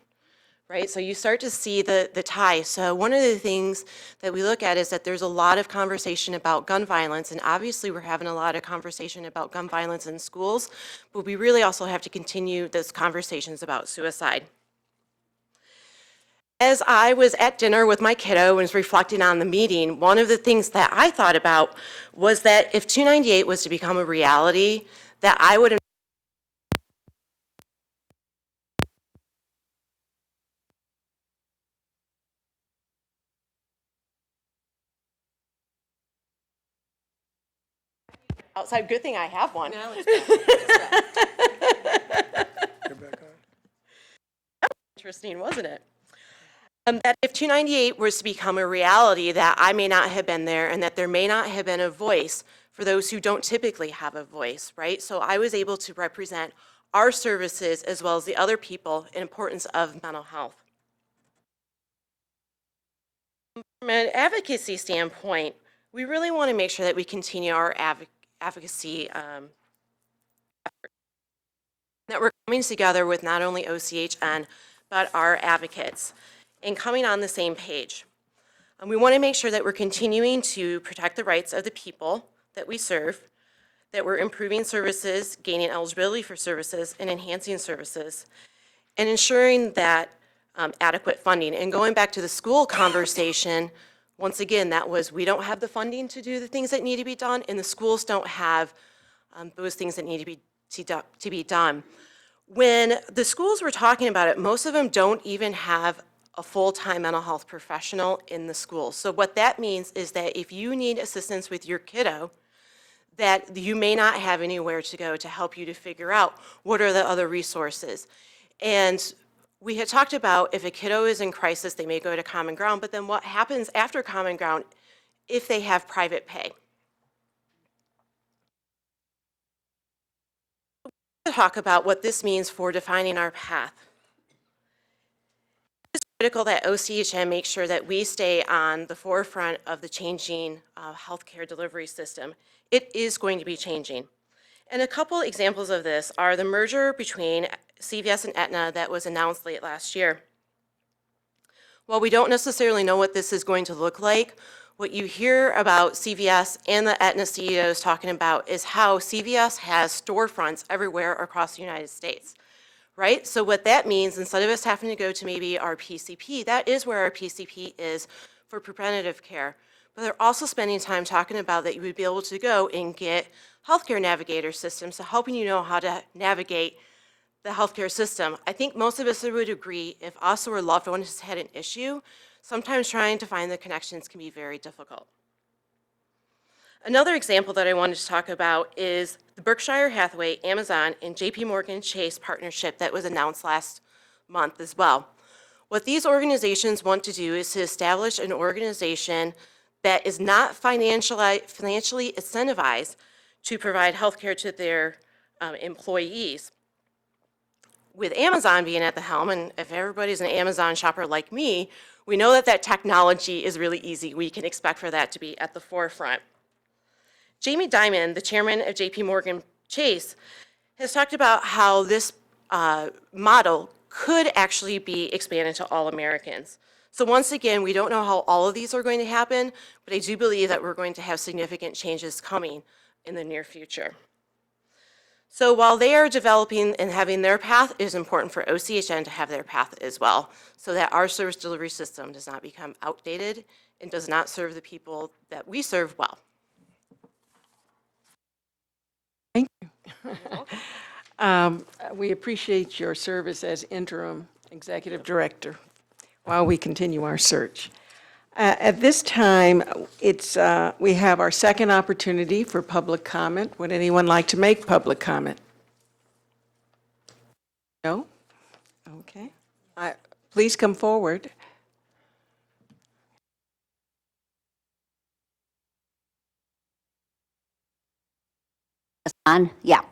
right? So you start to see the tie. So one of the things that we look at is that there's a lot of conversation about gun violence, and obviously we're having a lot of conversation about gun violence in schools, but we really also have to continue those conversations about suicide. As I was at dinner with my kiddo and was reflecting on the meeting, one of the things that I thought about was that if 298 was to become a reality, that I would outside. Good thing I have one. No, interesting, wasn't it? That if 298 was to become a reality, that I may not have been there, and that there may not have been a voice for those who don't typically have a voice, right? So I was able to represent our services as well as the other people in importance of mental health. From an advocacy standpoint, we really want to make sure that we continue our advocacy effort, that we're coming together with not only OCHN, but our advocates, and coming on the same page. And we want to make sure that we're continuing to protect the rights of the people that we serve, that we're improving services, gaining eligibility for services, and enhancing services, and ensuring that adequate funding. And going back to the school conversation, once again, that was, we don't have the funding to do the things that need to be done, and the schools don't have those things that need to be done. When the schools were talking about it, most of them don't even have a full-time mental health professional in the school. So what that means is that if you need assistance with your kiddo, that you may not have anywhere to go to help you to figure out what are the other resources. And we had talked about if a kiddo is in crisis, they may go to Common Ground, but then what happens after Common Ground if they have private pay? To talk about what this means for defining our path. It's critical that OCHN make sure that we stay on the forefront of the changing healthcare delivery system. It is going to be changing. And a couple examples of this are the merger between CVS and Aetna that was announced late last year. While we don't necessarily know what this is going to look like, what you hear about CVS and the Aetna CEOs talking about is how CVS has storefronts everywhere across the United States, right? So what that means, instead of us having to go to maybe our PCP, that is where our PCP is for preventative care. But they're also spending time talking about that you would be able to go and get healthcare navigator systems, so helping you know how to navigate the healthcare system. I think most of us would agree if us or a loved one has had an issue, sometimes trying to find the connections can be very difficult. Another example that I wanted to talk about is the Berkshire Hathaway, Amazon, and JP Morgan Chase partnership that was announced last month as well. What these organizations want to do is to establish an organization that is not financially incentivized to provide healthcare to their employees. With Amazon being at the helm, and if everybody's an Amazon shopper like me, we know that that technology is really easy. We can expect for that to be at the forefront. Jamie Dimon, the chairman of JP Morgan Chase, has talked about how this model could actually be expanded to all Americans. So once again, we don't know how all of these are going to happen, but I do believe that we're going to have significant changes coming in the near future. So while they are developing and having their path, it is important for OCHN to have their path as well, so that our service delivery system does not become outdated and does not serve the people that we serve well. Thank you. We appreciate your service as interim executive director while we continue our search. At this time, we have our second opportunity for public comment. Would anyone like to make public comment? No? Okay. Please come forward. Yeah.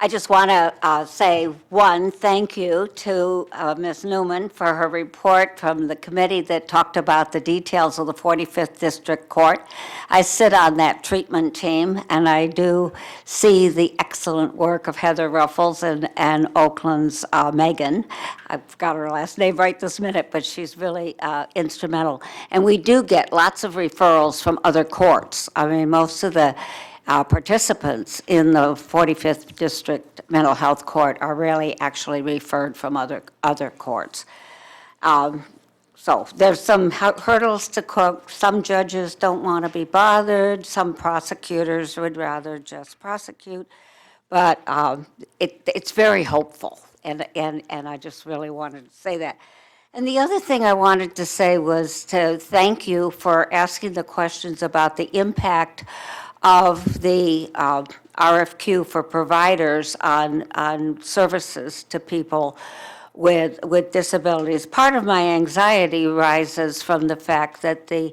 I just want to say, one, thank you to Ms. Newman for her report from the committee that talked about the details of the 45th District Court. I sit on that treatment team, and I do see the excellent work of Heather Ruffles and Oakland's Megan. I've got her last name right this minute, but she's really instrumental. And we do get lots of referrals from other courts. I mean, most of the participants in the 45th District Mental Health Court are really actually referred from other courts. So there's some hurdles to cook. Some judges don't want to be bothered. Some prosecutors would rather just prosecute. But it's very hopeful, and I just really wanted to say that. And the other thing I wanted to say was to thank you for asking the questions about the impact of the RFQ for providers on services to people with disabilities. Part of my anxiety arises from the fact that the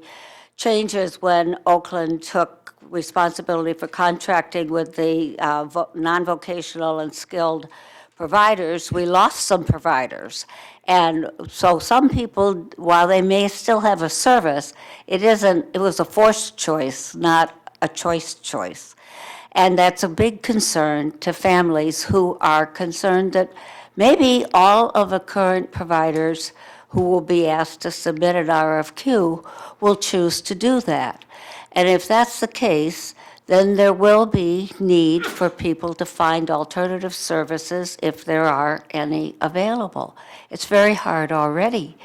changes when Oakland took responsibility for contracting with the non-vocational and skilled providers, we lost some providers. And so some people, while they may still have a service, it was a forced choice, not a choice. And that's a big concern to families who are concerned that maybe all of the current providers who will be asked to submit an RFQ will choose to do that. And if that's the case, then there will be need for people to find alternative services if there are any available. It's very hard already